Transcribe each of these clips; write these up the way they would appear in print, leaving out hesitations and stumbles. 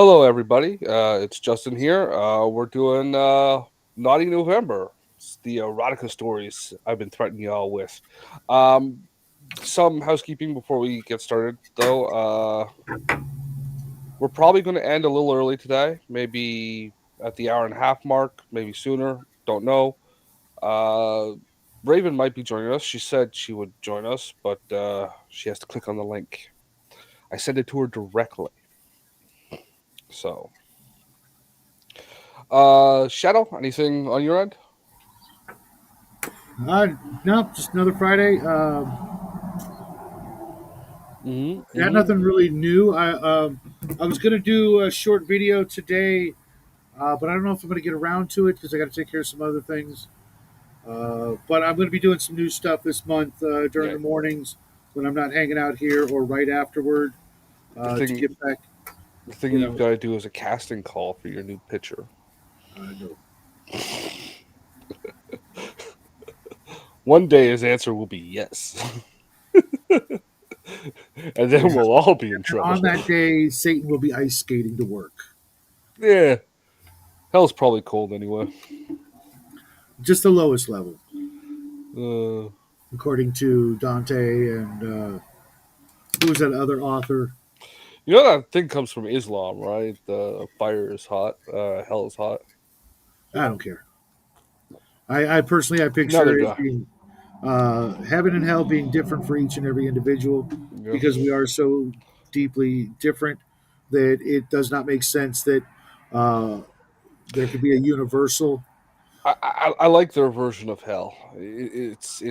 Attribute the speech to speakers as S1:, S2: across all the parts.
S1: Hello, everybody. It's Justin here. We're doing Naughty November. It's the erotica stories I've been threatening y'all with. Um, some housekeeping before we get started, though. We're probably going to end a little early today, maybe at the hour and a half mark, maybe sooner. Don't know. Uh, Raven might be joining us. She said she would join us, but she has to click on the link. I sent it to her directly. So, Shadow, anything on your end?
S2: Uh, no, just another Friday. Got
S1: Mm-hmm.
S2: nothing really new. I was gonna do a short video today, but I don't know if I'm gonna get around to it because I got to take care of some other things. But I'm gonna be doing some new stuff this month during
S1: Yeah.
S2: the mornings when I'm not hanging out here or right afterward
S1: The
S2: to
S1: thing
S2: get back.
S1: the thing
S2: You
S1: you've
S2: know,
S1: got to do is a casting call for your new pitcher.
S2: no.
S1: One day his answer will be yes. And then
S2: Yeah.
S1: we'll all be in
S2: And
S1: trouble.
S2: on that day, Satan will be ice skating to work.
S1: Yeah. Hell's probably cold anyway.
S2: Just the lowest level,
S1: Uh,
S2: according to Dante and who's that other author?
S1: you know that thing comes from Islam, right? The fire is hot, hell is hot.
S2: I don't care. I personally I
S1: Neither
S2: picture
S1: do
S2: it
S1: I.
S2: being heaven and hell being different for each and every individual
S1: Yeah.
S2: because we are so deeply different that it does not make sense that uh, there could be a universal.
S1: I like their version of hell. It's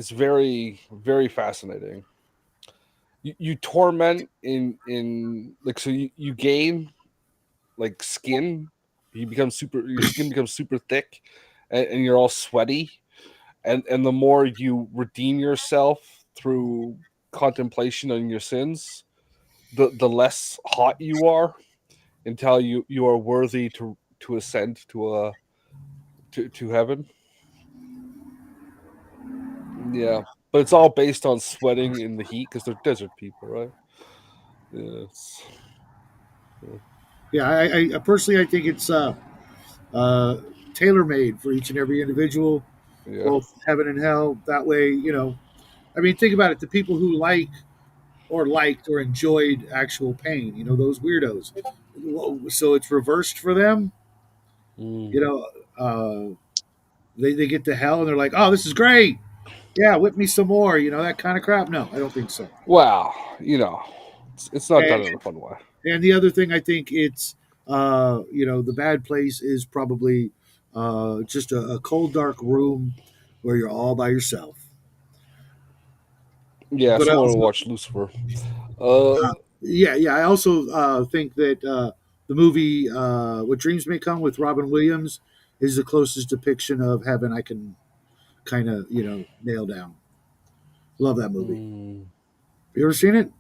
S1: very fascinating. You torment in like so you gain like skin. You become super. Your skin becomes super thick, and you're all sweaty. And the more you redeem yourself through contemplation on your sins, the less hot you are until you are worthy to ascend to heaven. Yeah, but it's all based on sweating in the heat because they're desert people, right? Yeah,
S2: Yeah, I personally I think it's uh, tailor made for each and every individual,
S1: yeah.
S2: both heaven and hell. That way, I mean, think about it. The people who like or liked or enjoyed actual pain, those weirdos. So it's reversed for them.
S1: Mm.
S2: You know, they get to hell and they're like, oh, this is great. Yeah, whip me some more. That kind of crap. No, I don't think so.
S1: Wow, it's not
S2: And,
S1: done in a fun way.
S2: and the other thing, I think it's, the bad place is probably just a cold, dark room where you're all by yourself.
S1: Yeah,
S2: But I
S1: someone will
S2: also,
S1: watch Lucifer. Uh,
S2: yeah, I also think that the movie "What Dreams May Come" with Robin Williams is the closest depiction of heaven I can kind of nail down. Love that movie.
S1: mm,
S2: You ever seen it?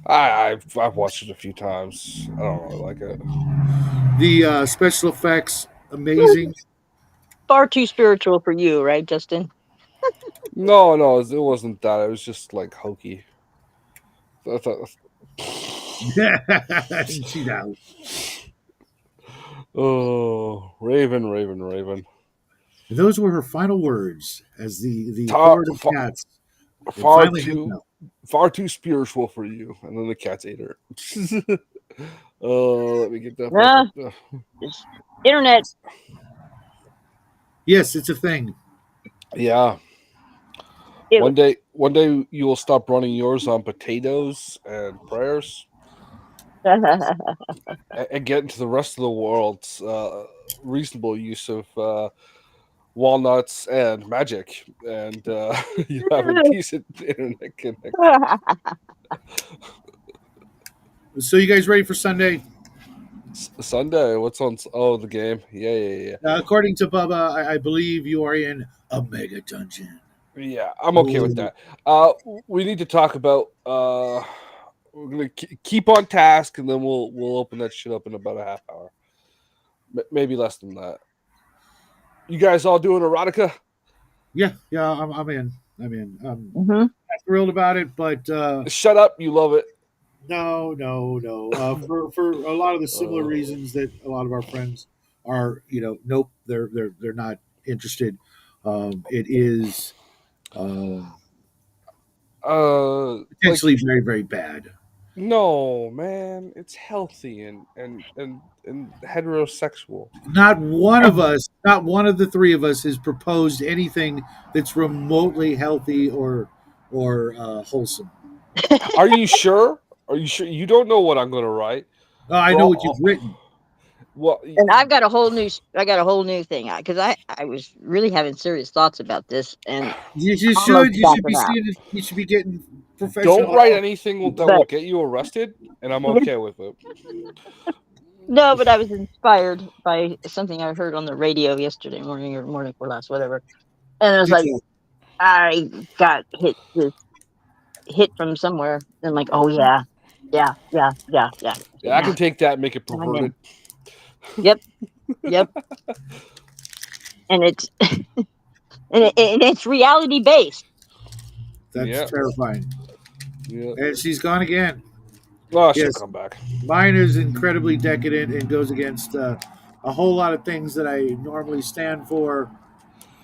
S1: I've watched it a few times. I don't really like it.
S2: The special effects amazing.
S3: Far too spiritual for you, right, Justin?
S1: No, no, it wasn't that. It was just like hokey. I thought,
S2: She now.
S1: oh, Raven, Raven, Raven.
S2: Those were her final words as the
S1: Ta-
S2: horde of
S1: far,
S2: cats would
S1: far
S2: finally head
S1: too,
S2: out.
S1: far too spiritual for you. And then the cats ate her. Let me get that back
S3: Yeah,
S1: up there.
S3: it's internet.
S2: Yes, it's a thing.
S1: Yeah.
S3: It,
S1: One day you will stop running yours on potatoes and prayers, and get into the rest of the world's reasonable use of walnuts and magic, and you have a decent internet connection.
S2: So you guys ready for Sunday?
S1: Sunday, what's on? Oh, the game. Yeah.
S2: According to Bubba, I believe you are in a mega dungeon.
S1: Yeah, I'm okay with
S2: Ooh.
S1: that. Uh, we need to talk about. We're gonna keep on task, and then we'll open that shit up in about a half hour, maybe less than that. You guys all doing erotica?
S2: Yeah, I'm in. I'm in. I'm
S3: hmm
S2: not thrilled about it, but
S1: Shut up! You love it.
S2: No, no, no. For a lot of the similar
S1: Uh,
S2: reasons that a lot of our friends are, nope, they're not interested. It is
S1: like
S2: potentially very, very bad.
S1: no, man, it's healthy and heterosexual.
S2: Not one of us, not one of the three of us, has proposed anything that's remotely healthy or wholesome.
S1: Are you sure? Are you sure? You don't know what I'm gonna write
S2: I
S1: for
S2: know what you've written.
S1: well,
S3: And I got a whole new thing because I was really having serious thoughts about this and
S2: You
S3: almost
S2: should. You should be
S3: backing out.
S2: seeing. You should be getting
S1: don't
S2: professional
S1: write
S2: help.
S1: anything that will
S3: But
S1: get you arrested, and I'm okay with it.
S3: no, but I was inspired by something I heard on the radio yesterday morning or morning before last, whatever. And I was
S2: Do
S3: like,
S2: tell.
S3: I got hit from somewhere. And I'm like, oh yeah, yeah, yeah, yeah, yeah. So
S1: Yeah, I can take that and make it
S3: now I'm in.
S1: perverted.
S3: Yep, yep. And it's and it's reality based.
S2: That's
S1: Yeah,
S2: terrifying.
S1: yeah.
S2: And she's gone again.
S1: Oh, she'll
S2: Yes,
S1: come back.
S2: mine is incredibly decadent and goes against a whole lot of things that I normally stand for,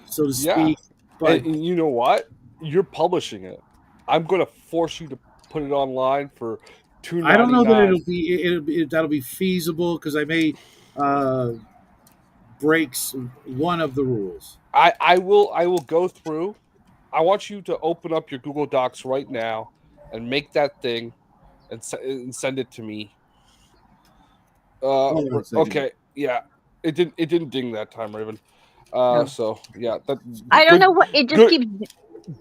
S2: so to
S1: Yeah,
S2: speak. But
S1: and you know what? You're publishing it. I'm gonna force you to put it online for two
S2: I don't
S1: ninety
S2: know that
S1: nine.
S2: that'll be feasible because I may uh, breaks one of the rules.
S1: I will go through. I want you to open up your Google Docs right now and make that thing and send it to me.
S2: Hold on a second.
S1: Okay, yeah, it didn't ding that time, Raven.
S3: No,
S1: So yeah, that
S3: I don't know
S1: good,
S3: what it just
S1: good,
S3: keeps.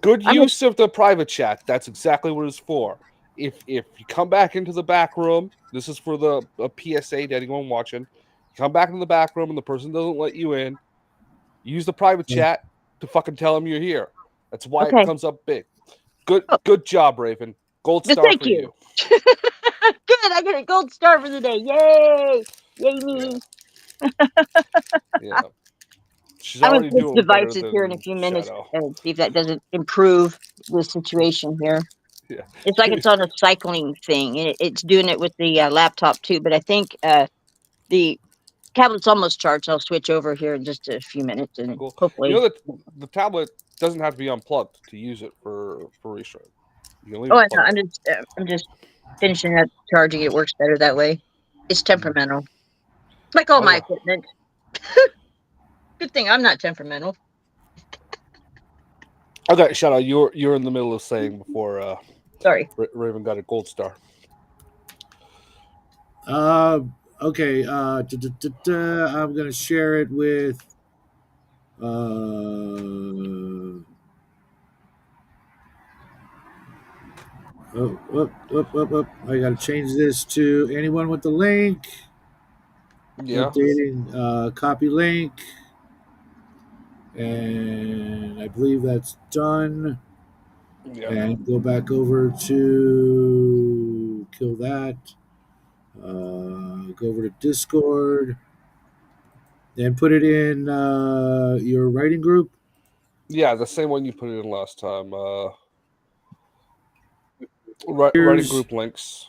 S1: good
S3: I'm like,
S1: use of the private chat. That's exactly what it's for. If you come back into the back room, this is for the a PSA to anyone watching. You come back into the back room and the person doesn't let you in. Use the private chat to fucking tell them you're here. That's why it
S3: okay.
S1: comes up big. Good
S3: Oh,
S1: good job, Raven. Gold
S3: just
S1: star
S3: thank
S1: for
S3: you.
S1: you.
S3: Good. I get a gold star for the day. Yay! Yay
S1: Yeah,
S3: me!
S1: yeah. She's
S3: I'm gonna
S1: already
S3: switch
S1: doing better
S3: devices here in a
S1: than
S3: few minutes
S1: Shadow.
S3: and see if that doesn't improve the situation here.
S1: Yeah.
S3: It's like it's on a cycling thing, and it's doing it with the laptop too. But I think the tablet's almost charged. I'll switch over here in just a few minutes, and
S1: Cool. You know
S3: hopefully.
S1: that the tablet doesn't have to be unplugged to use it for restream. You can leave
S3: Oh,
S1: it
S3: I know.
S1: plugged in.
S3: I'm just finishing up charging. It works better that way. It's temperamental, like all
S1: Oh
S3: my
S1: yeah.
S3: equipment. Good thing I'm not temperamental.
S1: Okay, Shadow, you're in the middle of saying before
S3: Sorry.
S1: Raven got a gold star.
S2: Uh, okay. I'm gonna share it with. I gotta change this to anyone with the link.
S1: Yeah.
S2: Updating copy link, and I believe that's done.
S1: Yeah.
S2: And go back over to kill that. Go over to Discord and put it in your writing group.
S1: Yeah, the same one you put it in last time. Writing
S2: Here's
S1: group links.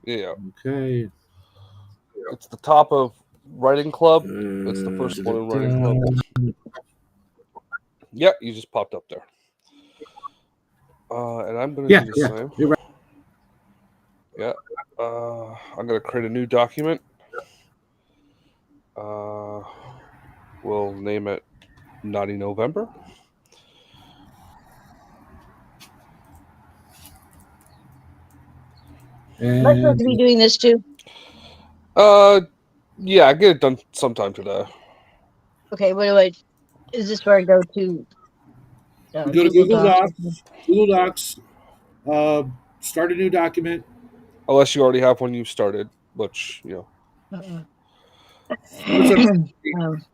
S1: Yeah.
S2: okay.
S1: It's the top of writing club. It's the first one in writing club. Yeah, you just popped up there. And I'm gonna
S2: Yeah,
S1: do the
S2: yeah,
S1: same.
S2: you're right.
S1: Yeah. I'm gonna create a new document. Uh, we'll name it Naughty November.
S3: Am I supposed
S2: And
S3: to be doing this too?
S1: Uh, yeah, I get it done sometime today.
S3: Okay. What do I? Is this where I go to
S2: you go to
S3: Google
S2: Google
S3: Docs?
S2: Docs. Google Docs. Uh, Start a new document.
S1: Unless you already have one you've started, which
S3: Uh-uh.
S2: What's up?
S3: um,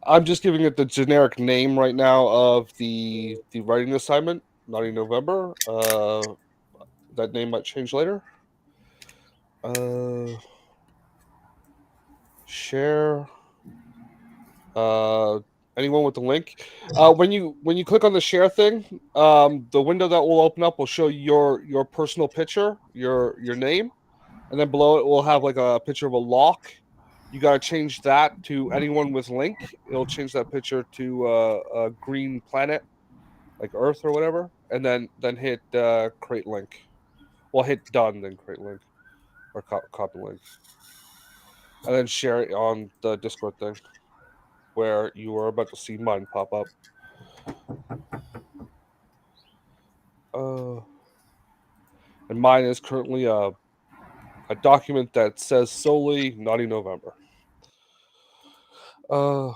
S1: I'm just giving it the generic name right now of the writing assignment, Naughty November. That name might change later. Uh, share. Uh, Anyone with the link. When you click on the share thing, the window that will open up will show your personal picture, your name, and then below it will have like a picture of a lock. You got to change that to anyone with link. It'll change that picture to a green planet, like Earth or whatever, and then hit create link. Well, hit done, then create link or copy link, and then share it on the Discord thing where you are about to see mine pop up. Uh, and mine is currently a document that says solely Naughty November. Uh,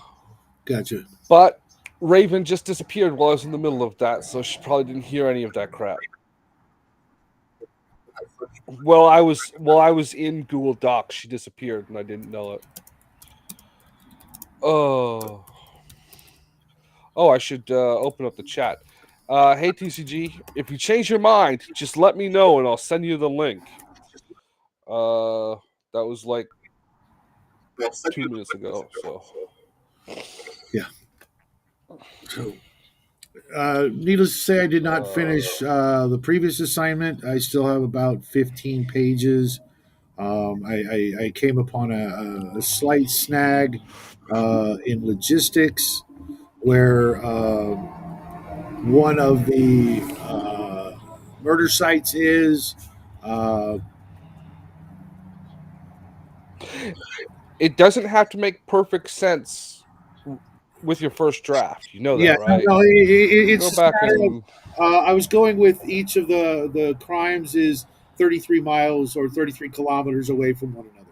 S2: Gotcha.
S1: but Raven just disappeared while I was in the middle of that, so she probably didn't hear any of that crap. While I was in Google Docs, she disappeared and I didn't know it. Oh, I should open up the chat. Hey TCG, if you change your mind, just let me know and I'll send you the link. That was like 2 minutes ago. So
S2: Yeah. So, needless to say, I did not finish the previous assignment. I still have about 15 pages. I came upon a slight snag in logistics where one of the murder sites is. Uh,
S1: it doesn't have to make perfect sense with your first draft. You know
S2: yeah,
S1: that, right?
S2: no, it's
S1: Go
S2: just a
S1: back
S2: matter of.
S1: and
S2: I was going with each of the crimes is 33 miles or 33 kilometers away from one another.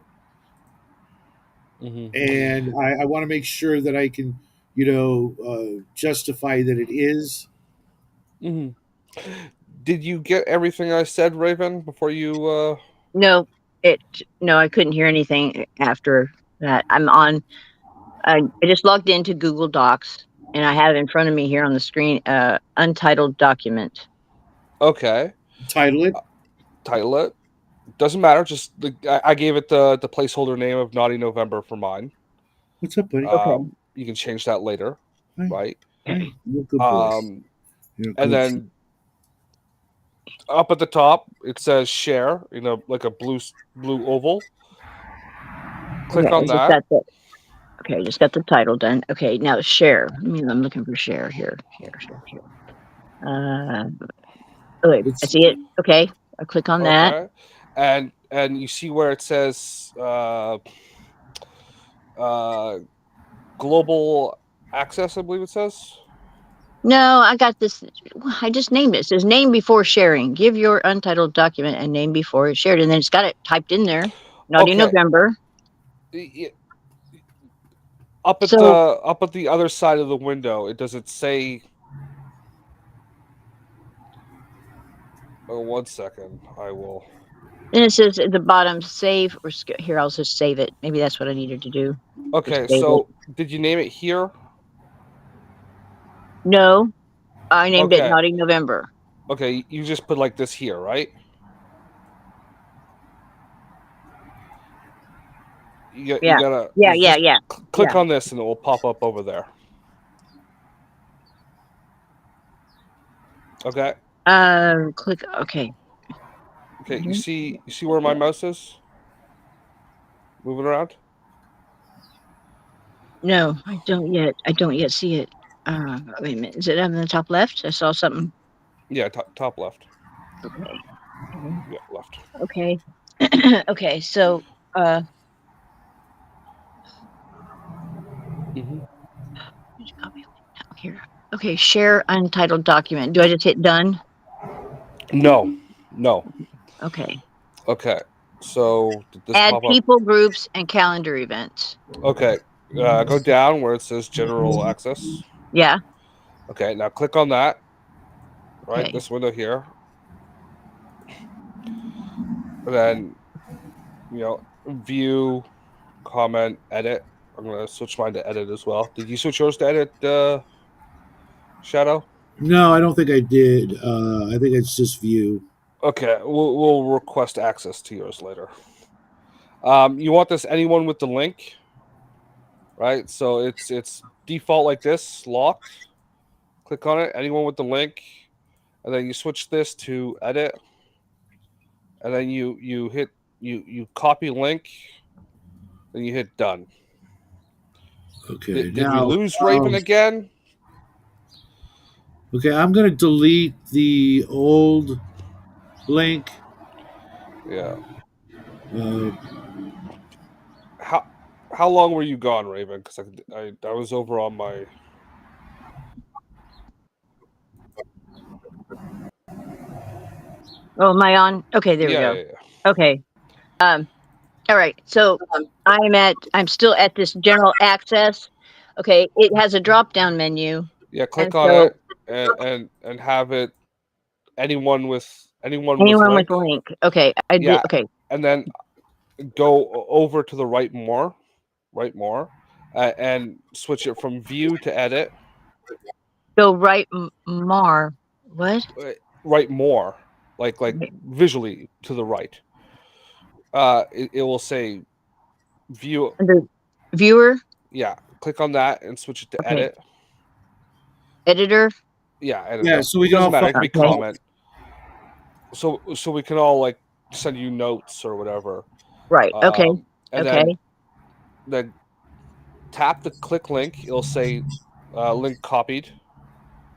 S1: mhm.
S2: And I want to make sure that I can, justify that it is.
S1: Mhm. Did you get everything I said, Raven, before you?
S3: No, it no, I couldn't hear anything after that. I'm on. I just logged into Google Docs, and I have in front of me here on the screen untitled document.
S1: Okay,
S2: Title it.
S1: title it. Doesn't matter. Just I gave it the placeholder name of Naughty November for mine.
S2: What's up, buddy?
S3: Okay.
S1: You can change that later,
S2: Hi,
S1: right?
S2: hi. You're a good boy.
S1: Um,
S2: You're a
S1: and
S2: good.
S1: then up at the top it says share, like a blue oval.
S3: Okay,
S1: Click on
S3: I just
S1: that.
S3: got the okay, I just got the title done. Okay, now share. I'm looking for share here. Share. Uh, oh, wait, I
S2: It's
S3: see it. Okay, I click on that.
S1: Okay, and you see where it says uh, global access. I believe it says.
S3: No, I got this. I just named it. It says name before sharing. Give your untitled document a name before it's shared, and then it's got it typed in there. Naughty
S1: Okay,
S3: November. So
S1: up at the other side of the window, it does it say? Oh, 1 second. I will.
S3: then it says at the bottom, save or here. I'll just save it. Maybe that's what I needed to do. Just
S1: Okay,
S3: save it.
S1: so did you name it here?
S3: No, I named it
S1: Okay,
S3: Naughty November.
S1: okay. You just put like this here, right? You
S3: Yeah,
S1: gotta
S3: yeah,
S1: you
S3: yeah,
S1: just
S3: yeah,
S1: click
S3: yeah.
S1: on this and it will pop up over there. Okay.
S3: Click. Okay.
S1: Okay. You see where my mouse is moving around?
S3: No, I don't yet. I don't yet see it. Wait a minute. Is it up in the top left? I saw something.
S1: Yeah, top left.
S3: Okay.
S1: Yeah, left.
S3: Okay. Okay. So, uh,
S1: Hmm.
S3: copy here. Okay. Share untitled document. Do I just hit done?
S1: No, no.
S3: Okay.
S1: Okay. So did this
S3: Add
S1: pop up?
S3: people, groups, and calendar events.
S1: Okay. Go down where it says general access.
S3: Yeah.
S1: Okay. Now click on that. Right.
S3: Okay.
S1: This window here. And then view, comment, edit. I'm gonna switch mine to edit as well. Did you switch yours to edit, Shadow?
S2: no, I don't think I did. I think it's just view.
S1: Okay, we'll request access to yours later. You want this anyone with the link, right? So it's default like this, locked. Click on it. Anyone with the link, and then you switch this to edit, and then you hit you copy link, then you hit done.
S2: Okay.
S1: Did we
S2: Now,
S1: lose Raven again?
S2: okay, I'm going to delete the old link.
S1: Yeah.
S2: Uh,
S1: How how long were you gone, Raven? Because I was over on my.
S3: Oh, am I on? Okay, there we
S1: Yeah,
S3: go.
S1: yeah, yeah.
S3: Okay. Um, all right. So I'm still at this general access. Okay, it has a drop down menu.
S1: Yeah,
S3: And
S1: click on
S3: so
S1: it and have it anyone with
S3: anyone with
S1: link.
S3: a link. Okay, I did.
S1: Yeah,
S3: Okay,
S1: and then go over to the right more, and switch it from view to edit.
S3: so right Mar. What?
S1: Right more, like
S3: Okay.
S1: visually to the right. It will say view.
S3: The viewer.
S1: Yeah, click on that and switch it to
S3: Okay,
S1: edit.
S3: editor.
S1: Yeah,
S2: yeah,
S1: editor.
S2: so we
S1: It
S2: can
S1: doesn't
S2: all
S1: matter.
S2: follow.
S1: It can be
S3: Okay.
S1: comment. So we can all like send you notes or whatever.
S3: Right. Okay.
S1: And
S3: Okay.
S1: then tap the click link. It'll say link copied.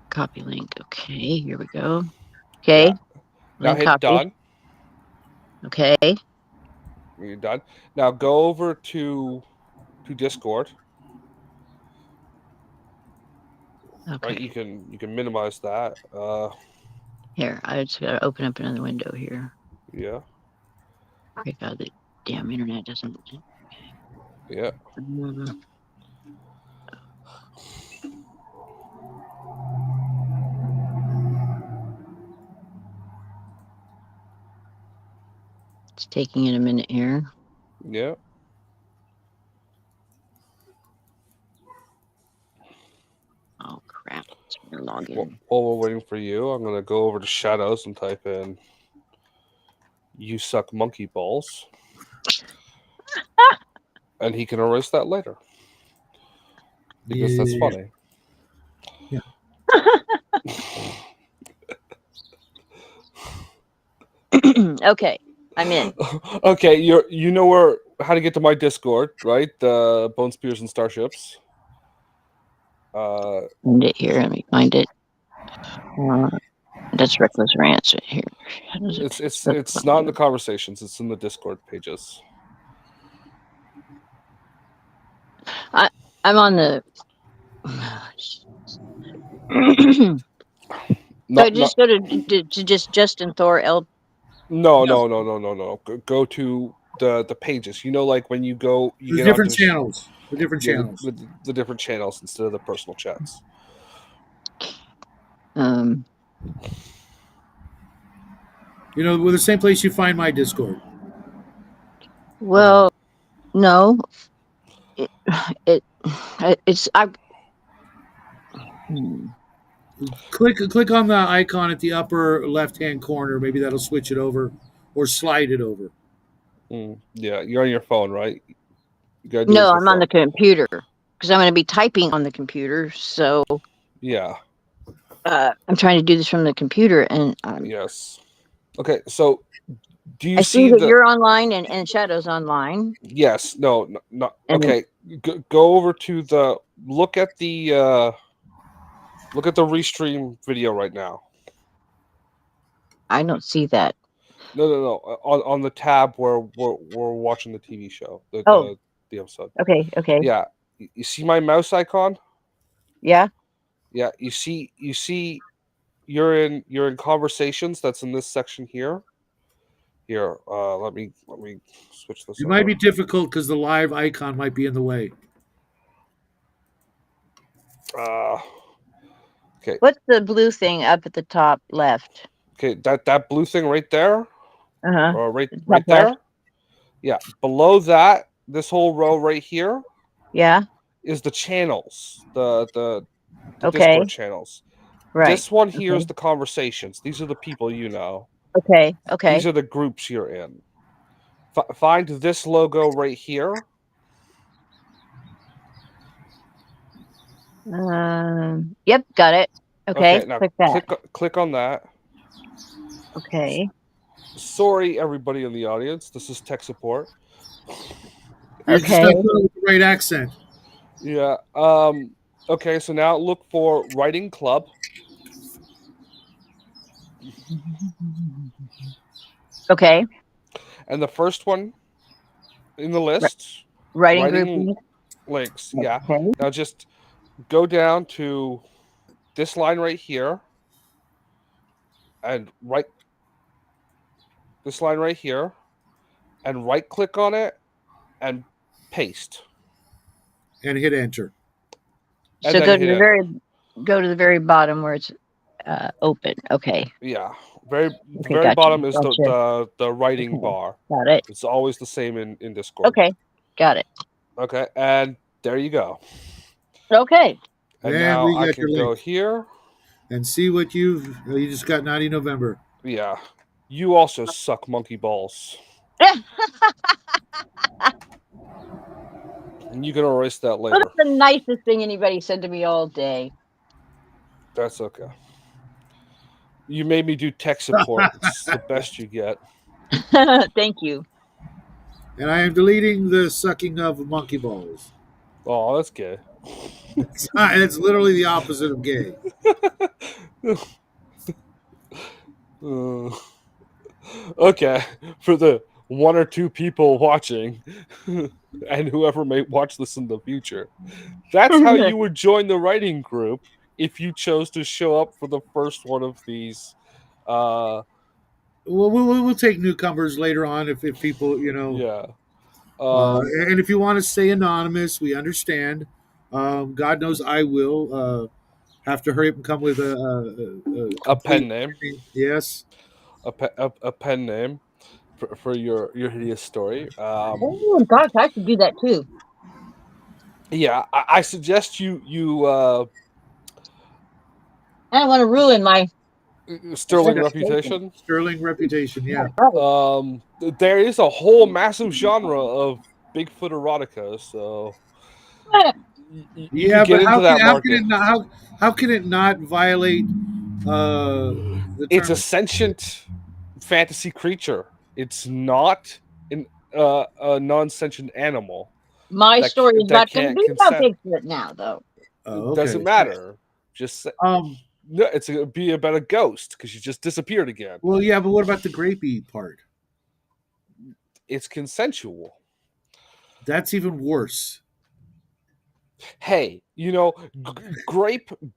S3: Copy link. Okay, here we go.
S1: Yeah.
S3: Okay,
S1: Now
S3: link
S1: hit
S3: copied.
S1: done.
S3: Okay.
S1: You're done. Now go over to Discord. Right.
S3: Okay.
S1: You can minimize that.
S3: Here, I just gotta open up another window here.
S1: Yeah.
S3: Pray God, the damn internet doesn't.
S1: Yeah.
S3: Mm, It's taking it a minute here.
S1: Yeah.
S3: Oh crap! It's gonna log
S1: Well,
S3: in.
S1: while we're waiting for you, I'm gonna go over to Shadows and type in "You suck monkey balls," and he can erase that later because that's
S2: Yeah.
S1: funny.
S2: Yeah.
S3: Okay, I'm in.
S1: Okay, you know where how to get to my Discord, right? The Bone Spears and Starships.
S3: Find it here. Let me find it. Uh, that's Reckless Rants right here. How does it?
S1: It's not in the conversations. It's in the Discord pages.
S3: I'm on the. So
S1: Not
S3: just
S1: not
S3: go to just Justin Thor L.
S1: no. Go to the pages. You know, like when you go, you
S2: There's
S1: get onto
S2: different channels. The different
S1: yeah
S2: channels.
S1: the different channels instead of the personal chats.
S3: Um.
S2: You know, with the same place you find my Discord.
S3: Well, no. It. it it's. I. Hmm.
S2: Click on the icon at the upper left hand corner. Maybe that'll switch it over, or slide it over.
S1: Yeah, you're on your phone, right? You gotta do it
S3: No,
S1: with your
S3: I'm on the
S1: phone.
S3: computer because I'm going to be typing on the computer. So
S1: Yeah.
S3: I'm trying to do this from the computer, and
S1: Yes. Okay. So, do you
S3: I see
S1: see
S3: that
S1: the?
S3: you're online and Shadow's online.
S1: Yes. No. No. No.
S3: And then
S1: Okay. Go over to the. Look at the. Look at the restream video right now.
S3: I don't see that.
S1: No. On the tab where we're watching the TV show,
S3: Oh,
S1: the episode.
S3: okay.
S1: Yeah. You see my mouse icon?
S3: Yeah.
S1: Yeah. You see you're in conversations. That's in this section here. Here. Let me switch this
S2: It might
S1: over.
S2: be difficult because the live icon might be in the way.
S1: Uh, okay.
S3: What's the blue thing up at the top left?
S1: Okay. That blue thing right there,
S3: Uh-huh.
S1: or
S3: Top
S1: right
S3: left.
S1: there. Yeah. Below that, this whole row right here
S3: Yeah.
S1: is the channels. The
S3: Okay.
S1: Discord channels.
S3: Right.
S1: This one here is
S3: Okay.
S1: the conversations. These are the people you know.
S3: Okay.
S1: These
S3: Okay.
S1: are the groups you're in. Find this logo right here.
S3: Yep, got it. Okay,
S1: Okay, now
S3: click that.
S1: click on that.
S3: Okay.
S1: Sorry, everybody in the audience. This is tech support.
S2: You're just
S3: Okay.
S2: not doing it with the right accent.
S1: Yeah. Okay, so now look for writing club,
S3: Okay.
S1: and the first one in the
S3: Ri-
S1: list,
S3: Writing group
S1: writing
S3: link.
S1: links. Yeah.
S3: Okay.
S1: Now just go down to this line right here, and right this line right here, and right click on it and paste,
S2: And hit enter.
S1: and
S3: So
S1: then hit enter.
S3: go to the very bottom where it's open. Okay.
S1: Yeah,
S3: Okay,
S1: very
S3: gotcha.
S1: bottom is
S3: Gotcha.
S1: the writing
S3: Okay.
S1: bar.
S3: Got it.
S1: It's always the same in Discord.
S3: Okay. Got it.
S1: Okay, and there you go.
S3: Okay.
S1: And
S2: And
S1: now
S2: we
S1: I
S2: got
S1: can
S2: your
S1: go
S2: link.
S1: here.
S2: And see what you just got Naughty November.
S1: Yeah, you also suck monkey balls,
S3: That's
S1: and you can erase that later.
S3: the nicest thing anybody said to me all day.
S1: That's okay. You made me do tech support. It's the best you get.
S3: Thank you.
S2: And I am deleting the sucking of monkey balls.
S1: Oh, that's gay.
S2: It's literally the opposite of gay.
S1: Uh, okay, for the one or two people watching, and whoever may watch this in the future, that's how you would join the writing group if you chose to show up for the first one of these. Uh,
S2: We'll take newcomers later on if people,
S1: yeah.
S2: uh,
S1: Um,
S2: and if you want to stay anonymous, we understand. God knows I will have to hurry up and come with a
S1: a
S2: complete
S1: pen name,
S2: name. Yes.
S1: a pen name for your hideous story.
S3: Oh gosh, I should do that too.
S1: Yeah, I suggest you
S3: I don't want to ruin my
S1: sterling
S3: reputation.
S1: reputation.
S2: Sterling reputation. Yeah.
S3: Right.
S1: There is a whole massive genre of Bigfoot erotica, so you could
S2: Yeah,
S1: get
S2: but
S1: into that
S2: how can
S1: market.
S2: it not how can it not violate the
S1: It's a
S2: terms?
S1: sentient fantasy creature. It's not an a non-sentient animal
S3: My story is
S1: that
S3: not going to
S1: can't
S3: be about
S1: consent.
S3: Bigfoot now, though.
S1: It
S2: Oh,
S1: doesn't
S2: okay.
S1: matter. Just
S2: Um.
S1: no, it's gonna be about a ghost because she just disappeared again.
S2: Well, yeah, but what about the grapey part?
S1: It's consensual.
S2: That's even worse.
S1: Hey,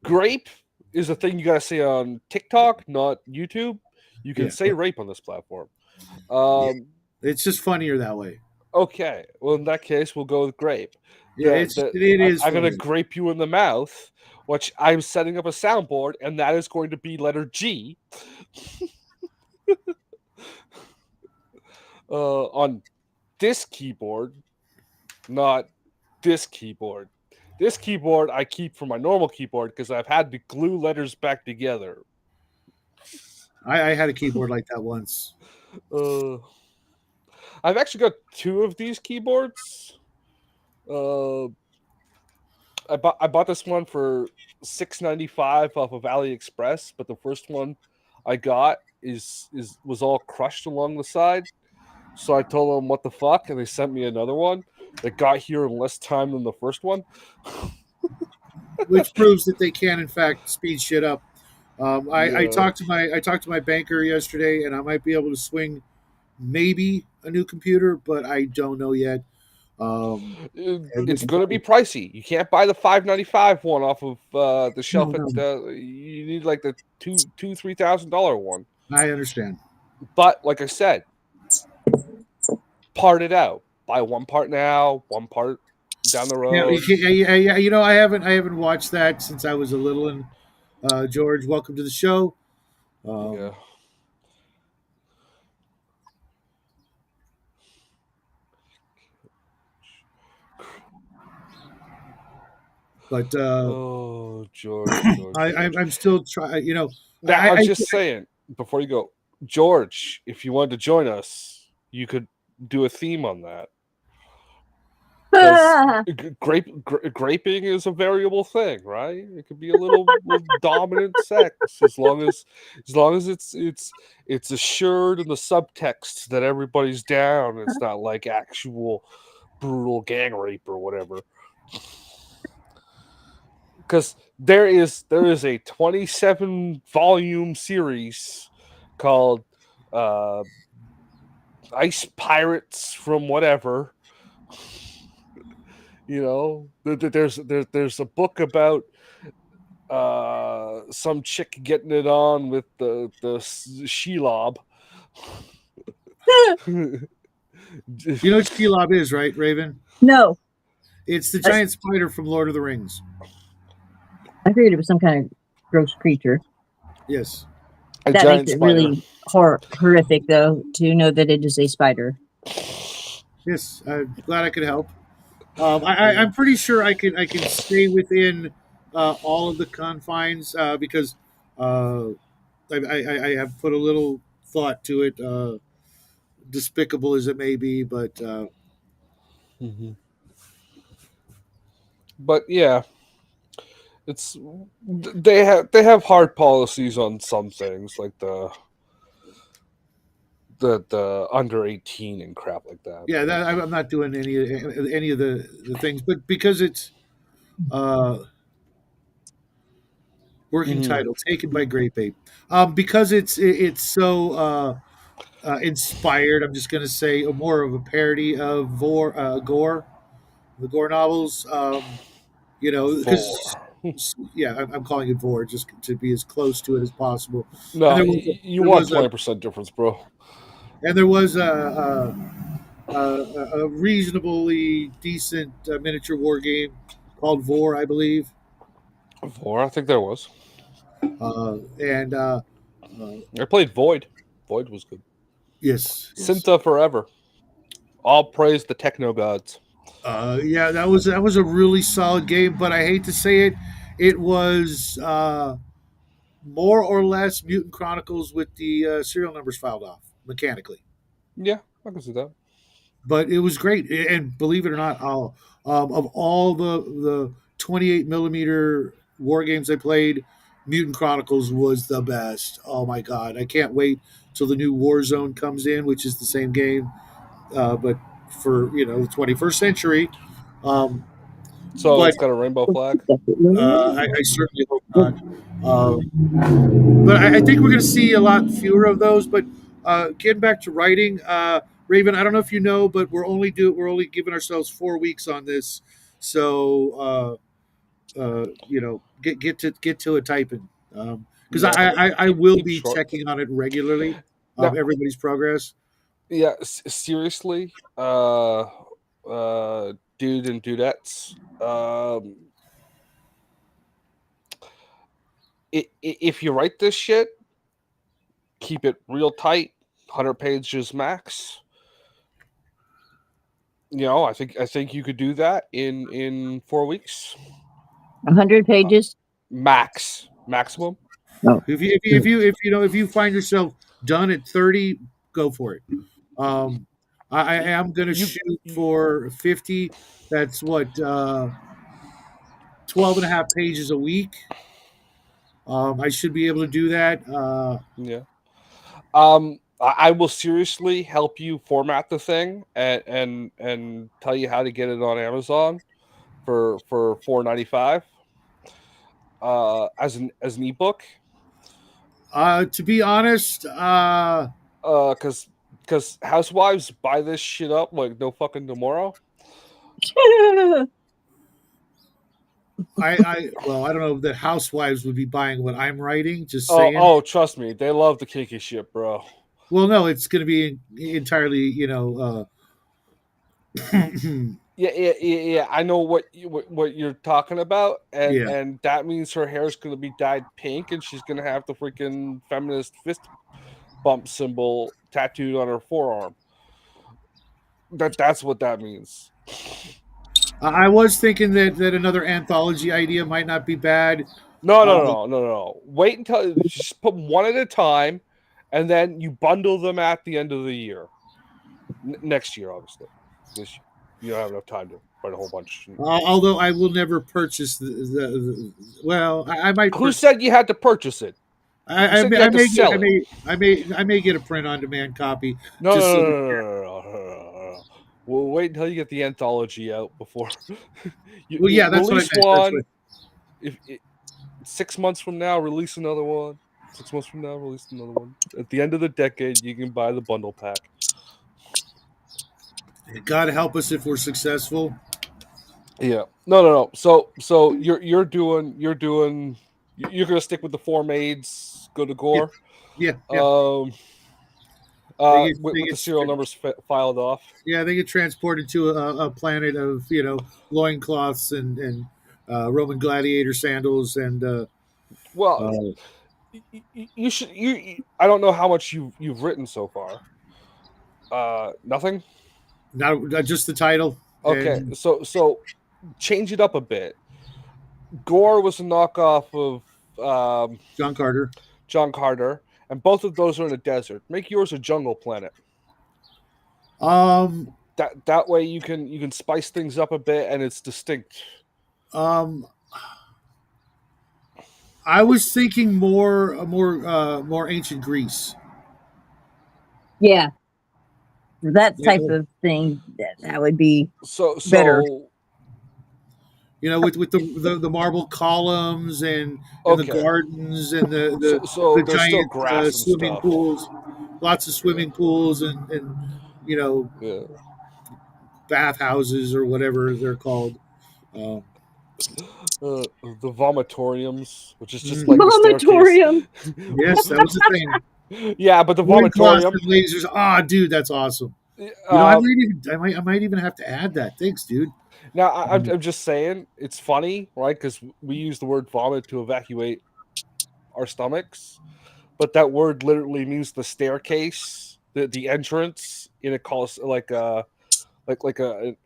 S1: grape is a thing you gotta say on TikTok, not YouTube. You can
S2: Yeah.
S1: say rape on this platform.
S2: Yeah.
S1: Um,
S2: It's just funnier that way.
S1: okay, well in that case, we'll go with grape.
S2: Yeah, it is
S1: I'm gonna
S2: funnier.
S1: grape you in the mouth, which I'm setting up a soundboard, and that is going to be letter G on this keyboard, not this keyboard. This keyboard I keep for my normal keyboard because I've had to glue letters back together.
S2: I had a keyboard like that once.
S1: Uh, I've actually got two of these keyboards. Uh, I bought this one for $6.95 off of AliExpress, but the first one I got was all crushed along the side. So I told them what the fuck, and they sent me another one that got here in less time than the first one.
S2: Which proves that they can, in fact, speed shit up. I
S1: Yeah,
S2: talked to my banker yesterday, and I might be able to swing maybe a new computer, but I don't know yet. And
S1: it's
S2: this,
S1: gonna be pricey. You can't buy the $5.95 one off of the
S2: no,
S1: shelf at.
S2: no,
S1: You need like the $3,000 one.
S2: I understand.
S1: But like I said, part it out. Buy one part now, one part down the
S2: Yeah,
S1: road.
S2: I haven't watched that since I was a little. And George, welcome to the show.
S1: Yeah.
S2: Um, but
S1: Oh, George, George, George.
S2: I'm still trying.
S1: Now, I'm just saying, before you go, George, if you wanted to join us, you could do a theme on that. because graping is a variable thing, right? It could be a little dominant sex as long as it's assured in the subtext that everybody's down. It's not like actual brutal gang rape or whatever. Because there is a 27 volume series called uh, Ice Pirates from whatever. There's a book about some chick getting it on with the Shelob.
S2: You know what Shelob is, right, Raven?
S3: No,
S2: It's the
S3: I,
S2: giant spider from Lord of the Rings.
S3: I figured it was some kind of gross creature.
S2: Yes.
S1: A
S3: That makes
S1: giant
S3: it
S1: spider.
S3: really horrific, though, to know that it is a spider.
S2: Yes. I'm glad I could help. I'm pretty sure I can stay within all of the confines because uh, I have put a little thought to it, despicable as it may be. But
S1: Mhm. But yeah, it's they have hard policies on some things like the under 18 and crap like that.
S2: yeah,
S1: But
S2: I'm not doing any of the things, but because it's uh, working
S1: Mhm.
S2: title taken by Great Ape, because it's so inspired. I'm just going to say more of a parody of Gore, the Gore novels. Because
S1: Four.
S2: yeah, I'm calling it Vor just to be as close to it as possible. And
S1: No,
S2: there was a,
S1: you
S2: there
S1: want
S2: was a
S1: 20% difference, bro.
S2: and there was a reasonably decent miniature war game called Vor, I believe.
S1: Four, I think there was.
S2: And uh,
S1: I played Void. Void was good.
S2: yes, yes,
S1: Synta Forever. All praise the techno gods.
S2: yeah, that was a really solid game. But I hate to say it, it was more or less Mutant Chronicles with the serial numbers filed off mechanically.
S1: Yeah, I can see that.
S2: But it was great. And believe it or not, of all the 28 millimeter war games I played, Mutant Chronicles was the best. Oh my god, I can't wait till the new Warzone comes in, which is the same game, but for the 21st century. Um,
S1: So
S2: but
S1: it's got a rainbow flag.
S2: I certainly hope not. But I think we're going to see a lot fewer of those. But getting back to writing, Raven, I don't know if you know, but we're only giving ourselves 4 weeks on this, so get to it typing, because
S1: Yeah,
S2: I will
S1: keep it
S2: be
S1: short.
S2: checking on it regularly,
S1: Now,
S2: everybody's progress.
S1: yeah, seriously, dude and dudettes, if you write this shit, keep it real tight, 100 pages max. I think you could do that in 4 weeks,
S3: 100 pages?
S1: maximum.
S3: No.
S2: If you find yourself done at 30, go for it. Um, I
S1: You,
S2: am going to
S1: you,
S2: shoot
S1: you
S2: for 50. That's what 12 and a half pages a week. I should be able to do that.
S1: yeah. I will seriously help you format the thing and tell you how to get it on Amazon for 4.95 as an ebook.
S2: To be honest,
S1: Because housewives buy this shit up like no fucking tomorrow.
S2: I don't know that housewives would be buying what I'm writing. Just
S1: Oh,
S2: saying.
S1: oh, trust me, they love the kinky shit, bro.
S2: Well, no, it's going to be entirely,
S1: Yeah. I know what you're talking about, and
S2: yeah.
S1: and that means her hair is gonna be dyed pink, and she's gonna have the freaking feminist fist bump symbol tattooed on her forearm. That's what that means.
S2: I was thinking that another anthology idea might not be bad.
S1: No,
S2: Uh,
S1: no, no, no, no, no. Wait until just put one at a time, and then you bundle them at the end of the year. Next year, obviously. This year. you don't have enough time to write a whole bunch.
S2: Although I will never purchase the well, I might
S1: Who
S2: purchase.
S1: said you had to purchase it? Who said you
S2: I
S1: had to
S2: may get
S1: sell it?
S2: I may get a print on demand copy
S1: No,
S2: just so
S1: no,
S2: that,
S1: no, no, no, no, no, no, no, no. We'll wait until you get the anthology out before
S2: well,
S1: you
S2: yeah, that's what I
S1: release
S2: meant. That's what
S1: one. If 6 months from now, release another one. 6 months from now, release another one. At the end of the decade, you can buy the bundle pack.
S2: God help us if we're successful.
S1: Yeah. No, no, no. So you're gonna stick with the four maids. Go to
S2: Yeah,
S1: gore.
S2: yeah, yeah.
S1: Um.
S2: They
S1: With the
S2: get
S1: serial numbers filed off.
S2: yeah, they get transported to a planet of loincloths and Roman gladiator sandals and
S1: Well,
S2: uh,
S1: you should. I don't know how much you've written so far. Nothing.
S2: not just the title
S1: Okay.
S2: and
S1: So change it up a bit. Gore was a knockoff of
S2: John Carter.
S1: John Carter, and both of those are in a desert. Make yours a jungle planet.
S2: Um,
S1: That way you can spice things up a bit, and it's distinct.
S2: um, I was thinking more ancient Greece.
S3: Yeah, that
S2: You
S3: type
S2: know,
S3: of thing, that would be
S1: So
S3: better.
S1: so
S2: with the marble columns and the
S1: okay.
S2: gardens and
S1: So
S2: the
S1: there's still
S2: giant
S1: grass and
S2: swimming
S1: stuff.
S2: pools, lots of swimming pools and you know
S1: Yeah.
S2: bathhouses or whatever they're called. Um,
S1: The vomitoriums, which is just like
S2: mhm.
S1: the staircase.
S3: Vomitorium.
S2: Yes, that was the thing.
S1: Yeah, but the
S2: Loincloths
S1: vomitorium.
S2: and lasers. Ah, dude, that's awesome.
S1: Uh,
S2: I might even have to add that. Thanks, dude.
S1: Now I'm just saying it's funny, right? Because we use the word vomit to evacuate our stomachs, but that word literally means the staircase, the entrance in a colis like an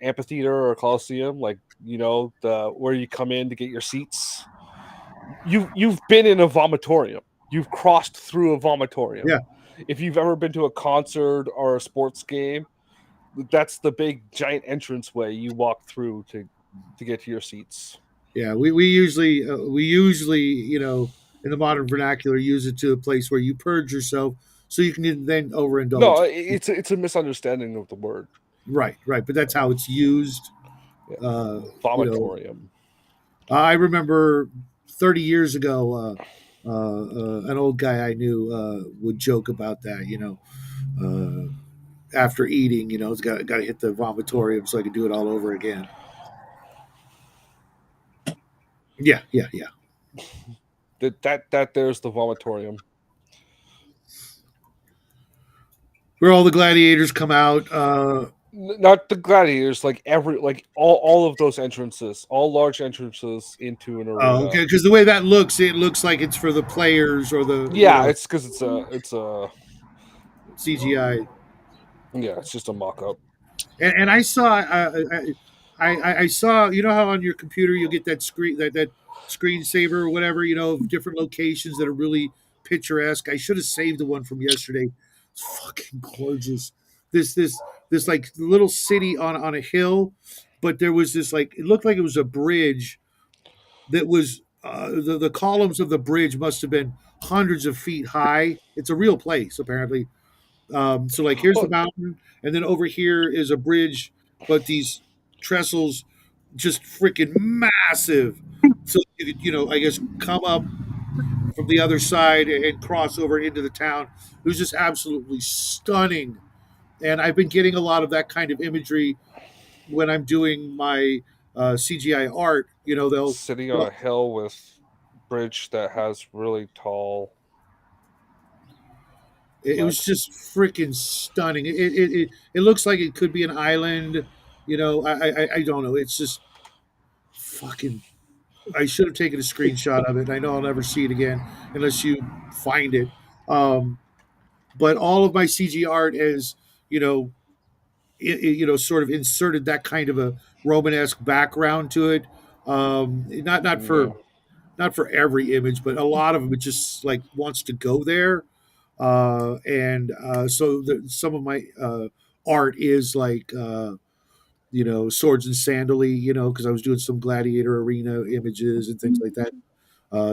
S1: amphitheater or a coliseum, like the where you come in to get your seats. You've been in a vomitorium. You've crossed through a vomitorium.
S2: Yeah,
S1: If you've ever been to a concert or a sports game, that's the big giant entranceway you walk through to get to your seats.
S2: yeah. We usually in the modern vernacular use it to a place where you purge yourself so you can then overindulge.
S1: No, it's a misunderstanding of the word.
S2: Right, right. But that's how it's used.
S1: Yeah.
S2: Uh, you know,
S1: Vomitorium.
S2: I remember 30 years ago, an old guy I knew would joke about that. After eating, it's got to hit the vomitorium so I can do it all over again. Yeah, yeah, yeah.
S1: That there's the vomitorium.
S2: Where all the gladiators come out.
S1: Not the gladiators, like all of those entrances, all large entrances into an
S2: Oh,
S1: arena.
S2: okay. Because the way that looks, it looks like it's for the players or the
S1: Yeah, it's because it's a
S2: CGI.
S1: yeah, it's just a mock-up.
S2: And I saw I saw how on your computer you'll get that screensaver or whatever of different locations that are really picturesque. I should have saved the one from yesterday. It's fucking gorgeous. This like little city on a hill, but there was this like it looked like it was a bridge that was the columns of the bridge must have been hundreds of feet high. It's a real place apparently. So like here's the
S1: Oh,
S2: mountain, and then over here is a bridge, but these trestles just freaking massive. So you could I guess come up from the other side and cross over into the town. It was just absolutely stunning, and I've been getting a lot of that kind of imagery when I'm doing my CGI art.
S1: sitting on a
S2: They'll
S1: hill with bridge that has really tall
S2: it was
S1: legs.
S2: just freaking stunning. It looks like it could be an island. I don't know. It's just fucking. I should have taken a screenshot of it. I know I'll never see it again unless you find it. Um, but all of my CG art has, you know, sort of inserted that kind of a Romanesque background to it.
S1: Yeah.
S2: Not for every image, but a lot of them it just like wants to go there. And so some of my art is like swords and sandally, because I was doing some gladiator arena images and things like that.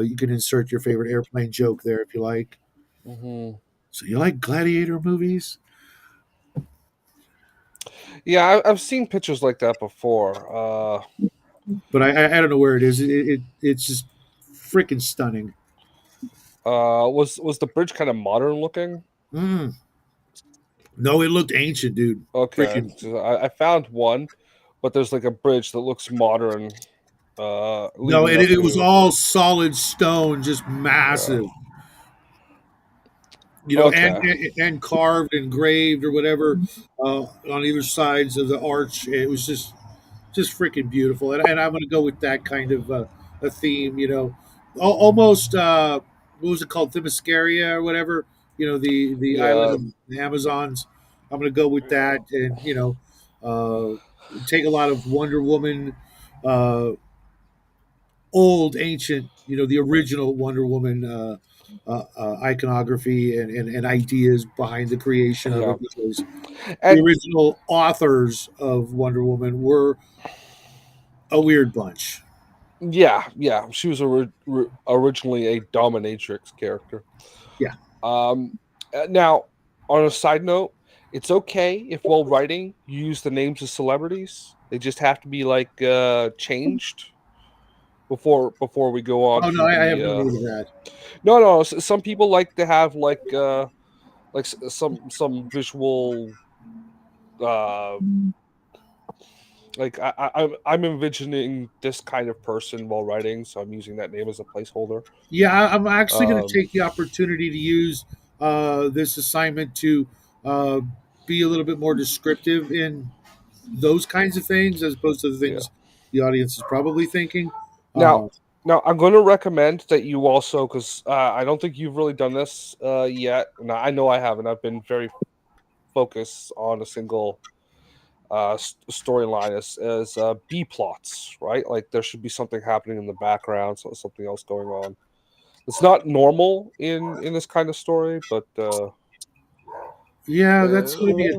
S2: You can insert your favorite airplane joke there if you like.
S1: Hmm.
S2: So you like gladiator movies?
S1: Yeah, I've seen pictures like that before.
S2: But I don't know where it is. It's just freaking stunning.
S1: Was the bridge kind of modern looking?
S2: Mm. No, it looked ancient, dude.
S1: Okay,
S2: Freaking
S1: so I found one, but there's like a bridge that looks modern,
S2: no,
S1: leading
S2: it,
S1: up
S2: it was
S1: to.
S2: all solid stone, just
S1: Yeah.
S2: massive.
S1: Okay.
S2: And carved, engraved, or whatever on either sides of the arch. It was just freaking beautiful, and I'm going to go with that kind of a theme. Almost what was it called, Themyscira or whatever. The island
S1: Yeah.
S2: of the Amazons. I'm going to go with that, and take a lot of Wonder Woman, uh, old ancient, the original Wonder Woman iconography and ideas behind the creation of
S1: Yeah.
S2: it, because the
S1: And
S2: original authors of Wonder Woman were a weird bunch.
S1: yeah, yeah, she was originally a dominatrix character.
S2: Yeah.
S1: Um, Now, on a side note, it's okay if while writing you use the names of celebrities. They just have to be like changed before we go on
S2: Oh no,
S1: to
S2: I have
S1: the.
S2: no need of that.
S1: No, no. Some people like to have like some visual uh like I'm envisioning this kind of person while writing, so I'm using that name as a placeholder.
S2: Yeah, I'm actually going to
S1: Um,
S2: take the opportunity to use this assignment to uh, be a little bit more descriptive in those kinds of things, as opposed to the
S1: yeah.
S2: things the audience is probably thinking.
S1: Now,
S2: Uh,
S1: now I'm going to recommend that you also, because I don't think you've really done this yet, and I know I haven't. I've been very focused on a single storyline as B plots, right? Like there should be something happening in the background, so something else going on. It's not normal in this kind of story, but
S2: yeah, that's going to be a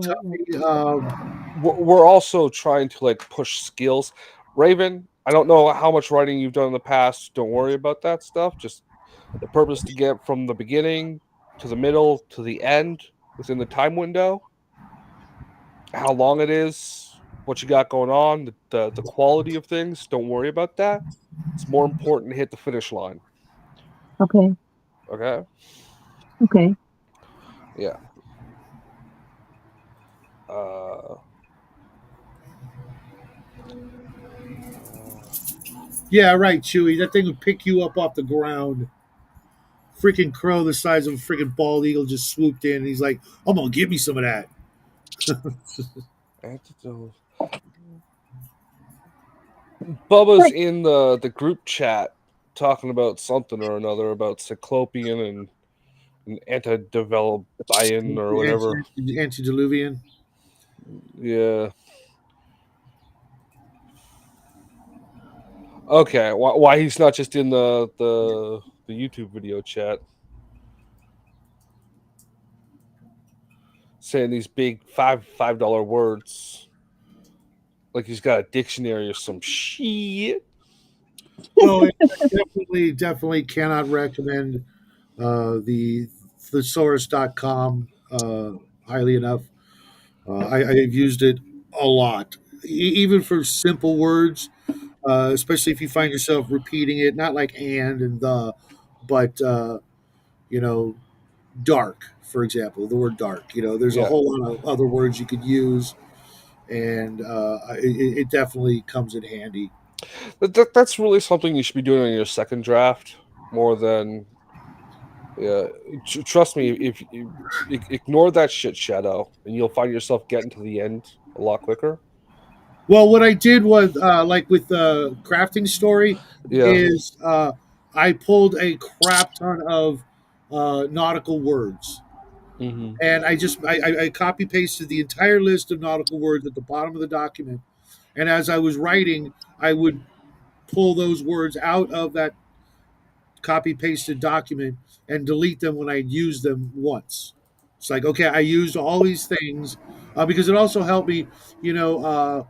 S1: uh,
S2: toughie.
S1: we're also trying to like push skills. Raven, I don't know how much writing you've done in the past. Don't worry about that stuff. Just the purpose to get from the beginning to the middle to the end within the time window, how long it is, what you got going on, the quality of things. Don't worry about that. It's more important to hit the finish line.
S3: Okay.
S1: Okay.
S3: Okay.
S1: Yeah. Uh, uh
S2: Yeah, right, Chewy. That thing would pick you up off the ground. Freaking crow the size of a freaking bald eagle just swooped in, and he's like, "I'm gonna give me some of that."
S1: Antidote. Bubba's
S3: Right.
S1: in the group chat talking about something or another about cyclopean and antediluvian or whatever.
S2: Antediluvian.
S1: Yeah. Okay. Why he's not just in the YouTube video chat saying these big $5 words like he's got a dictionary or some shit.
S2: Oh, I definitely cannot recommend the thesaurus.com highly enough. I've used it a lot, even for simple words, especially if you find yourself repeating it, not like and the, but you know, dark, for example, the word dark. There's a
S1: Yeah.
S2: whole lot of other words you could use, and it definitely comes in handy.
S1: That's really something you should be doing on your second draft more than yeah. Trust me, if you ignore that shit shadow and you'll find yourself getting to the end a lot quicker.
S2: Well, what I did was, like with the crafting story,
S1: Yeah.
S2: is I pulled a crap ton of nautical words,
S1: Mhm.
S2: and I copy pasted the entire list of nautical words at the bottom of the document. And as I was writing, I would pull those words out of that copy pasted document and delete them when I used them once. It's like, okay, I used all these things, because it also helped me, you know.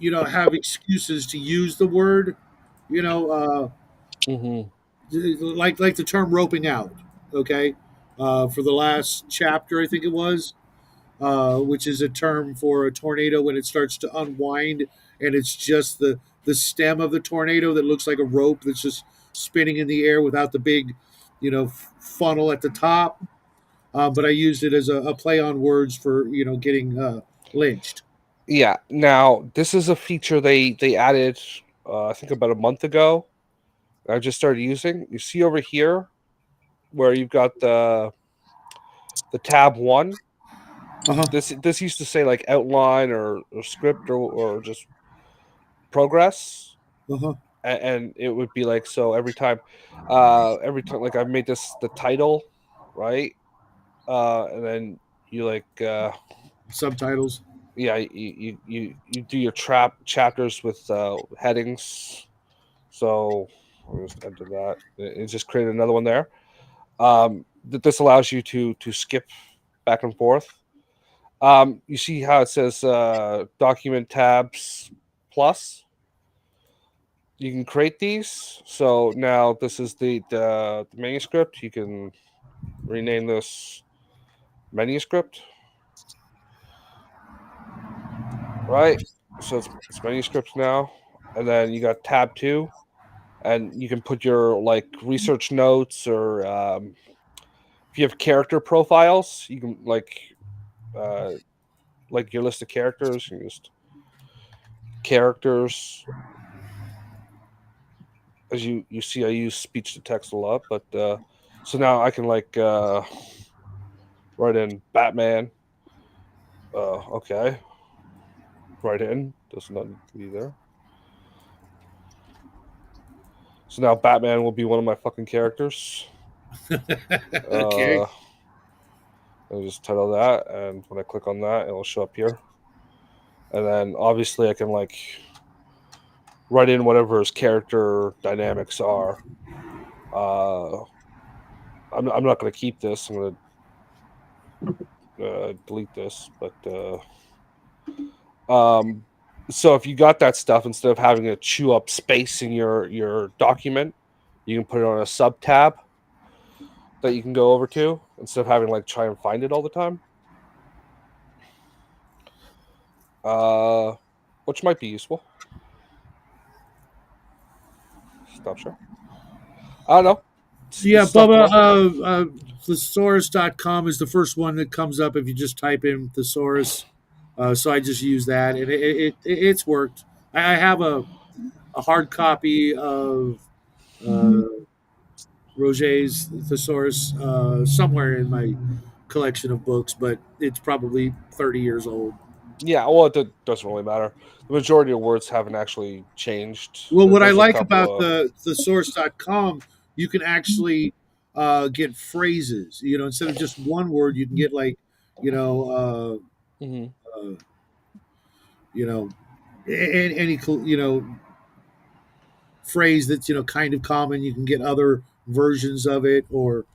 S2: have excuses to use the word, you know,
S1: Hmm.
S2: like the term roping out. Okay, for the last chapter, I think it was, which is a term for a tornado when it starts to unwind, and it's just the stem of the tornado that looks like a rope that's just spinning in the air without the big, funnel at the top. But I used it as a play on words for getting lynched.
S1: Yeah. Now this is a feature they added, I think about a month ago. I just started using. You see over here where you've got the tab one.
S2: Uh huh.
S1: This used to say like outline or script or just progress,
S2: Uh huh.
S1: and it would be like, so every time like I've made this the title, right? And then you like
S2: Subtitles.
S1: yeah, you do your trap chapters with headings. So I'll just enter that. It just created another one there. This allows you to skip back and forth. You see how it says document tabs plus. You can create these. So now this is the manuscript. You can rename this manuscript, right? So it's manuscripts now, and then you got tab two, and you can put your like research notes or if you have character profiles, you can uh, like your list of characters. You can just characters. As you see, I use speech to text a lot, but so now I can write in Batman. Okay, write in does not need to be there. So now Batman will be one of my fucking characters.
S2: Okay.
S1: Uh, I'll just title that, and when I click on that, it'll show up here. And then obviously I can like write in whatever his character dynamics are. Uh, I'm not going to keep this. I'm going to delete this. But um, so if you got that stuff, instead of having to chew up space in your document, you can put it on a sub tab that you can go over to instead of having to like try and find it all the time. Uh, which might be useful. Stop share. I don't know.
S2: Yeah,
S1: This stuff to
S2: Bubba,
S1: know.
S2: thesaurus.com is the first one that comes up if you just type in thesaurus. So I just use that, and it's worked. I have a hard copy of uh, Roget's thesaurus somewhere in my collection of books, but it's probably 30 years old.
S1: Yeah, well, doesn't really matter. The majority of words haven't actually changed.
S2: Well, what I
S1: There's a
S2: like
S1: couple
S2: about
S1: of
S2: the source.com, you can actually get phrases. Instead of just one word, you can get like, you know,
S1: mhm.
S2: uh, you know, any phrase that's kind of common. You can get other versions of it, or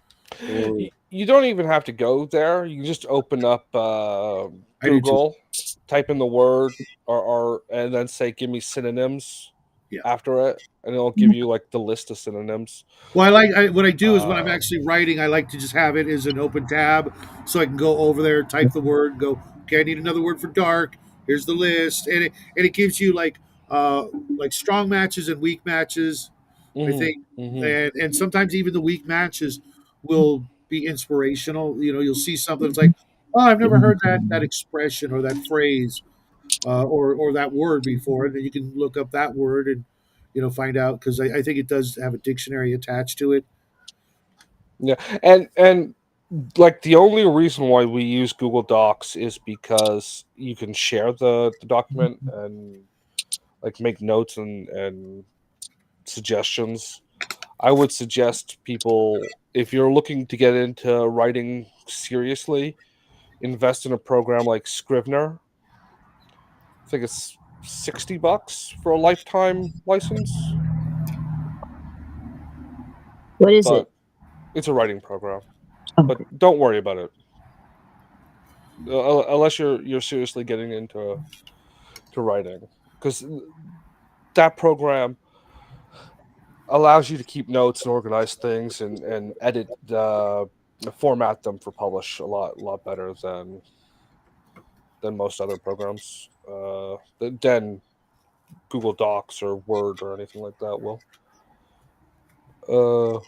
S1: You don't even have to go there. You can just open up
S2: I do too.
S1: Google, type in the word, or and then say, "Give me synonyms"
S2: Yeah.
S1: after it, and it'll give you like the list of synonyms.
S2: Well, what I do is when I'm
S1: Uh,
S2: actually writing, I like to just have it as an open tab, so I can go over there, type the word, go, okay, I need another word for dark. Here's the list, and it gives you uh like strong matches and weak matches, I
S1: hmm
S2: think,
S1: hmm
S2: and sometimes even the weak matches will be inspirational. You'll see something that's like, oh, I've never heard that expression or that phrase or that word before, and then you can look up that word and find out because I think it does have a dictionary attached to it.
S1: Yeah, and like the only reason why we use Google Docs is because you can share the document and like make notes and suggestions. I would suggest people, if you're looking to get into writing seriously, invest in a program like Scrivener. I think it's $60 for a lifetime license,
S3: What is it?
S1: but it's a writing program. But
S3: Oh,
S1: don't worry about it unless you're seriously getting into to writing. because that program allows you to keep notes and organize things and edit format them for publish a lot better than most other programs than Google Docs or Word or anything like that will. Uh,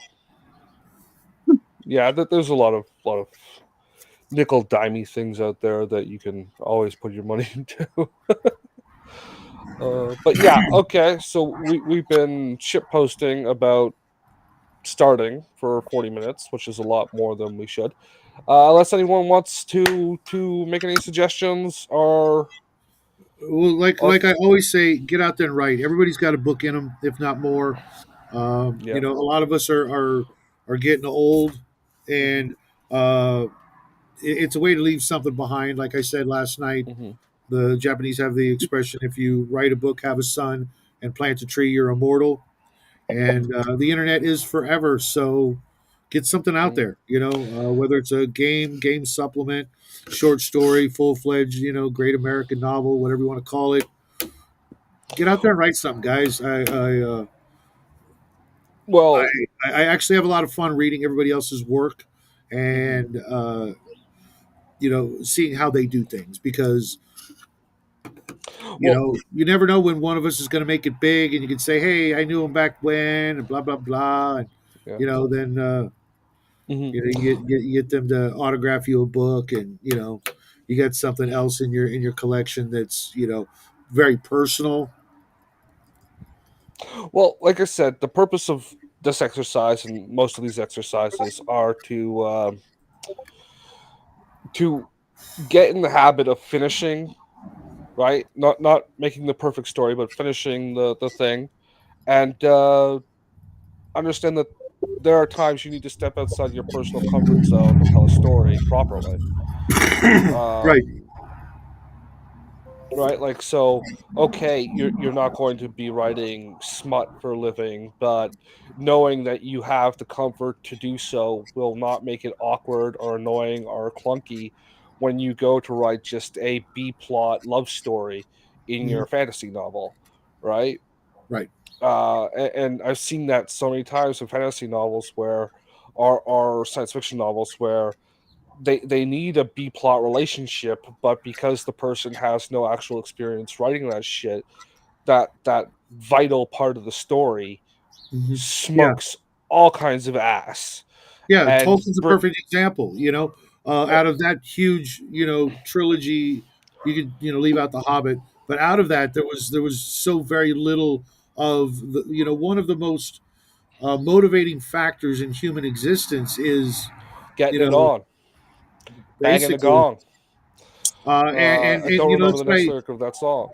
S1: yeah, there's a lot of nickel dimey things out there that you can always put your money into. But yeah, okay. So we've been ship posting about starting for 40 minutes, which is a lot more than we should. Unless anyone wants to make any suggestions
S2: Well,
S1: or
S2: like I always say, get out there and write. Everybody's got a book in them, if not more.
S1: yeah.
S2: A lot of us are getting old,
S1: Hmm.
S2: and it's a way to leave something behind. Like I said last night,
S1: Hmm.
S2: the Japanese have the expression: "If you write a book, have a son, and plant a tree, you're immortal." And the internet is forever, so get something out
S1: Hmm.
S2: there. Whether it's a game supplement, short story, full fledged, great American novel, whatever you want to call it. Get out there and write something, guys. I,
S1: Well,
S2: I actually have a lot of fun reading everybody else's work
S1: mhm.
S2: and seeing how they do things because
S1: Well,
S2: you never know when one of us is going to make it big, and you can say, "Hey, I knew him back when," and blah blah blah, and
S1: yeah.
S2: then
S1: Hmm.
S2: you get them to autograph you a book, and you got something else in your collection that's very personal.
S1: Well, like I said, the purpose of this exercise and most of these exercises are to get in the habit of finishing, right? Not making the perfect story, but finishing the thing, and understand that there are times you need to step outside your personal comfort zone to tell a story properly.
S2: Right.
S1: Um, right, like, so okay, you're not going to be writing smut for a living, but knowing that you have the comfort to do so will not make it awkward or annoying or clunky when you go to write just a B plot love story in
S2: Mhm.
S1: your fantasy novel, right?
S2: Right.
S1: And I've seen that so many times in fantasy novels where or science fiction novels where they need a B plot relationship, but because the person has no actual experience writing that shit, that vital part of the story
S2: Hmm. Yeah.
S1: smokes all kinds of ass.
S2: Yeah,
S1: And
S2: Tolkien's a perfect example.
S1: uh,
S2: Out of that huge, trilogy, you could, leave out the Hobbit, but out of that, there was so very little of the, one of the most motivating factors in human existence is, you
S1: getting it
S2: know,
S1: on, banging the
S2: basically,
S1: gong. I
S2: and
S1: don't remember
S2: that's
S1: the
S2: what
S1: next lyric of that song.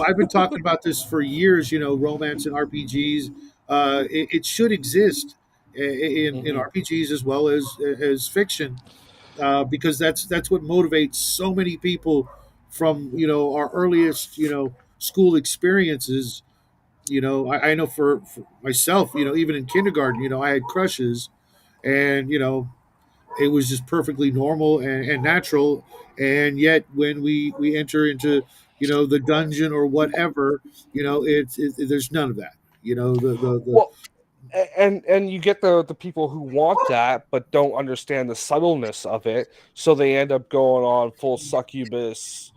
S2: I've been talking about this for years. Romance and RPGs, it should exist in
S1: Hmm.
S2: RPGs as well as fiction because that's what motivates so many people from our earliest school experiences. I know for myself, even in kindergarten, I had crushes, and it was just perfectly normal and natural. And yet, when we enter into the dungeon or whatever, there's none of that. The
S1: Well, and you get the people who want that but don't understand the subtleness of it, so they end up going on full succubus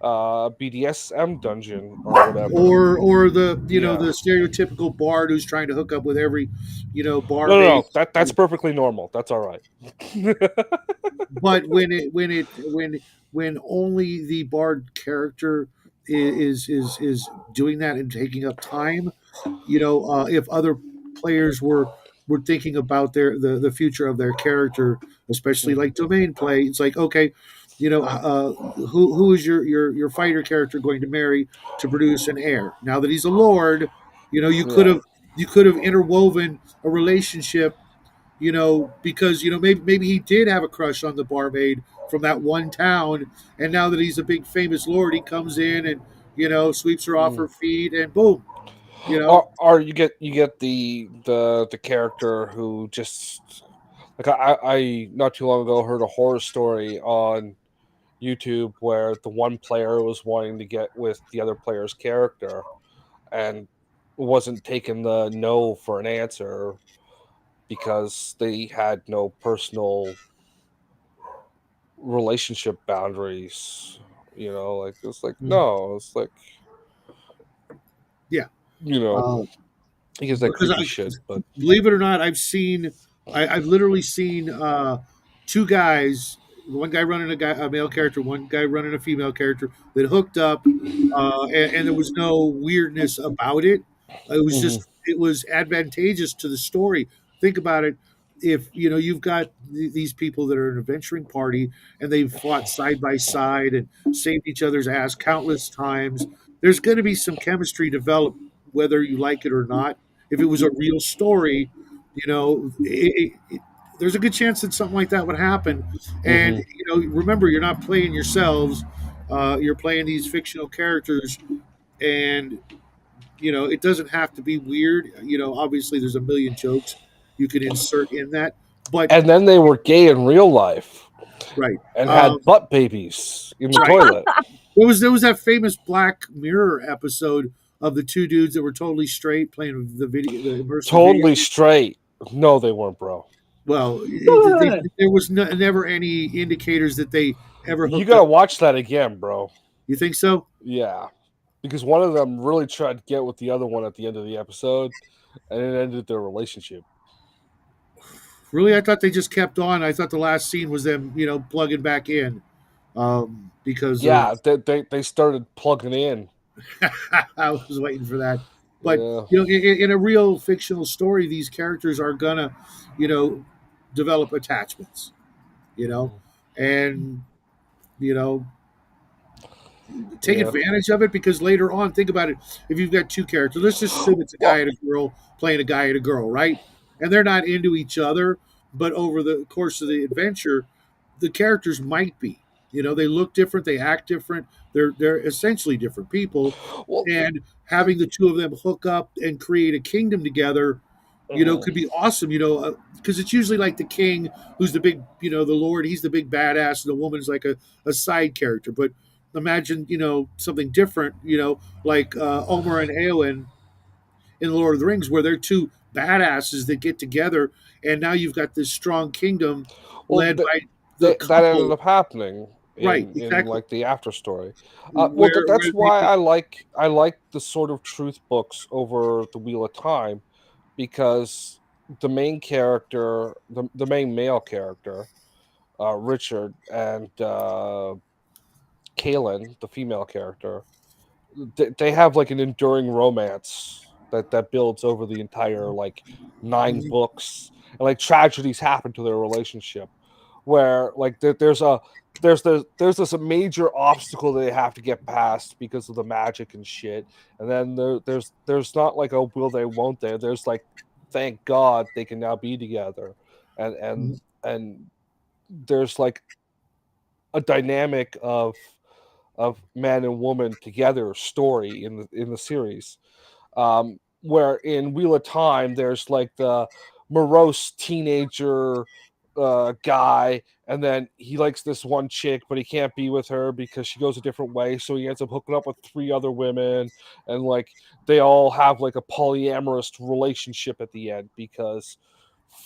S1: BDSM dungeon or whatever.
S2: or the
S1: Yeah.
S2: the stereotypical bard who's trying to hook up with every
S1: No, no,
S2: barmaid.
S1: no. That's perfectly normal. That's all right.
S2: But when only the bard character is doing that and taking up time, if other players were thinking about the future of their character, especially
S1: Mhm.
S2: like domain play, it's like, okay, who is your fighter character going to marry to produce an heir? Now that he's a lord,
S1: Yeah.
S2: you could have interwoven a relationship, because maybe he did have a crush on the barmaid from that one town, and now that he's a big famous lord, he comes in and sweeps her off
S1: Mm.
S2: her feet, and boom, you know.
S1: Or you get the character who just like I not too long ago heard a horror story on YouTube where the one player was wanting to get with the other player's character and wasn't taking the no for an answer because they had no personal relationship boundaries. Like it's like
S2: Mm.
S1: no, it's like
S2: Yeah.
S1: you know,
S2: Uh,
S1: he gets that
S2: because
S1: creepy
S2: I
S1: shit, but
S2: believe it or not, I've literally seen two guys, one guy running a male character, one guy running a female character that hooked up, and there was no weirdness about it. It was
S1: mhm,
S2: just it was advantageous to the story. Think about it. If you've got these people that are an adventuring party and they've fought side by side and saved each other's ass countless times, there's going to be some chemistry developed, whether you like it or not. If it was a real story, there's a good chance that something like that would happen. And
S1: mhm.
S2: remember, you're not playing yourselves; you're playing these fictional characters, and it doesn't have to be weird. Obviously, there's a million jokes you could insert in that, but
S1: And then they were gay in real life
S2: right,
S1: and
S2: um,
S1: had butt babies in the
S2: right.
S1: toilet.
S2: There was that famous Black Mirror episode of the two dudes that were totally straight playing the immersive video.
S1: Totally straight. No, they weren't, bro.
S2: Well, there was never any indicators that they ever
S1: You
S2: hooked up.
S1: gotta watch that again, bro.
S2: You think so?
S1: Yeah, because one of them really tried to get with the other one at the end of the episode, and it ended their relationship.
S2: Really, I thought they just kept on. I thought the last scene was them, plugging back in, because of
S1: Yeah, they started plugging in.
S2: I was waiting for that. But
S1: Yeah.
S2: in a real fictional story, these characters are gonna, you know, develop attachments. You know,
S1: Mhm.
S2: and you know take
S1: Yeah.
S2: advantage of it, because later on, think about it. If you've got two characters, let's just assume it's a guy
S1: Well,
S2: and a girl playing a guy and a girl, right? And they're not into each other, but over the course of the adventure, the characters might be. They look different, they act different. They're essentially different people,
S1: well.
S2: and having the two of them hook up and create a kingdom together,
S1: Mhm.
S2: could be awesome. Because it's usually like the king, who's the big, the lord. He's the big badass, and the woman's like a side character. But imagine, something different. Like Omer and Eowyn in the Lord of the Rings, where they're two badasses that get together, and now you've got this strong kingdom
S1: Well,
S2: led by the
S1: that ended
S2: couple.
S1: up happening
S2: Right,
S1: in
S2: exactly.
S1: like the after story. Well,
S2: Where
S1: that's
S2: they
S1: why I like the Sword of Truth books over the Wheel of Time, because the main character, the main male character, Richard, and Kaylin, the female character, they have like an enduring romance that builds over the entire like nine
S2: Mhm,
S1: books, and like tragedies happen to their relationship where like there's this major obstacle that they have to get past because of the magic and shit, and then there's not like a will they won't they, there's like thank god they can now be together, and
S2: mhm,
S1: there's like a dynamic of man and woman together story in the series. Where in Wheel of Time, there's like the morose teenager guy, and then he likes this one chick, but he can't be with her because she goes a different way. So he ends up hooking up with three other women, and like they all have like a polyamorous relationship at the end because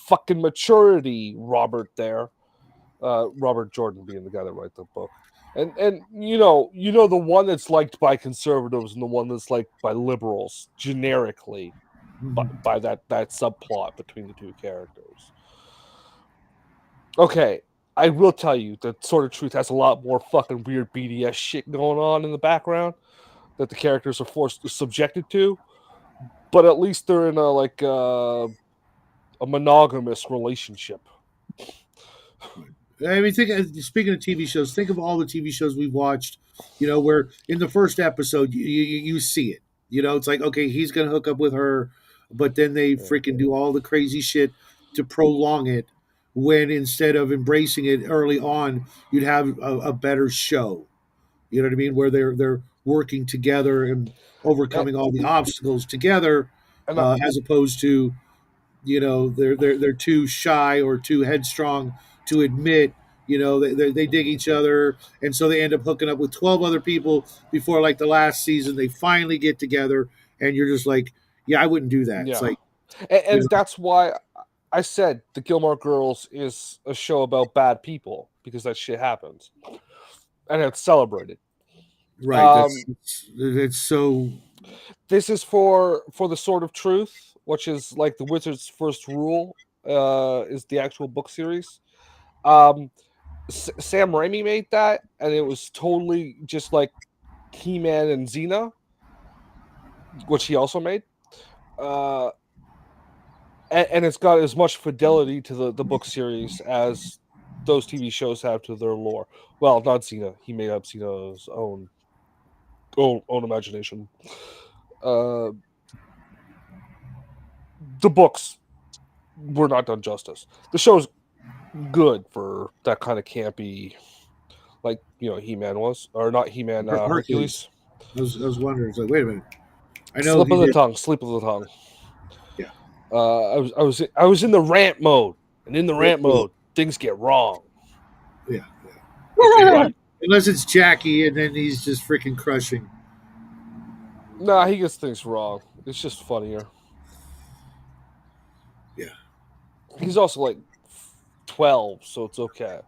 S1: fucking maturity, Robert there. Robert Jordan being the guy that wrote the book. And the one that's liked by conservatives and the one that's liked by liberals generically, by,
S2: mhm.
S1: by that subplot between the two characters. Okay, I will tell you that Sword of Truth has a lot more fucking weird BDS shit going on in the background that the characters are subjected to, but at least they're in a monogamous relationship.
S2: I mean, speaking of TV shows, think of all the TV shows we've watched. Where in the first episode you see it. It's like, okay, he's gonna hook up with her, but then they
S1: Yeah.
S2: freaking do all the crazy shit to prolong it. When instead of embracing it early on, you'd have a better show. You know what I mean? Where they're working together and
S1: And,
S2: overcoming all the obstacles together,
S1: and
S2: as opposed to they're too shy or too headstrong to admit You know, they dig each other, and so they end up hooking up with 12 other people before like the last season. They finally get together, and you're just like, yeah, I wouldn't do that. It's
S1: Yeah,
S2: like, you
S1: and
S2: know,
S1: that's why I said the Gilmore Girls is a show about bad people because that shit happens and it's celebrated.
S2: right?
S1: Um,
S2: That's so
S1: this is for the Sword of Truth, which is like the Wizard's First Rule. Is the actual book series. Um, Sam Raimi made that, and it was totally just like He-Man and Xena, which he also made. Uh, and it's got as much fidelity to the book series as those TV shows have to their lore. Well, not Xena. He made up Xena's own imagination. Uh, the books were not done justice. The show's good for that kind of campy, like He Man was, or not He Man,
S2: Hercules.
S1: Hercules.
S2: I was wondering. It's like, wait a minute. I know
S1: Slip
S2: he
S1: of the
S2: did.
S1: tongue, sleep of the tongue.
S2: Yeah.
S1: I was in the rant mode, and in the
S2: Yeah.
S1: rant mode, things get wrong.
S2: Yeah. Yeah.
S1: Right?
S2: Unless it's Jackie, and then he's just freaking crushing.
S1: Nah, he gets things wrong. It's just funnier.
S2: Yeah.
S1: He's also like 12, so it's okay.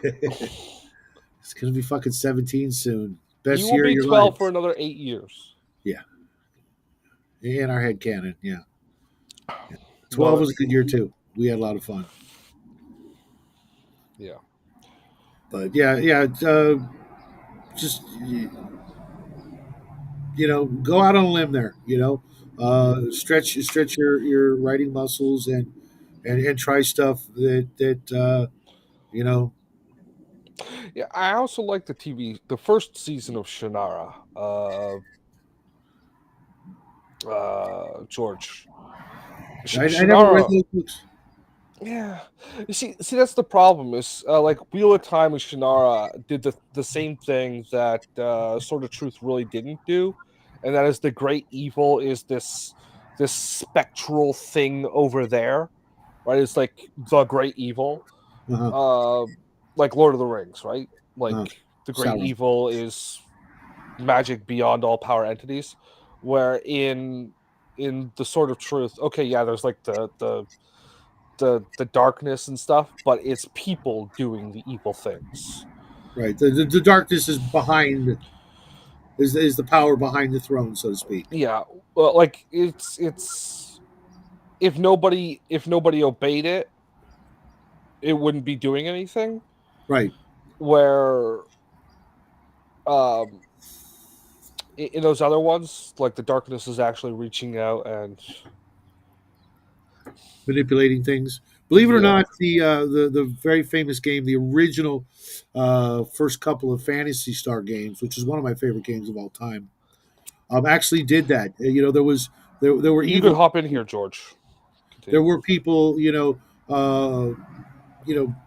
S2: It's gonna be fucking 17 soon.
S1: He
S2: Best
S1: will
S2: year of
S1: be
S2: your
S1: 12 for
S2: life.
S1: another 8 years.
S2: Yeah. In our head canon. Yeah. 12
S1: But
S2: was a good year too. We had a lot of fun.
S1: yeah,
S2: But yeah, yeah. Just go out on a limb there. Stretch your writing muscles and try stuff that you know.
S1: yeah. I also like the first season of Shannara. George
S2: I never read
S1: Shannara.
S2: those books.
S1: Yeah, you see, that's the problem. Is like Wheel of Time and Shannara did the same thing that Sword of Truth really didn't do, and that is the great evil is this spectral thing over there, right? It's like the great evil,
S2: Uh-huh.
S1: uh, like Lord of the Rings, right?
S2: Uh-huh.
S1: Like the great
S2: Sauron.
S1: evil is magic beyond all power entities, where in the Sword of Truth, okay, yeah, there's like the darkness and stuff, but it's people doing the evil things.
S2: Right. The darkness is behind is the power behind the throne, so to speak.
S1: Yeah, well, like it's if nobody obeyed it, it wouldn't be doing anything.
S2: Right.
S1: Where um in those other ones, like the darkness is actually reaching out and
S2: Manipulating things. Believe it or
S1: yeah.
S2: not, the very famous game, the original first couple of Fantasy Star games, which is one of my favorite games of all time, actually did that. There were
S1: You could
S2: evil.
S1: hop in here, George.
S2: There
S1: Continue.
S2: were people,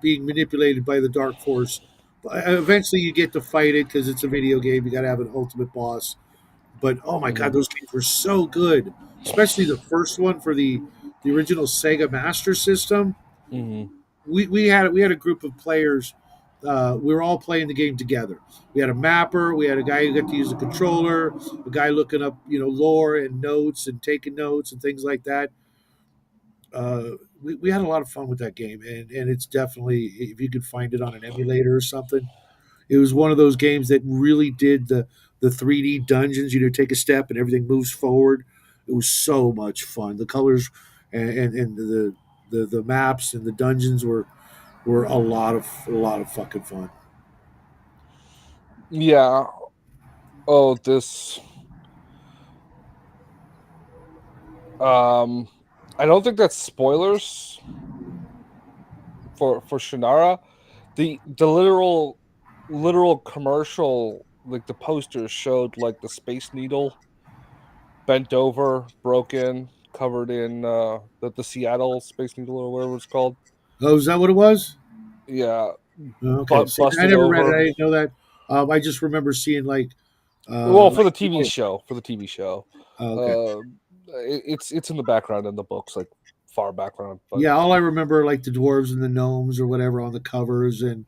S2: being manipulated by the dark force. But eventually, you get to fight it because it's a video game. You got to have an ultimate boss. But oh my god,
S1: Hmm.
S2: those games were so good, especially the first one for the original Sega Master System.
S1: Hmm.
S2: We had a group of players. We were all playing the game together. We had a mapper. We had a guy who got to use a controller. A guy looking up, lore and notes and taking notes and things like that. We had a lot of fun with that game, and it's definitely, if you could find it on an emulator or something, it was one of those games that really did the 3D dungeons. Take a step and everything moves forward. It was so much fun. The colors and the maps and the dungeons were a lot of fucking fun.
S1: Yeah. Oh, this. Um, I don't think that's spoilers for Shannara. The literal commercial, like the posters showed like the Space Needle bent over, broken, covered in the Seattle Space Needle or whatever it's called.
S2: Oh, is that what it was?
S1: Yeah,
S2: Okay,
S1: but
S2: see, I
S1: busted
S2: never read it.
S1: over.
S2: I didn't know that. I just remember seeing
S1: Well, for
S2: like
S1: the TV show,
S2: okay,
S1: it's in the background in the books, like far background, but
S2: Yeah, all I remember are like the dwarves and the gnomes or whatever on the covers, and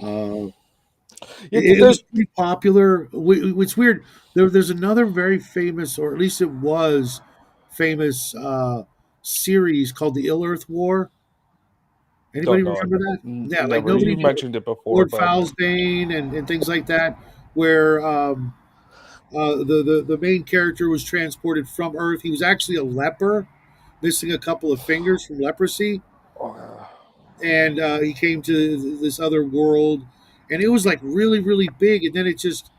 S2: uh,
S1: yeah,
S2: it was
S1: there's
S2: pretty popular. It's weird. There's another very famous, or at least it was famous, series called the Ill Earth War. Anybody
S1: don't know it.
S2: remember that? Yeah, like
S1: Never.
S2: nobody
S1: You've
S2: knew
S1: mentioned it before,
S2: Lord
S1: but
S2: Falsbane and things like that, where the main character was transported from Earth. He was actually a leper, missing a couple of fingers from leprosy,
S1: uh,
S2: and he came to this other world, and it was like really really big, and then it just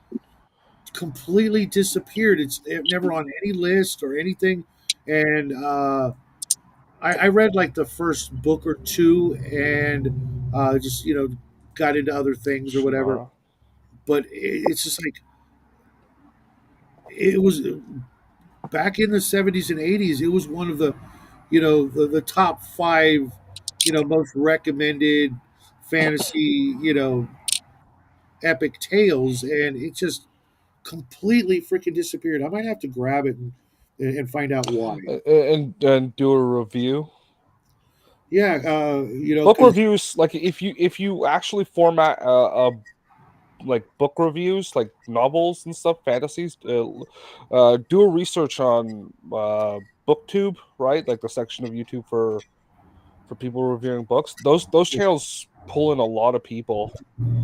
S2: completely disappeared. It's never on any list or anything, and I read like the first book or two, and just got into other things or whatever.
S1: Shannara.
S2: But it's just like it was back in the 70s and 80s. It was one of the the top five most recommended fantasy epic tales, and it just completely freaking disappeared. I might have to grab it and find out why.
S1: And do a review.
S2: Yeah,
S1: Book
S2: because
S1: reviews, like if you actually format like book reviews, like novels and stuff, fantasies, do a research on booktube, right? Like the section of YouTube for people reviewing books. Those channels pull in a lot of people.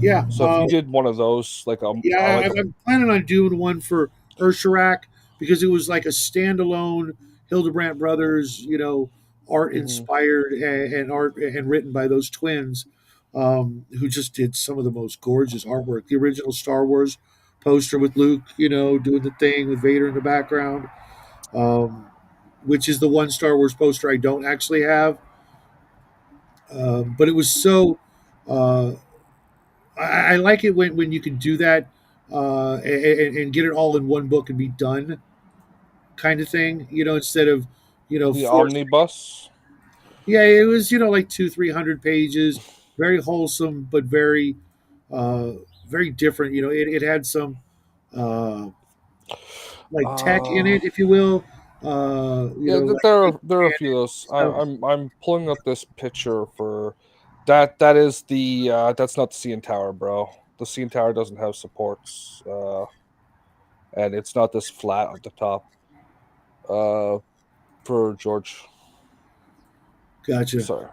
S2: yeah,
S1: So if you did one of those,
S2: yeah,
S1: like
S2: I'm planning on doing one for Ursharak because it was like a standalone Hildebrandt brothers, art
S1: mhm.
S2: inspired and art and written by those twins, who just did some of the most gorgeous artwork. The original Star Wars poster with Luke, doing the thing with Vader in the background, um, which is the one Star Wars poster I don't actually have. But it was so. Uh, I like it when you can do that and get it all in one book and be done, kind of thing. Instead of
S1: The
S2: forcing.
S1: omnibus.
S2: Yeah, it was like 200-300 pages, very wholesome but very uh, very different. It had some uh, like tech in
S1: Uh
S2: it, if you will.
S1: yeah,
S2: Like
S1: there are a few of those.
S2: stuff.
S1: I'm pulling up this picture for that. That is the that's not the CN Tower, bro. The CN Tower doesn't have supports, and it's not this flat at the top. Uh, for George,
S2: Gotcha.
S1: sorry.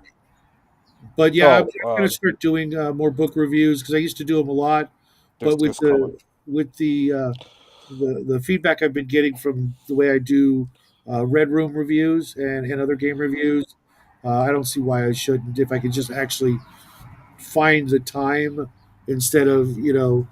S2: But yeah, I'm
S1: Oh,
S2: going to start doing more book reviews because I used to do them a lot,
S1: this
S2: but with
S1: is coming.
S2: the feedback I've been getting from the way I do Red Room reviews and other game reviews, I don't see why I shouldn't if I could just actually find the time instead of doom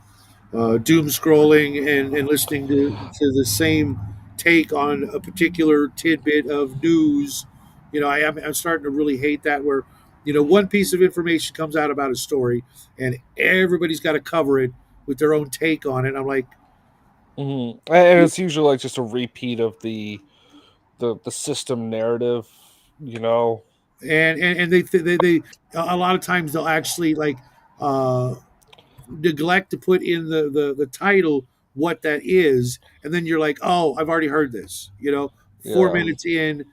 S2: scrolling and listening to the same take on a particular tidbit of news. I'm starting to really hate that where, one piece of information comes out about a story and everybody's got to cover it with their own take on it. I'm like,
S1: And it's usually like just a repeat of the system narrative, you know.
S2: and they a lot of times they'll actually like uh, neglect to put in the title what that is, and then you're like, oh, I've already heard this. 4
S1: Yeah.
S2: minutes in, and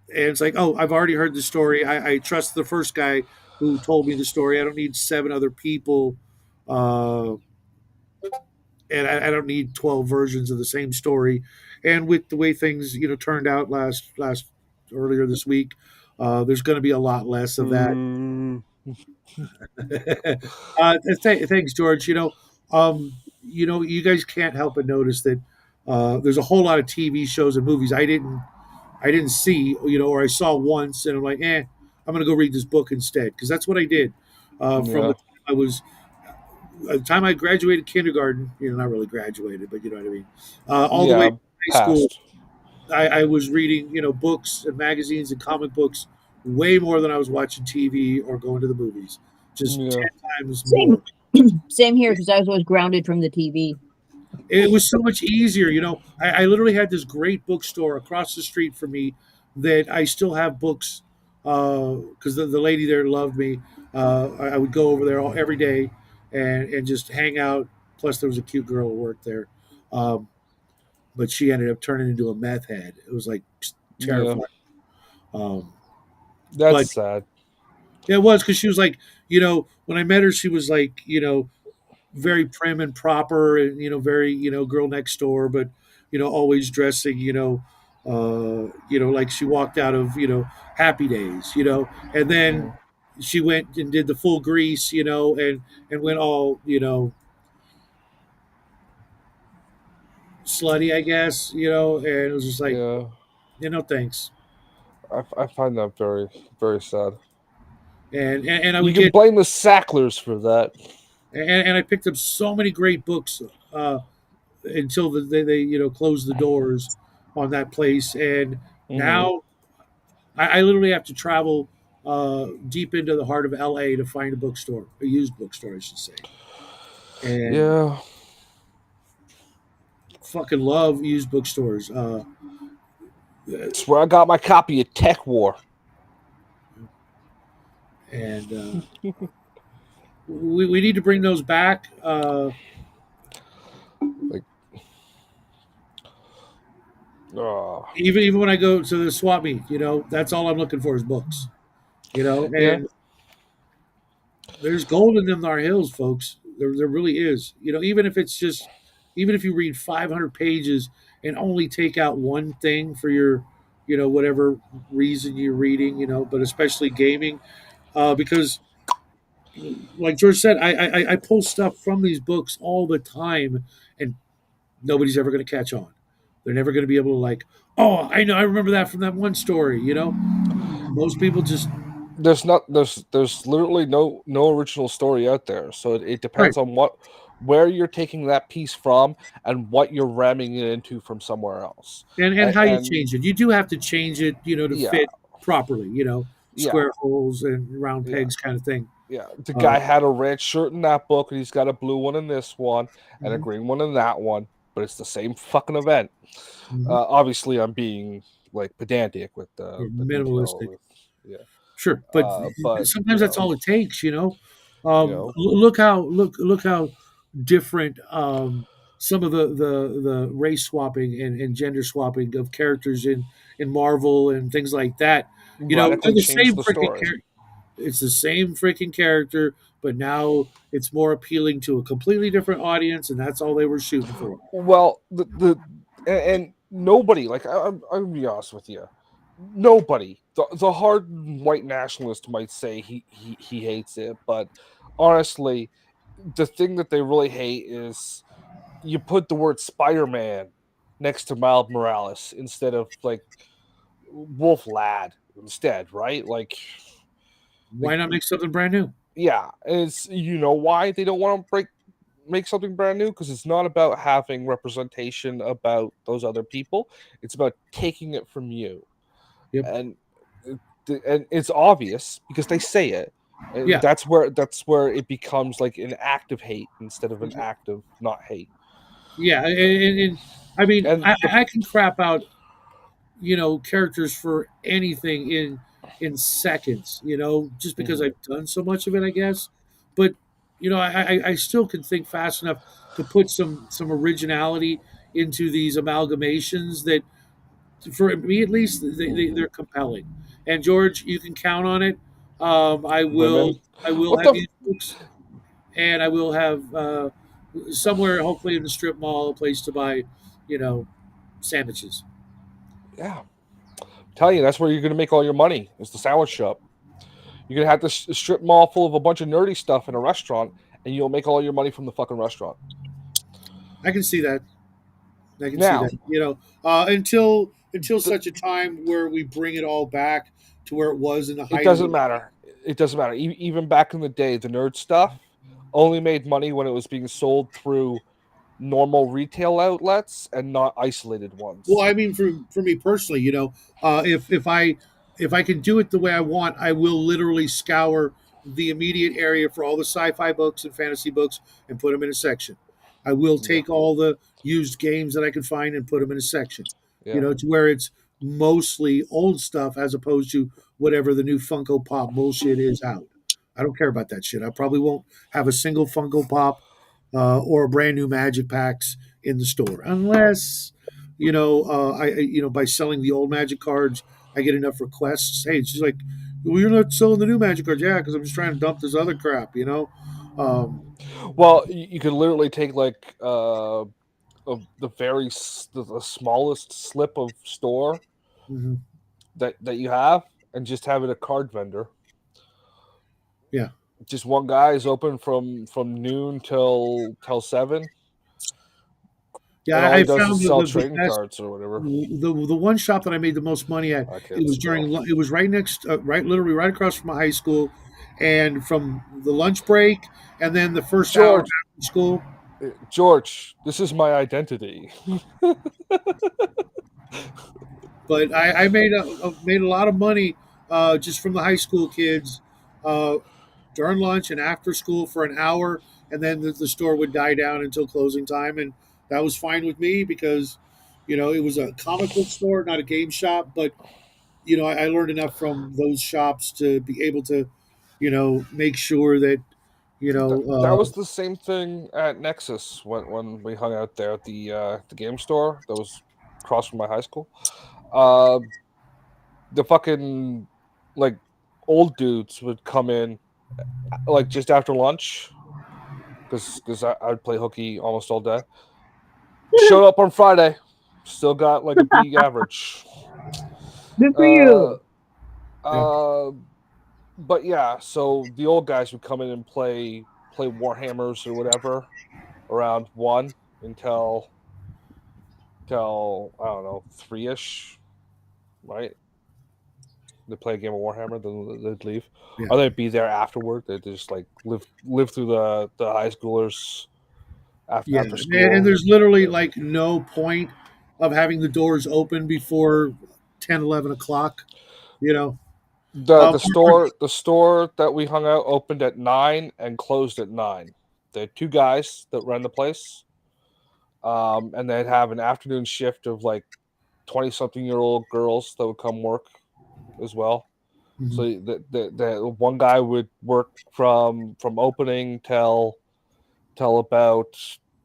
S2: it's like, oh, I've already heard the story. I trust the first guy who told me the story. I don't need seven other people, uh, and I don't need 12 versions of the same story. And with the way things turned out last earlier this week, there's going to be a lot less of that.
S1: Boo.
S2: Thanks, George. You guys can't help but notice that there's a whole lot of TV shows and movies I didn't see, or I saw once, and I'm like, I'm going to go read this book instead because that's what I did from
S1: Yeah.
S2: the time I graduated kindergarten. Not really graduated, but you know what I mean. All the way
S1: Yeah.
S2: to high school,
S1: Passed.
S2: I was reading books and magazines and comic books way more than I was watching TV or going to the movies. Just
S1: Yeah.
S2: 10 times
S3: Same,
S2: more.
S3: same here because I was always grounded from the TV.
S2: It was so much easier. I literally had this great bookstore across the street from me that I still have books because the lady there loved me. I would go over there every day and just hang out. Plus, there was a cute girl who worked there. Um, but she ended up turning into a meth head. It was like
S1: Yeah.
S2: terrifying. Um,
S1: That's
S2: But
S1: sad.
S2: yeah, it was because she was like, when I met her, she was like, very prim and proper, and very girl next door, but always dressing, like she walked out of Happy Days, and then
S1: Mhm.
S2: she went and did the full grease, and went all slutty, I guess, and it was just like,
S1: Yeah,
S2: thanks.
S1: I find that very very sad.
S2: And I
S1: You
S2: would
S1: can
S2: get
S1: blame the Sacklers for that.
S2: and I picked up so many great books until they closed the doors on that place, and
S1: Hmm.
S2: now I literally have to travel deep into the heart of LA to find a bookstore, a used bookstore, I should say. And
S1: Yeah,
S2: fucking love used bookstores.
S1: it's where I got my copy of Tech War.
S2: And we need to bring those back.
S1: Like, oh,
S2: Even when I go to the swap meet, that's all I'm looking for is books.
S1: yeah.
S2: And there's gold in them, our hills, folks. There really is. Even if you read 500 pages and only take out one thing for your, whatever reason you're reading, but especially gaming, because like George said, I pull stuff from these books all the time, and nobody's ever going to catch on. They're never going to be able to like, oh, I know, I remember that from that one story. Most people just
S1: There's literally no original story out there. So it
S2: right.
S1: depends on where you're taking that piece from and what you're ramming it into from somewhere else.
S2: And how you
S1: And
S2: change it. You do have to change it, to
S1: yeah,
S2: fit properly,
S1: yeah,
S2: square holes and round
S1: yeah.
S2: pegs kind of thing.
S1: Yeah, the
S2: Uh,
S1: guy had a red shirt in that book, and he's got a blue one in this one, and a
S2: mhm,
S1: green one in that one, but it's the same fucking event.
S2: mhm.
S1: Obviously, I'm being like pedantic with
S2: Or
S1: the detail.
S2: minimalistic.
S1: With yeah,
S2: Sure, but
S1: but
S2: sometimes that's all it takes.
S1: you know,
S2: Look how different some of the race swapping and gender swapping of characters in Marvel and things like that. They're
S1: radically
S2: the
S1: changed
S2: same
S1: the
S2: freaking
S1: story.
S2: character. It's the same freaking character, but now it's more appealing to a completely different audience, and that's all they were shooting for.
S1: Well, and nobody like I'm gonna be honest with you. Nobody, the hard white nationalist might say he hates it, but honestly, the thing that they really hate is you put the word Spider-Man next to Miles Morales instead of like Wolf Lad instead, right?
S2: Why
S1: Like
S2: not make something brand new?
S1: yeah, and it's why they don't want to make something brand new because it's not about having representation about those other people. It's about taking it from you,
S2: Yep.
S1: and and it's obvious because they say it. And
S2: Yeah.
S1: that's where it becomes like an act of hate instead of an act of not hate.
S2: Yeah. And I mean,
S1: And the
S2: I can crap out characters for anything in seconds, just because
S1: mhm.
S2: I've done so much of it, I guess. But I still can think fast enough to put some originality into these amalgamations that, for me at least, they're compelling. And George, you can count on it. I will
S1: Women,
S2: I will
S1: what
S2: have
S1: the
S2: these books, and I will have somewhere, hopefully in the strip mall, a place to buy, you know, sandwiches.
S1: yeah. Tell you that's where you're gonna make all your money. Is the sandwich shop. You're gonna have this strip mall full of a bunch of nerdy stuff in a restaurant, and you'll make all your money from the fucking restaurant.
S2: I can see that. I can see that.
S1: Now,
S2: Until
S1: th-
S2: such a time where we bring it all back to where it was in the
S1: it
S2: height of
S1: doesn't
S2: the.
S1: matter. It doesn't matter. Even back in the day, the nerd stuff only made money when it was being sold through normal retail outlets and not isolated
S2: Well,
S1: ones.
S2: I mean, for me personally, if I can do it the way I want, I will literally scour the immediate area for all the sci-fi books and fantasy books and put them in a section. I will
S1: Yeah,
S2: take all the used games that I can find and put them in a section.
S1: yeah.
S2: To where it's mostly old stuff as opposed to whatever the new Funko Pop bullshit is out. I don't care about that shit. I probably won't have a single Funko Pop or a brand new Magic Packs in the store unless by selling the old Magic cards, I get enough requests. Hey, it's just like, Well, you're not selling the new magic cards, yeah, because I'm just trying to dump this other crap, you know. Um,
S1: Well, you could literally take like the the smallest slip of store
S2: mhm.
S1: that you have, and just have it a card vendor.
S2: Yeah,
S1: Just one guy is open from noon till 7,
S2: yeah.
S1: and all
S2: I
S1: he does is
S2: found
S1: sell
S2: the
S1: trading
S2: best.
S1: cards or whatever.
S2: The one shop that I made the most money at,
S1: I
S2: it
S1: can't
S2: was during
S1: spell.
S2: it was right next right literally right across from my high school, and from the lunch break and then the first hour
S1: George,
S2: after school.
S1: George, this is my identity.
S2: But I made a lot of money just from the high school kids uh, during lunch and after school for an hour, and then the store would die down until closing time, and that was fine with me because it was a comic book store, not a game shop. But I learned enough from those shops to be able to make sure that
S1: That was the same thing at Nexus when we hung out there at the game store that was across from my high school. Uh, the fucking like old dudes would come in like just after lunch because I'd play hooky almost all day. Showed up on Friday, still got like a B average.
S3: Good for
S1: Uh,
S3: you.
S2: yeah.
S1: uh, but yeah, so the old guys would come in and play Warhammers or whatever around 1 until I don't know 3ish, right? They play a game of Warhammer, then they'd leave,
S2: Yeah.
S1: or they'd be there afterward. They'd just like live through the high schoolers
S2: Yeah,
S1: after
S2: and
S1: school.
S2: there's literally
S1: Then
S2: like no point of having the doors open before 10, 11 o'clock. You know,
S1: the
S2: uh,
S1: the store the store that we hung out opened at 9 and closed at 9. They had two guys that ran the place, and they'd have an afternoon shift of like 20-something-year-old girls that would come work as well. So
S2: mhm.
S1: the one guy would work from opening till about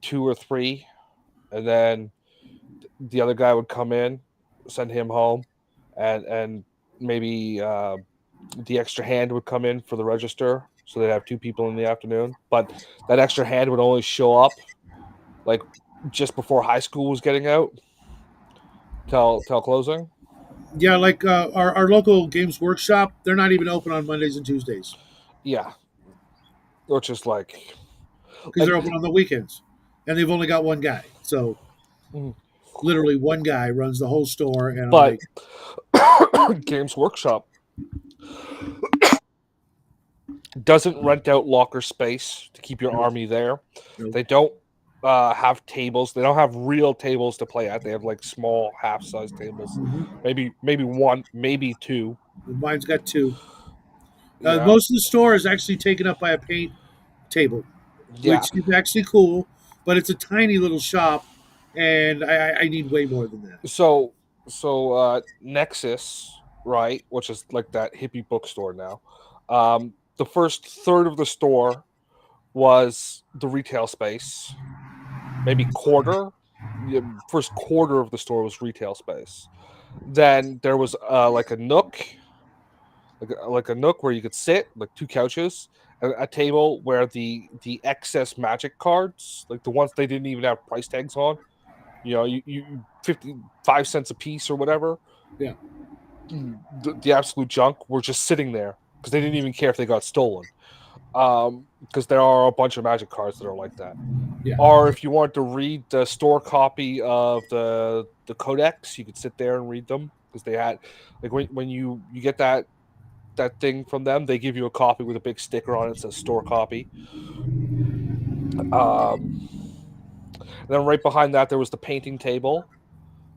S1: 2 or 3, and then the other guy would come in, send him home, and maybe the extra hand would come in for the register, so they'd have two people in the afternoon. But that extra hand would only show up like just before high school was getting out till closing.
S2: Yeah, like our local games workshop, they're not even open on Mondays and Tuesdays
S1: Yeah, which is
S2: because they're
S1: like
S2: open on the weekends, and they've only got one guy. So
S1: mm,
S2: literally, one guy runs the whole store, and I'm
S1: but
S2: like,
S1: Games Workshop doesn't rent out locker space to keep your
S2: nope,
S1: army there.
S2: nope.
S1: They don't have tables. They don't have real tables to play at. They have like small half-size tables,
S2: Hmm.
S1: maybe one, maybe two.
S2: Mine's got two.
S1: Yeah,
S2: Most of the store is actually taken up by a paint table,
S1: yeah.
S2: which is actually cool, but it's a tiny little shop, and I need way more than that.
S1: So Nexus, right, which is like that hippie bookstore now. The first third of the store was the retail space, maybe quarter. Yeah, first quarter of the store was retail space. Then there was like a nook, like a nook where you could sit, like two couches, a table where the excess magic cards, like the ones they didn't even have price tags on, you 55 cents a piece or whatever,
S2: Yeah,
S1: the absolute junk were just sitting there because they didn't even care if they got stolen. Because there are a bunch of magic cards that are like that.
S2: yeah,
S1: Or if you want to read the store copy of the codex, you could sit there and read them because they had like when you get that thing from them, they give you a copy with a big sticker on it that says store copy. Um, and then right behind that there was the painting table.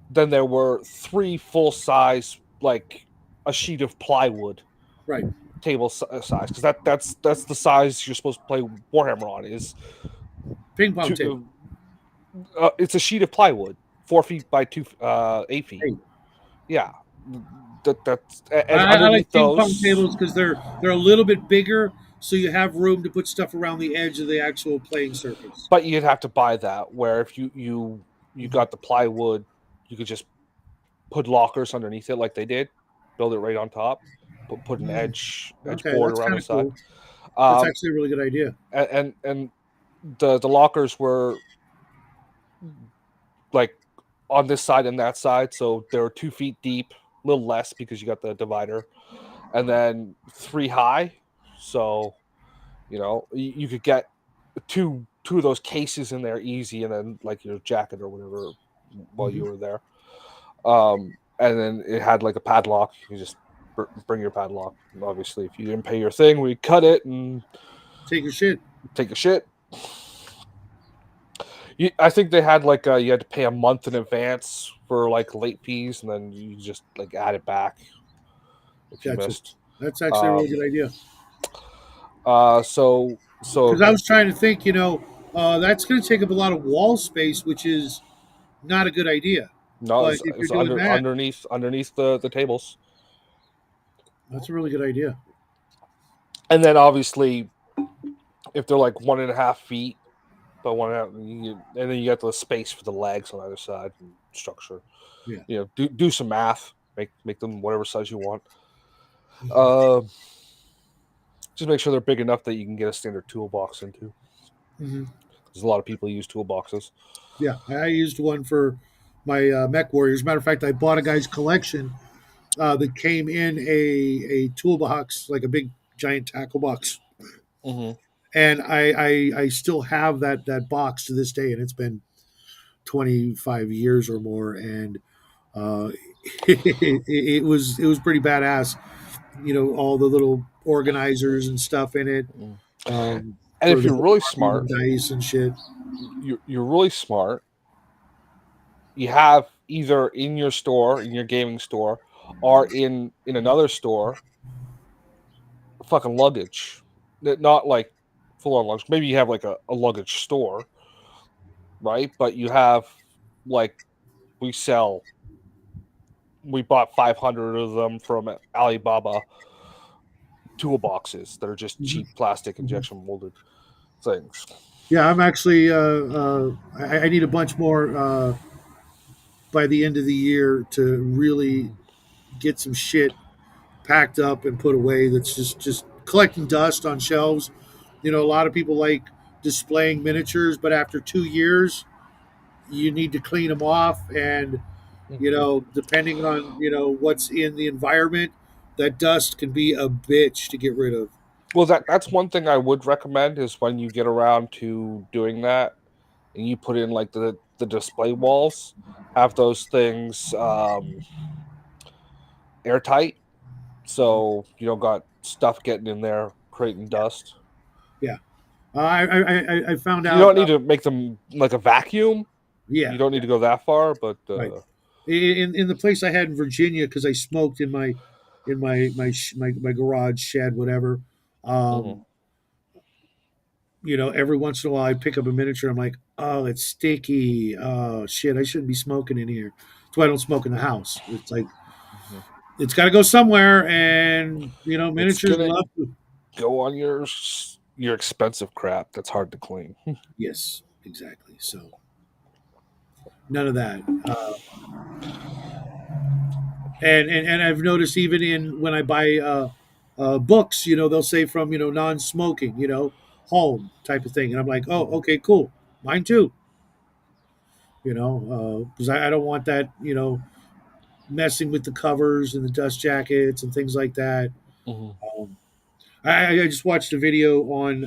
S1: Then there were three full size, like a sheet of plywood
S2: right.
S1: table size, because that's the size you're supposed to play Warhammer on. Is
S2: Ping pong table.
S1: two it's a sheet of plywood, 4 feet by 8 feet.
S2: Hey,
S1: Yeah, that's and
S2: I like
S1: underneath
S2: ping pong
S1: those,
S2: tables because they're a little bit bigger, so you have room to put stuff around the edge of the actual playing surface.
S1: but you'd have to buy that. Where if you
S2: Mhm.
S1: got the plywood, you could just put lockers underneath it like they did, build it right on top. put an
S2: Mm,
S1: edge
S2: okay,
S1: board
S2: that's
S1: around
S2: kind
S1: the
S2: of
S1: side.
S2: cool. That's
S1: Um,
S2: actually a really good idea.
S1: and the lockers were like on this side and that side, so they were 2 feet deep, a little less because you got the divider, and then 3 high. So you could get two of those cases in there easy, and then like your jacket or whatever while you
S2: Hmm.
S1: were there. And then it had like a padlock. You just bring your padlock. And obviously, if you didn't pay your thing, we cut it and
S2: Take your shit.
S1: take a shit. I think they had like you had to pay a month in advance for like late fees, and then you just like add it back if you
S2: Gotcha.
S1: missed.
S2: That's actually a really
S1: Um,
S2: good idea.
S1: so
S2: Because I was trying to think, that's going to take up a lot of wall space, which is not a good idea.
S1: no,
S2: But if you're
S1: it's
S2: doing that,
S1: underneath the tables,
S2: that's a really good idea.
S1: and then obviously if they're like 1.5 feet by 1.5, and then you got the space for the legs on either side and structure.
S2: Yeah.
S1: Do some math, make them whatever size you want.
S2: Hmm.
S1: Uh, just make sure they're big enough that you can get a standard toolbox into.
S2: Hmm.
S1: Because a lot of people use toolboxes.
S2: Yeah, I used one for my Mech Warriors. Matter of fact, I bought a guy's collection that came in a toolbox, like a big giant tackle box,
S1: Hmm.
S2: and I still have that box to this day, and it's been 25 years or more, and uh, it was pretty badass. All the little organizers and stuff in it,
S1: And
S2: for
S1: if
S2: the
S1: you're really
S2: armies and
S1: smart,
S2: dice and shit.
S1: you're really smart. You have either in your store, in your gaming store, or in another store, fucking luggage. Not like full on luggage. Maybe you have like a luggage store, right? But you have like we sell. We bought 500 of them from Alibaba toolboxes that are just
S2: Hmm.
S1: cheap plastic
S2: Hmm.
S1: injection molded things.
S2: Yeah, I'm actually. I need a bunch more by the end of the year to really get some shit packed up and put away. That's just collecting dust on shelves. A lot of people like displaying miniatures, but after 2 years, you need to clean them off. And
S1: Mhm.
S2: depending on what's in the environment, that dust can be a bitch to get rid of.
S1: Well, that's one thing I would recommend is when you get around to doing that and you put in like the display walls, have those things airtight so you don't got stuff getting in there creating
S2: Yeah,
S1: dust.
S2: yeah. I found
S1: You
S2: out.
S1: don't need to make them like a vacuum.
S2: Yeah,
S1: You don't need
S2: yeah,
S1: to go that far, but
S2: right. In the place I had in Virginia, because I smoked in my garage shed, whatever.
S1: mhm.
S2: Um, every once in a while I pick up a miniature. I'm like, oh, it's sticky. Oh shit, I shouldn't be smoking in here. That's why I don't smoke in the house. It's like
S1: Mhm.
S2: it's got to go somewhere, and
S1: It's
S2: miniatures
S1: gonna
S2: love to.
S1: go on your expensive crap that's hard to clean.
S2: Yes, exactly. So none of that. And I've noticed even in when I buy books, they'll say from non-smoking, home type of thing, and I'm like, oh,
S1: Mhm.
S2: okay, cool, mine too, because I don't want that, messing with the covers and the dust jackets and things like that.
S1: Mhm.
S2: Um, I just watched a video on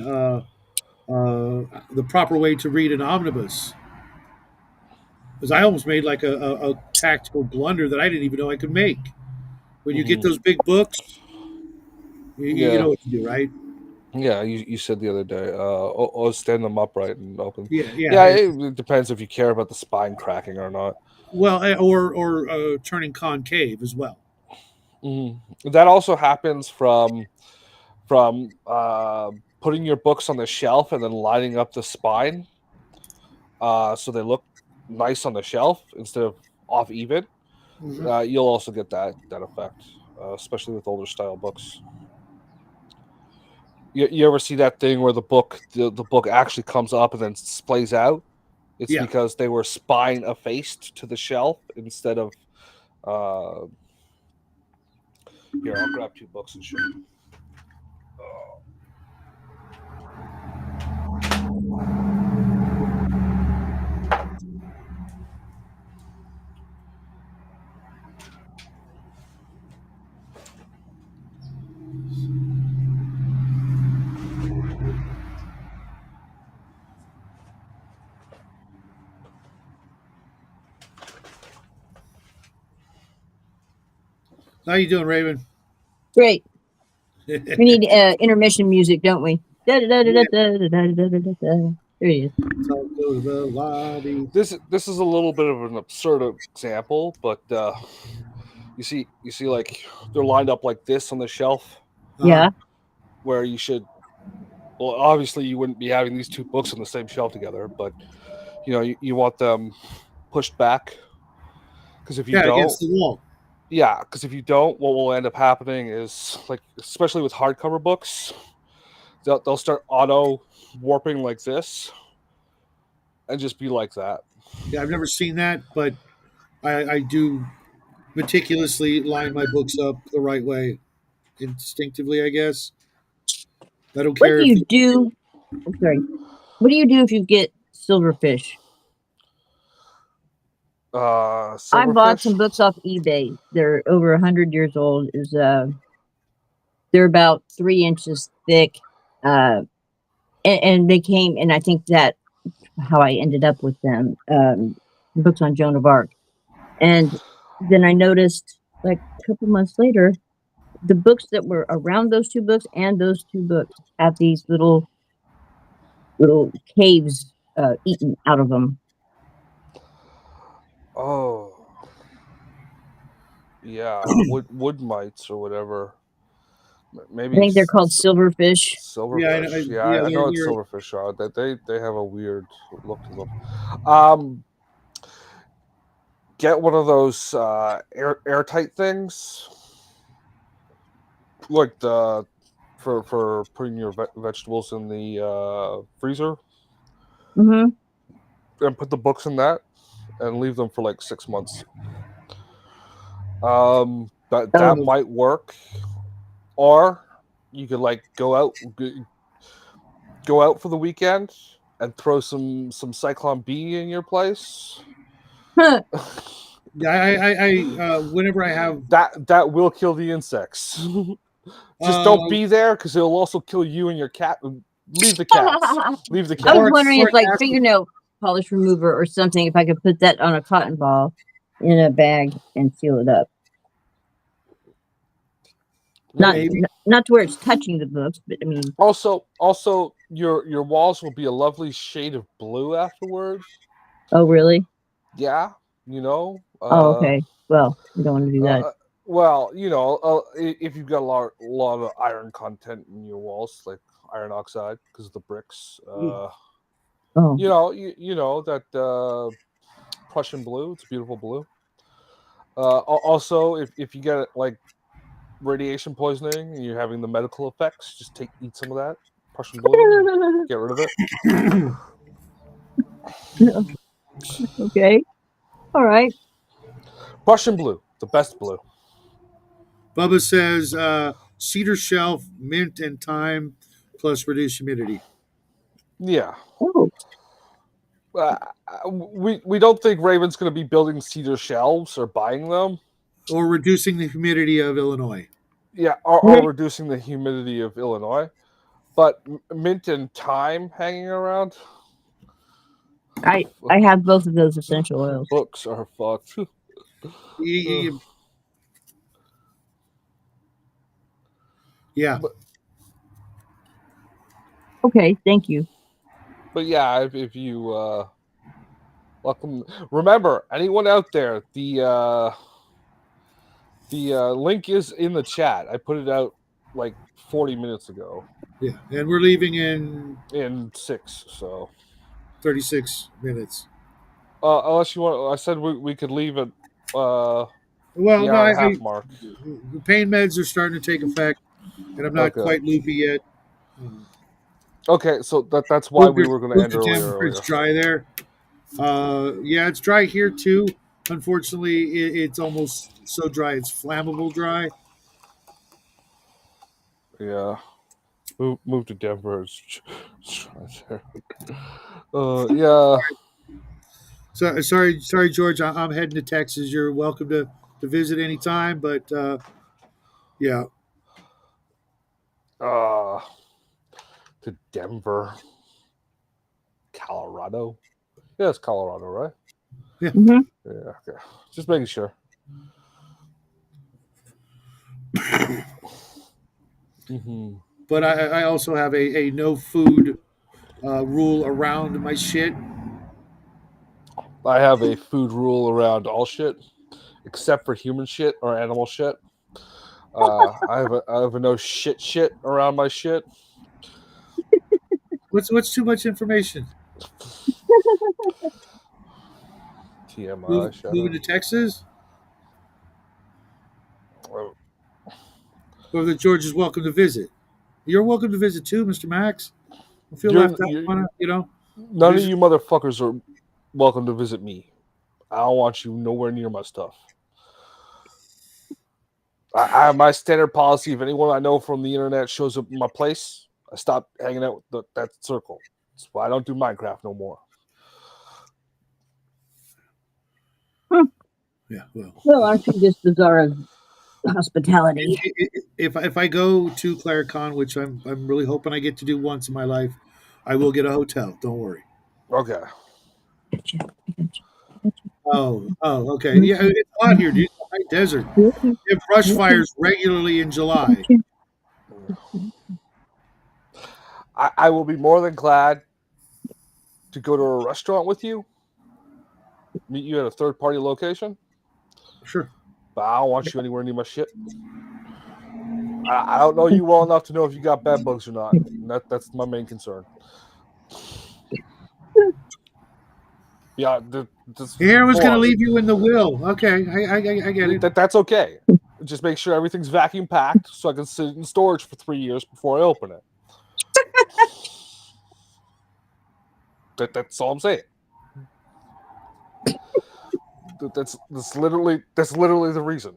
S2: the proper way to read an omnibus because I almost made like a tactical blunder that I didn't even know I could make. When you get
S1: Mhm.
S2: those big books, you
S1: Yeah.
S2: know what to do, right?
S1: Yeah, you said the other day, stand them upright and open.
S2: Yeah, yeah.
S1: Yeah, it depends if you care about the spine cracking or not.
S2: Well, or turning concave as well.
S1: Mhm. That also happens from putting your books on the shelf and then lining up the spine, so they look nice on the shelf instead of off even.
S2: Hmm.
S1: You'll also get that effect, especially with older style books. You ever see that thing where the book actually comes up and then splays out? It's
S2: Yeah.
S1: because they were spine effaced to the shelf instead of uh, Here, I'll grab two books and show you.
S2: How you doing, Raven?
S3: Great.
S2: Yeah,
S3: We need intermission music, don't we? Da-da-da-da-da-da-da-da-da-da. There he is.
S2: so go to the lobby.
S1: This is a little bit of an absurd example, but you see like they're lined up like this on the shelf
S2: Uh-huh.
S3: Yeah.
S1: where you should. Well, obviously you wouldn't be having these two books on the same shelf together, but you want them pushed back because if you
S2: Yeah,
S1: don't,
S2: against the wall.
S1: yeah, because if you don't, what will end up happening is like, especially with hardcover books, they'll start auto warping like this and just be like that.
S2: Yeah, I've never seen that, but I do meticulously line my books up the right way, instinctively, I guess. I don't
S3: What
S2: care
S3: do
S2: if
S3: you do? I'm sorry. What do you do if you get silverfish? I bought
S1: Silverfish.
S3: some books off eBay. They're over 100 years old. Is They're about 3 inches thick, uh, and they came. And I think that how I ended up with them. Books on Joan of Arc, and then I noticed like a couple months later, the books that were around those two books and those two books have these little caves eaten out of them.
S1: Oh, yeah, wood mites or whatever.
S3: I
S1: Maybe
S3: think they're called silverfish.
S2: yeah,
S1: silverfish. Yeah,
S2: yeah,
S1: I know what
S2: they're
S1: silverfish are. That they have a weird look to them. Um, get one of those airtight things, like the for putting your vegetables in the freezer,
S3: Hmm.
S1: and put the books in that, and leave them for like 6 months. That
S3: Oh,
S1: might work, or you could like go out for the weekend and throw some Cyclone B in your place.
S2: yeah. Whenever I have
S1: That will kill the insects. Just don't
S2: uh
S1: be there because it'll also kill you and your cat. Leave the cats. Leave the
S3: I was
S2: boric
S3: wondering
S1: cats.
S3: if
S2: boric
S3: like
S2: acid.
S3: fingernail polish remover or something, if I could put that on a cotton ball in a bag and seal it up. Not
S1: Maybe.
S2: Maybe.
S3: not to where it's touching the books, but I mean,
S1: Also, your walls will be a lovely shade of blue afterwards.
S3: oh really?
S1: Yeah, you know.
S3: Oh, okay. Well, we don't want to do that.
S1: Uh, well, if you've got a lot of iron content in your walls, like iron oxide, because of the bricks.
S3: Oh,
S1: You know that Prussian blue. It's a beautiful blue. Also, if you get like radiation poisoning and you're having the medical effects, just eat some of that Prussian blue. Get rid of it.
S3: okay. All right.
S1: Prussian blue, the best blue.
S2: Bubba says cedar shelf, mint, and thyme, plus reduced humidity,
S1: Yeah.
S3: Oh,
S1: Uh, we don't think Raven's going to be building cedar shelves or buying them.
S2: or reducing the humidity of Illinois.
S1: Yeah, or reducing the humidity of Illinois. But mint and thyme hanging around,
S3: I have both of those essential oils.
S1: books are fucked.
S2: Y- Yeah,
S1: but
S3: Okay, thank you.
S1: but yeah, if you welcome, remember anyone out there, the link is in the chat. I put it out like 40 minutes ago
S2: yeah, and we're leaving in
S1: in 6. So
S2: 36 minutes.
S1: unless you want, I said we could leave at
S2: Well,
S1: the
S2: no,
S1: hour and a half mark.
S2: the pain meds are starting to take effect, and I'm not
S1: Okay.
S2: quite loopy yet.
S1: Okay, so that's why we
S2: Lucas,
S1: were going to end
S2: Lucas temperature
S1: earlier.
S2: is dry there. Yeah, it's dry here too. Unfortunately, it's almost so dry it's flammable dry.
S1: Yeah. Move to Denver. It's right there. Yeah.
S2: So sorry, George. I'm heading to Texas. You're welcome to visit anytime. But yeah,
S1: Uh, to Denver, Colorado. Yeah, it's Colorado, right?
S2: yeah.
S3: Hmm.
S1: Yeah. Okay. Just making sure. Hmm.
S2: But I also have a no food rule around my shit.
S1: I have a food rule around all shit except for human shit or animal shit. I have a no shit around my shit.
S2: What's too much information?
S1: TMI,
S2: Moving
S1: Shadow.
S2: to Texas,
S1: Oh,
S2: or that George is welcome to visit. You're welcome to visit too, Mr. Max. Don't feel
S1: You're,
S2: left out.
S1: you're
S2: Wanna
S1: none of
S2: visit?
S1: you motherfuckers are welcome to visit me. I don't want you nowhere near my stuff. I have my standard policy. If anyone I know from the internet shows up in my place, I stop hanging out with that circle. That's why I don't do Minecraft no more.
S2: Yeah. Well,
S3: Well, aren't you just bizarre of hospitality?
S2: if I go to Claricon, which I'm really hoping I get to do once in my life, I will get a hotel. Don't worry.
S1: Okay.
S3: Gotcha. I gotcha. I gotcha.
S2: Oh, okay. Yeah, it's hot here, dude. It's a high desert.
S3: You okay?
S2: They have brush
S3: You okay?
S2: fires regularly in July.
S3: Gotcha.
S1: I will be more than glad to go to a restaurant with you, meet you at a third party location,
S2: Sure.
S1: but I don't want you anywhere near my shit. I don't know you well enough to know if you got bed bugs or not. And that's my main concern. Yeah, this
S2: Aaron was
S1: hold
S2: going to
S1: on.
S2: leave you in the will. Okay, I get it.
S1: That's okay. Just make sure everything's vacuum packed so I can sit in storage for 3 years before I open it. That's all I'm saying. That's literally the reason.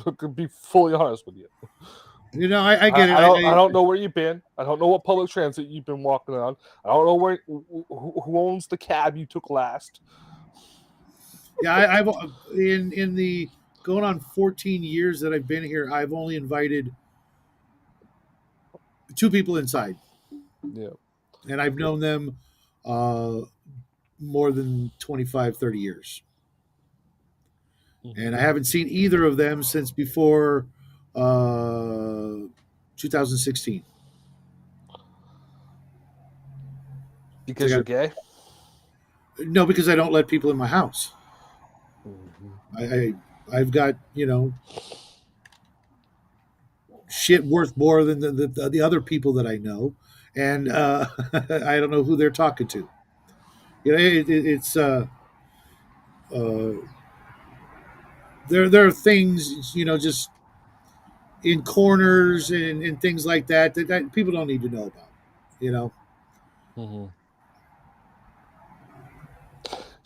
S1: I could be fully honest with you.
S2: You know, I
S1: I,
S2: get it.
S1: I don't I don't know where you've been. I don't know what public transit you've been walking on. I don't know who owns the cab you took last.
S2: Yeah, I've in the going on 14 years that I've been here, I've only invited two people inside,
S1: Yeah.
S2: and I've known them uh, more than 25, 30 years.
S1: Mhm.
S2: And I haven't seen either of them since before uh, 2016. So I
S1: Because
S2: got
S1: you're gay.
S2: no, because I don't let people in my house.
S1: Mhm.
S2: I've got shit worth more than the other people that I know, and I don't know who they're talking to. It's uh, there are things just in corners and things like that people don't need to know about. You know,
S1: Mhm.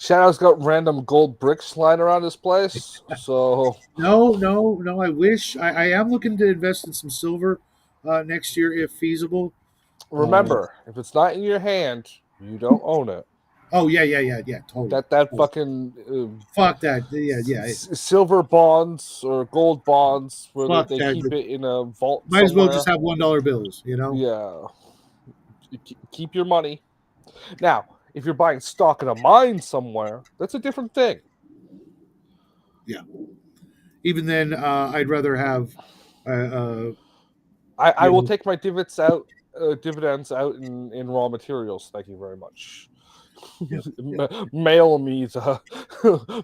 S1: Shadow's got random gold bricks lying around his place. So
S2: no. I wish I am looking to invest in some silver next year if feasible. Uh,
S1: remember, if it's not in your hand, you don't own it.
S2: oh yeah, totally.
S1: That
S2: Oh,
S1: fucking
S2: fuck that. Yeah.
S1: silver bonds or gold bonds where
S2: Fuck
S1: they
S2: that.
S1: keep it in a vault
S2: Might as well just
S1: somewhere.
S2: have $1 bills.
S1: Yeah, keep your money. Now, if you're buying stock in a mine somewhere, that's a different thing.
S2: Yeah. Even then, I'd rather have, uh, uh,
S1: I
S2: you
S1: will
S2: know,
S1: take my dividends out in raw materials. Thank you very much.
S2: yeah, yeah,
S1: Mail me the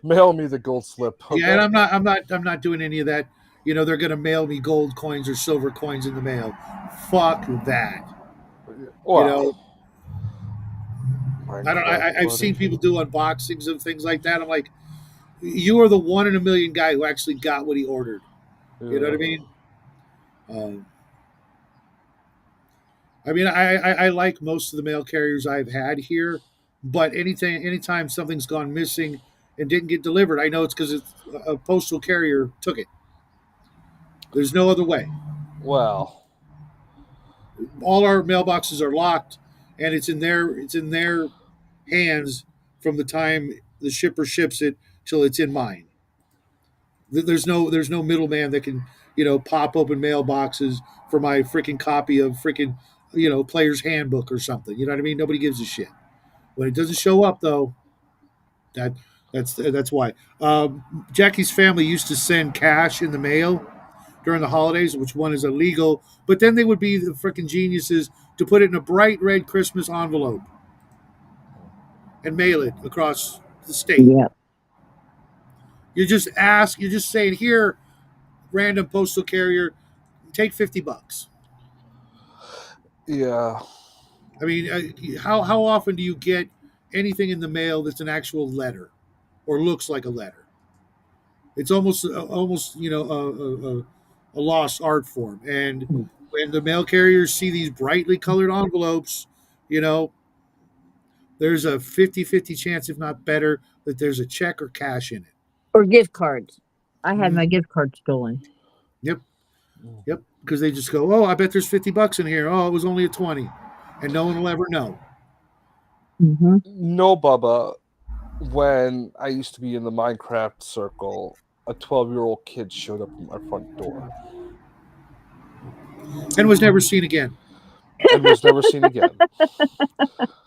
S1: mail me the gold slip.
S2: yeah. And
S1: Okay.
S2: I'm not doing any of that. They're gonna mail me gold coins or silver coins in the mail. Fuck that. You
S1: Well,
S2: know, I don't.
S1: Minecraft
S2: I've
S1: buddy.
S2: seen people do unboxings of things like that. I'm like, you are the one in a million guy who actually got what he ordered. You know what I
S1: Yeah.
S2: mean? Um, I like most of the mail carriers I've had here, but anytime something's gone missing and didn't get delivered, I know it's because a postal carrier took it. There's no other way.
S1: Well,
S2: All our mailboxes are locked, and it's in their hands from the time the shipper ships it till it's in mine. There's no middleman that can pop open mailboxes for my freaking copy of freaking player's handbook or something. You know what I mean? Nobody gives a shit. When it doesn't show up though, that that's why. Jackie's family used to send cash in the mail during the holidays, which one is illegal. But then they would be the freaking geniuses to put it in a bright red Christmas envelope and mail it across the state.
S3: Yeah.
S2: You're just saying, here, random postal carrier, take $50.
S1: yeah,
S2: I mean, how often do you get anything in the mail that's an actual letter or looks like a letter? It's almost a lost art form. And when the mail carriers see these brightly colored envelopes, you know, there's a 50-50 chance, if not better, that there's a check or cash in it.
S3: Or gift cards. I had my
S2: Mhm.
S3: gift card stolen.
S2: Yep, yep. Because they just go, oh, I bet there's $50 in here. Oh, it was only a 20, and no one will ever know.
S3: Mm-hmm.
S1: no, Bubba. When I used to be in the Minecraft circle, a 12-year-old kid showed up at my front door
S2: And was never seen again.
S1: and was never seen again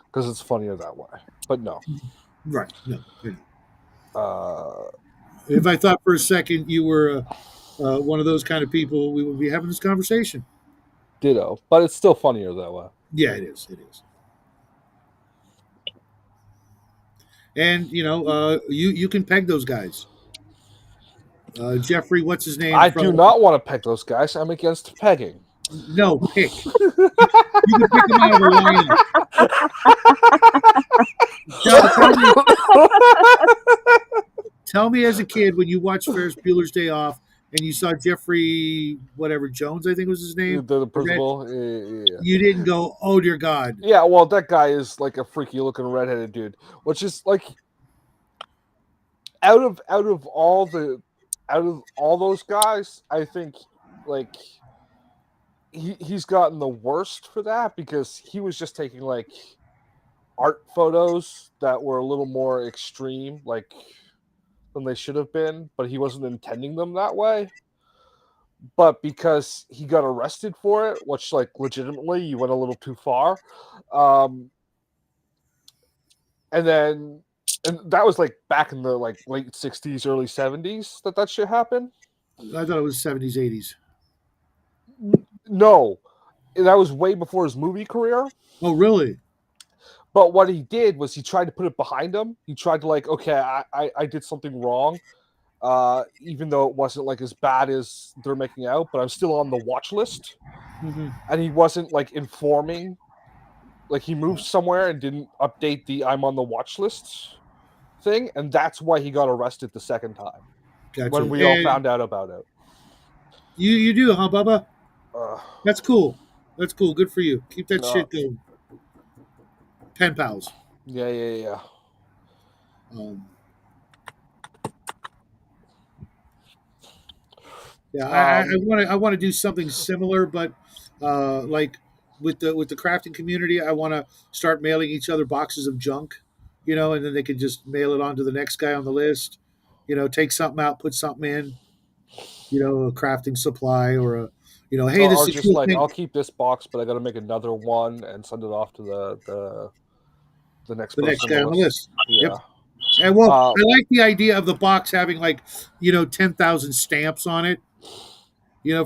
S1: because it's funnier that way. But no,
S2: Right? No.
S1: uh,
S2: If I thought for a second you were one of those kind of people, we would be having this conversation.
S1: ditto. But it's still funnier that way.
S2: Yeah, it is. It is. And you can peg those guys. Jeffrey, what's his name
S1: I
S2: from?
S1: do not want to peg those guys. I'm against pegging.
S2: No, pick. You can pick them out of a lineup. Tell me as a kid when you watched Ferris Bueller's Day Off and you saw Jeffrey, whatever Jones, I think was his name.
S1: The
S2: The red-
S1: principal. Yeah.
S2: You didn't go, oh dear God.
S1: Yeah, well, that guy is like a freaky looking redheaded dude, which is like out of all those guys, I think like he's gotten the worst for that because he was just taking like art photos that were a little more extreme, like than they should have been, but he wasn't intending them that way. But because he got arrested for it, which like legitimately you went a little too far, and then and that was like back in the like late 60s, early 70s that shit happened.
S2: I thought it was 70s, 80s.
S1: No, that was way before his movie career.
S2: Oh, really?
S1: But what he did was he tried to put it behind him. He tried to like, okay, I did something wrong, even though it wasn't like as bad as they're making out, but I'm still on the watch list.
S2: Mm-hmm.
S1: And he wasn't like informing, like he moved somewhere and didn't update the I'm on the watch list thing, and that's why he got arrested the second time
S2: Gotcha.
S1: when we all found out about it.
S2: You do, huh, Bubba?
S1: Uh,
S2: That's cool. That's cool. Good for you. Keep that
S1: No.
S2: shit going. Pen pals.
S1: yeah.
S2: Um, yeah, I want to do something similar, but like with the crafting community, I want to start mailing each other boxes of junk, and then they can just mail it on to the next guy on the list. Take something out, put something in, a crafting supply or hey, this
S1: or
S2: is a
S1: just
S2: cool
S1: like
S2: thing.
S1: I'll keep this box, but I got to make another one and send it off to the next
S2: The next
S1: person
S2: guy
S1: on
S2: on
S1: the
S2: the
S1: list.
S2: list.
S1: Yeah.
S2: Yep. And well,
S1: Uh,
S2: I like the idea of the box having 10,000 stamps on it,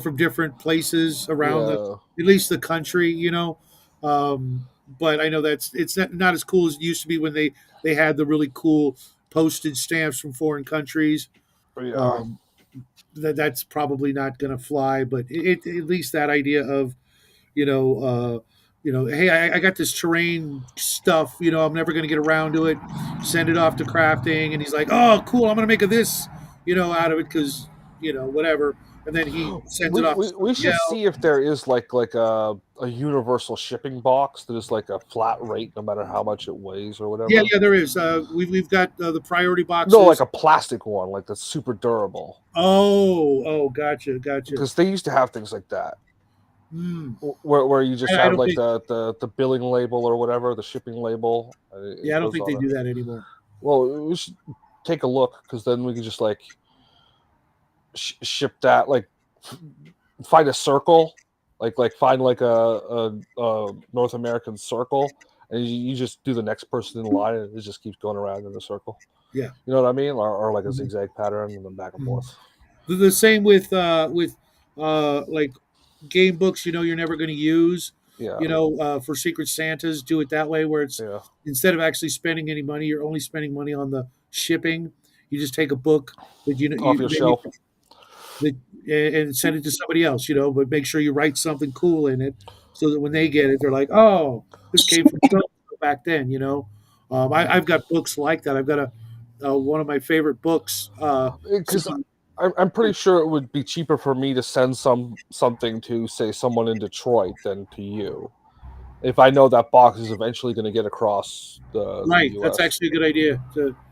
S2: from different places around
S1: Yeah.
S2: at least the country, but I know it's not as cool as it used to be when they had the really cool postage stamps from foreign countries.
S1: Yeah.
S2: Um, that's probably not going to fly, but at least that idea of you know, uh, hey, I got this terrain stuff, I'm never going to get around to it. Send it off to crafting, and he's like, oh, cool, I'm going to make a this, out of it because, whatever. and then he sends it
S1: we,
S2: off to
S1: we we
S2: somebody
S1: should
S2: else.
S1: see if there is like a universal shipping box that is like a flat rate no matter how much it weighs or
S2: Yeah,
S1: whatever.
S2: yeah, there is. We've got the priority
S1: No, like
S2: boxes.
S1: a plastic one, like that's super durable.
S2: Oh, oh, gotcha, gotcha.
S1: Because they used to have things like that,
S2: Hmm.
S1: where you just
S2: I
S1: have
S2: don't
S1: like
S2: think.
S1: the billing label or whatever, the shipping label.
S2: Yeah,
S1: It
S2: I don't
S1: goes
S2: think they
S1: on it.
S2: do that anymore.
S1: Well, we should take a look because then we can just like ship that like f- find a circle, like find like a North American circle, and you just do the next person in line, and it just keeps going around in a circle.
S2: Yeah.
S1: You know what I mean? Or like a
S2: Mhm,
S1: zigzag pattern and then back and
S2: mhm.
S1: forth.
S2: The same with like game books. You know, you're never going to use.
S1: Yeah,
S2: You know, for Secret Santas, do it that way where it's
S1: yeah.
S2: instead of actually spending any money, you're only spending money on the shipping. You just take a book that you know
S1: Off
S2: you
S1: your
S2: maybe
S1: shelf.
S2: that and send it to somebody else. You know, but make sure you write something cool in it so that when they get it, they're like, "Oh, this came from so back then." You know, I've got books like that. I've got a one of my favorite books.
S1: Because I'm pretty sure it would be cheaper for me to send something to say someone in Detroit than to you if I know that box is eventually going to get across the
S2: Right, that's
S1: U.S.
S2: actually a good idea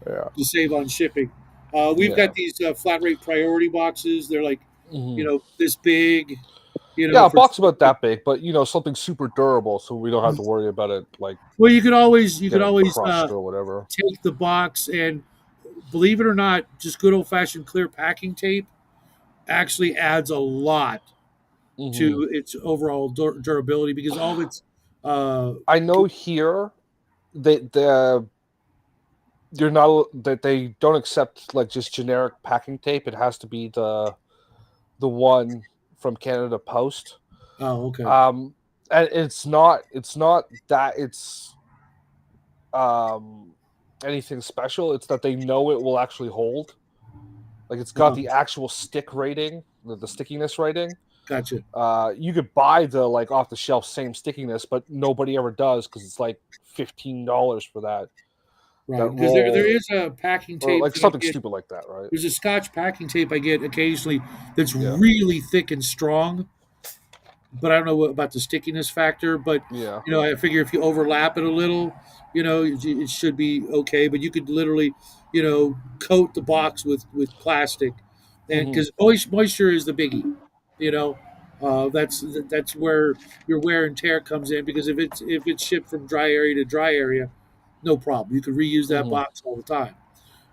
S1: Yeah,
S2: to save on shipping. We've
S1: yeah,
S2: got these flat rate priority boxes. They're like,
S1: hmm
S2: this big,
S1: yeah. A
S2: for
S1: box about that big, but something super durable, so we don't have to worry about it like
S2: well, you could
S1: getting
S2: always
S1: crushed or whatever.
S2: take the box and believe it or not, just good old fashioned clear packing tape actually adds a lot
S1: Hmm.
S2: to its overall durability because all of its uh,
S1: I know here they you're not that they don't accept like just generic packing tape. It has to be the one from Canada Post.
S2: oh, okay.
S1: Um, and it's not that it's um anything special. It's that they know it will actually hold. Like it's got
S2: Uh-huh.
S1: the actual stick rating, the stickiness rating.
S2: Gotcha.
S1: You could buy the like off the shelf same stickiness, but nobody ever does because it's like $15 for that
S2: Right, because there
S1: roll
S2: is a packing
S1: or
S2: tape
S1: like
S2: that I
S1: something
S2: get.
S1: stupid like that, right?
S2: There's a Scotch packing tape I get occasionally that's
S1: Yeah,
S2: really thick and strong, but I don't know about the stickiness factor. But
S1: yeah.
S2: I figure if you overlap it a little, it should be okay. But you could literally, coat the box with plastic, and
S1: Hmm.
S2: because moisture is the biggie, you know, that's where your wear and tear comes in. Because if it's shipped from dry area to dry area, no problem. You could reuse that
S1: Hmm.
S2: box all the time.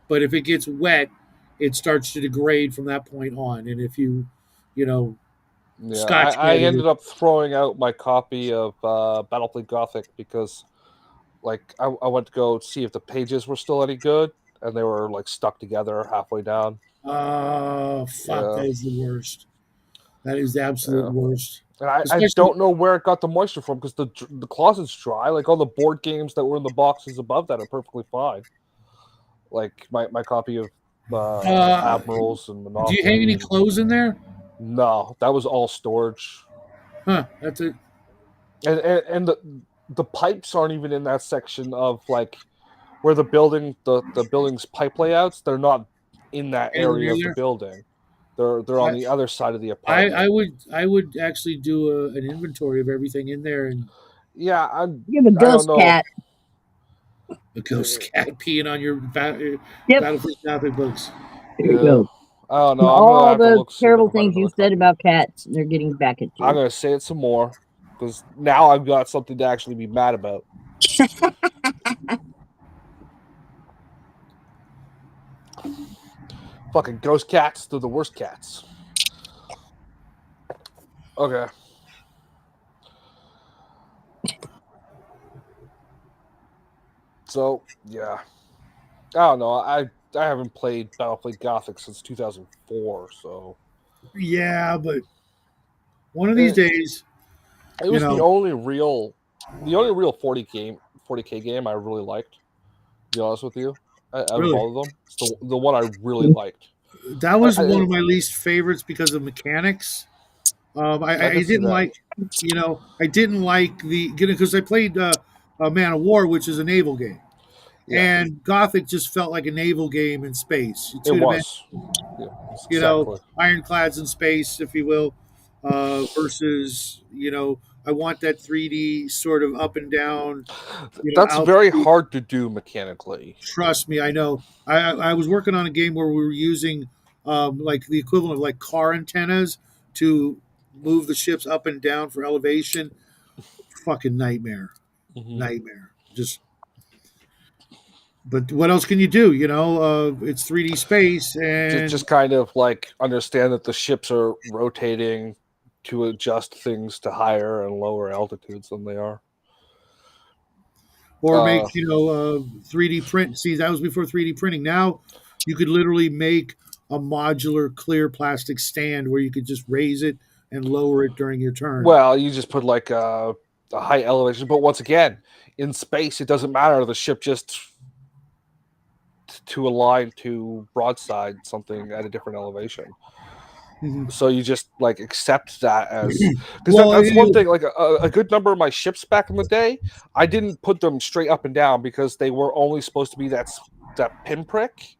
S2: But if it gets wet, it starts to degrade from that point on. And if you know,
S1: Yeah,
S2: Scotch
S1: I
S2: head
S1: ended
S2: it.
S1: up throwing out my copy of Battlefield Gothic because like I went to go see if the pages were still any good, and they were like stuck together halfway down.
S2: Oh, fuck,
S1: Yeah,
S2: that is the worst. That is the absolute
S1: yeah.
S2: worst.
S1: And I
S2: Especially,
S1: don't know where it got the moisture from because the closet's dry. Like all the board games that were in the boxes above that are perfectly fine. Like my copy of
S2: uh,
S1: Admirals and
S2: do you hang
S1: Monopoly
S2: any
S1: and
S2: clothes in there?
S1: no, that was all storage.
S2: Huh, that's it.
S1: And the pipes aren't even in that section of like where the building's pipe layouts. They're not in that
S2: Anywhere
S1: area
S2: near
S1: of the
S2: there?
S1: building. They're on
S2: I,
S1: the other side of the
S2: I
S1: apartment.
S2: would actually do an inventory of everything in there and
S1: Yeah,
S3: You have a
S1: I don't
S3: ghost
S1: know.
S3: cat.
S2: a ghost cat peeing on your
S3: Yep,
S2: Battlefield Gothic books.
S3: there you
S1: Yeah,
S3: go.
S1: I don't
S3: From
S1: know. I'm gonna
S3: all
S1: have to
S3: the
S1: look see if I
S3: terrible
S1: can find
S3: things you
S1: another
S3: said
S1: copy.
S3: about cats, they're getting back at
S1: I'm
S3: you.
S1: gonna say it some more because now I've got something to actually be mad about. Fucking ghost cats, they're the worst cats. Okay, so yeah, I don't know. I haven't played Battlefield Gothic since 2004, so
S2: Yeah, but one of these
S1: it,
S2: days,
S1: it
S2: you
S1: was
S2: know,
S1: the only real 40k game I really liked. To be honest with you, out of
S2: really.
S1: all of them, it's the one I really liked.
S2: That was one
S1: I
S2: of my least favorites because of mechanics.
S1: I
S2: I
S1: can see
S2: didn't
S1: that.
S2: like, I didn't like the because I played Man of War, which is a naval game,
S1: Yeah,
S2: and Gothic just felt like a naval game in space,
S1: it
S2: two dimensional,
S1: was. Yeah, it's
S2: you know,
S1: exactly.
S2: ironclads in space, if you will, versus, I want that 3D sort of up and down,
S1: That's very
S2: altitude.
S1: hard to do mechanically.
S2: Trust me, I know. I was working on a game where we were using like the equivalent of like car antennas to move the ships up and down for elevation. Fucking nightmare,
S1: Hmm.
S2: nightmare. Just, but what else can you do? It's 3D space, and
S1: Just kind of like understand that the ships are rotating to adjust things to higher and lower altitudes than they are.
S2: or make
S1: Uh,
S2: 3D print. See, that was before 3D printing. Now you could literally make a modular clear plastic stand where you could just raise it and lower it during your turn.
S1: well, you just put like a high elevation, but once again, in space, it doesn't matter. The ship just to align to broadside something at a different elevation.
S2: Mhm.
S1: So you just like accept that as because
S2: Well,
S1: that's one thing. Like a good number of my ships back in the day, I didn't put them straight up and down because they were only supposed to be that pinprick,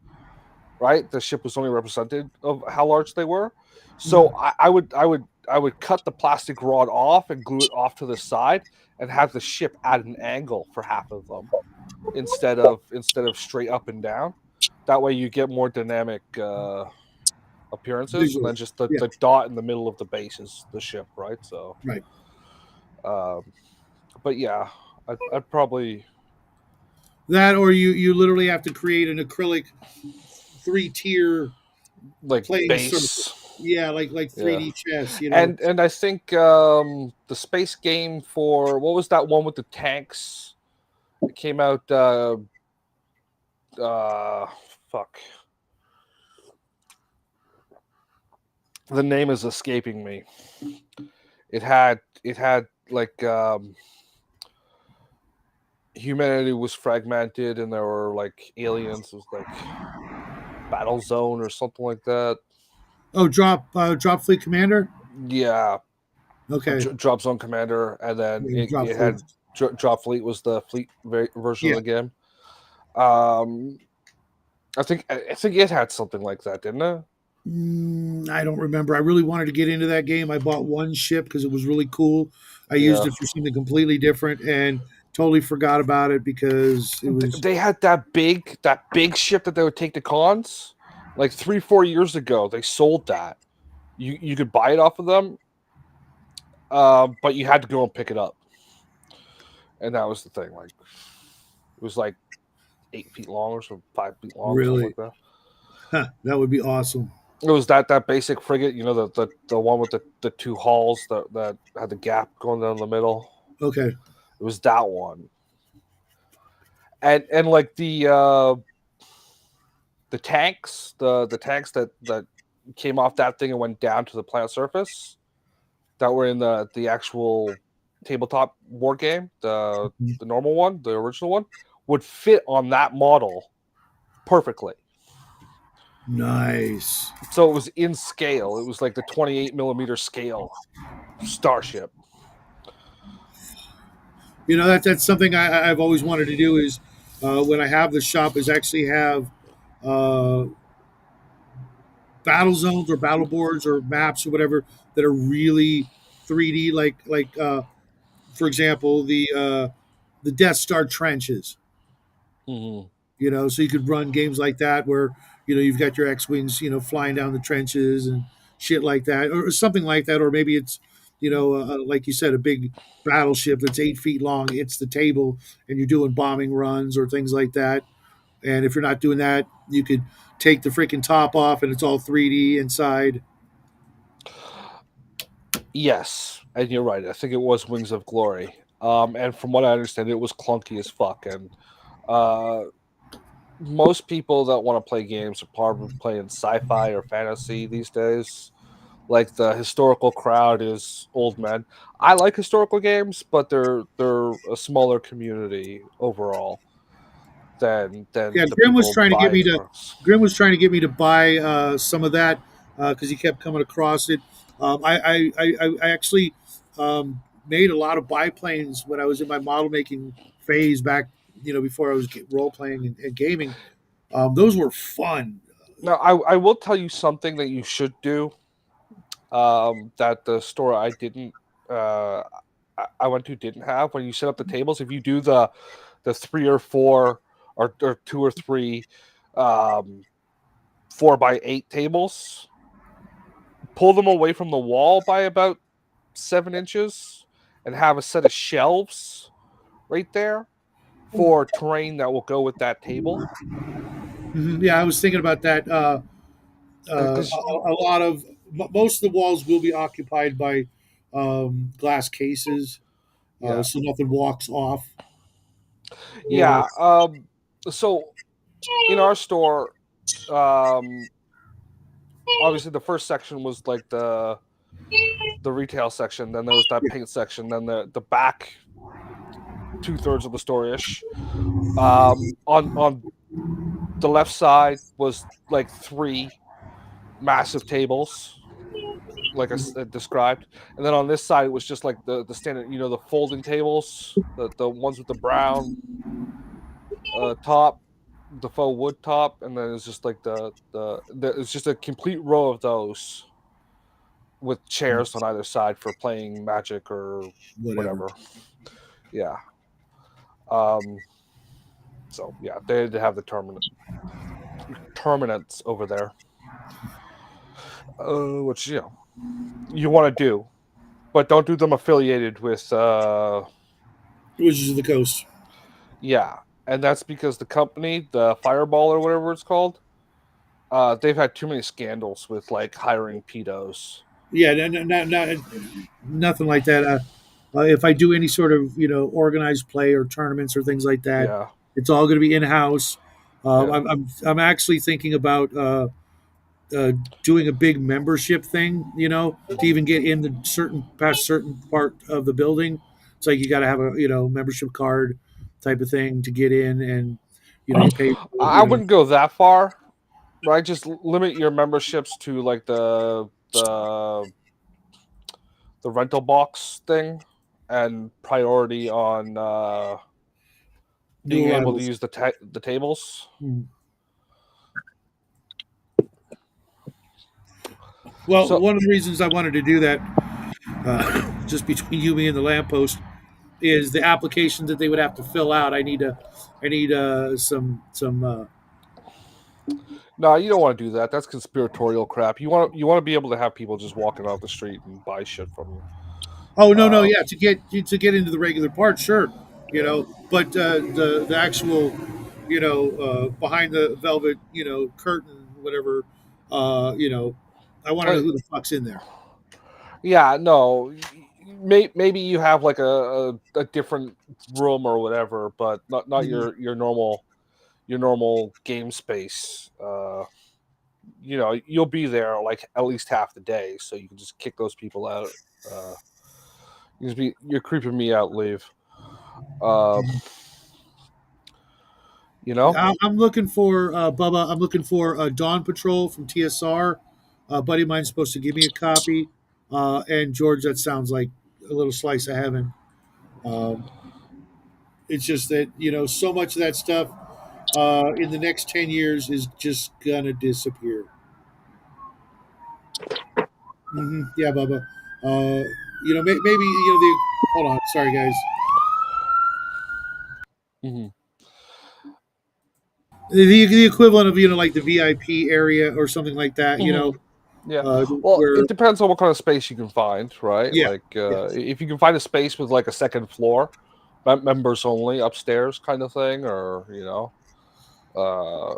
S1: right? The ship was only represented of how large they were. So I would cut the plastic rod off and glue it off to the side and have the ship at an angle for half of them instead of straight up and down. That way you get more dynamic appearances, and
S2: visual.
S1: then just the,
S2: Yeah,
S1: the dot in the middle of the base is the ship, right? So,
S2: right.
S1: um, but yeah, I'd probably
S2: That, or you literally have to create an acrylic 3 tier
S1: like
S2: playing
S1: base,
S2: surface. Yeah, like
S1: yeah.
S2: 3D chess.
S1: And I think the space game for what was that one with the tanks? It came out. Uh, fuck, the name is escaping me. It had like humanity was fragmented and there were like aliens. It was like Battle Zone or something like that.
S2: Oh, drop fleet commander.
S1: Yeah,
S2: Okay,
S1: Drop Zone Commander, and then
S2: yeah,
S1: it,
S2: drop
S1: it
S2: fleet.
S1: had Drop Fleet was the fleet version of
S2: Yeah.
S1: the game. Um, I think it had something like that, didn't it?
S2: I don't remember. I really wanted to get into that game. I bought one ship because it was really cool. I used
S1: Yeah,
S2: it for something completely different and totally forgot about it because it was.
S1: they had that big ship that they would take to cons. Like 3-4 years ago, they sold that. You could buy it off of them, but you had to go and pick it up, and that was the thing. Like it was like 8 feet long or so, 5 feet long, something
S2: Really,
S1: like that.
S2: that would be awesome.
S1: It was that basic frigate, the one with the two hulls that had the gap going down the middle.
S2: Okay.
S1: It was that one, and like the tanks, the tanks that came off that thing and went down to the planet surface that were in the actual tabletop war game, the normal one, the original one, would fit on that model perfectly.
S2: Nice.
S1: So it was in scale. It was like the 28 millimeter scale starship.
S2: That's something I've always wanted to do. Is when I have the shop, is actually have uh, battle zones or battle boards or maps or whatever that are really 3D, like for example the Death Star trenches.
S1: Hmm.
S2: So you could run games like that where you've got your X-wings flying down the trenches and shit like that, or something like that, or maybe it's like you said, a big battleship that's 8 feet long hits the table and you're doing bombing runs or things like that. And if you're not doing that, you could take the freaking top off and it's all 3D inside.
S1: Yes, and you're right. I think it was Wings of Glory. And from what I understand, it was clunky as fuck. And uh, most people that want to play games are probably playing sci-fi or fantasy these days. Like the historical crowd is old men. I like historical games, but they're a smaller community overall than
S2: Yeah,
S1: the people buying the cards.
S2: Grim was trying to get me to buy some of that because he kept coming across it. I actually made a lot of biplanes when I was in my model making phase back before I was role playing and gaming. Those were fun.
S1: Now, I will tell you something that you should do. That the store uh, I went to didn't have. When you set up the tables, if you do the 3 or 4 or 2 or 3 um, 4 by 8 tables, pull them away from the wall by about 7 inches, and have a set of shelves right there for terrain that will go with that table.
S2: Mhm. Yeah, I was thinking about that.
S1: Because
S2: A lot of most of the walls will be occupied by glass cases,
S1: yeah,
S2: so nothing walks off. Or
S1: yeah. So in our store, um, obviously the first section was like the retail section. Then there was that paint section. Then the back 2/3 of the store ish. On the left side was like 3 massive tables, like I described, and then on this side it was just like the standard, the folding tables, the ones with the brown top, the faux wood top, and then it's just like it's just a complete row of those with chairs on either side for playing Magic or
S2: whatever.
S1: whatever. Yeah. Um. So yeah, they have the terminants over there, which you want to do, but don't do them affiliated with.
S2: Wizards of the Coast.
S1: Yeah, and that's because the company, the Fireball or whatever it's called, they've had too many scandals with like hiring pedos.
S2: Yeah, nothing like that. If I do any sort of organized play or tournaments or things like that,
S1: Yeah,
S2: it's all going to be in house.
S1: yeah.
S2: I'm actually thinking about uh, doing a big membership thing, to even get in the past certain part of the building. It's like you got to have a membership card type of thing to get in, and you pay.
S1: I wouldn't go that far, right? Just limit your memberships to like the rental box thing, and priority on
S2: New
S1: being able to
S2: arrivals.
S1: use the tables.
S2: Mhm. Well,
S1: So
S2: one of the reasons I wanted to do that, just between you, me, and the lamppost, is the application that they would have to fill out. I need some.
S1: no, you don't want to do that. That's conspiratorial crap. You want to be able to have people just walking off the street and buy shit from you.
S2: Oh no, no,
S1: Uh,
S2: yeah, to get into the regular part, sure, but the actual, behind the velvet, curtain, whatever, you know, I want to know
S1: I-
S2: who the fuck's in there.
S1: yeah, no. Maybe you have like a different room or whatever, but not
S2: Mhm.
S1: your normal game space. You'll be there like at least half the day, so you can just kick those people out. Uh, you're creeping me out, leave. Uh, you know.
S2: I'm looking for Bubba. I'm looking for Dawn Patrol from TSR. A buddy of mine's supposed to give me a copy, and George, that sounds like a little slice of heaven. Um, it's just that so much of that stuff in the next 10 years is just gonna disappear. Yeah, Bubba. Maybe the. Hold on, sorry guys.
S1: Hmm.
S2: The equivalent of like the VIP area or something like that.
S1: Hmm. Yeah. Well,
S2: Where
S1: it depends on what kind of space you can find, right?
S2: yeah,
S1: Like,
S2: yes.
S1: if you can find a space with like a second floor, members only upstairs kind of thing, or uh,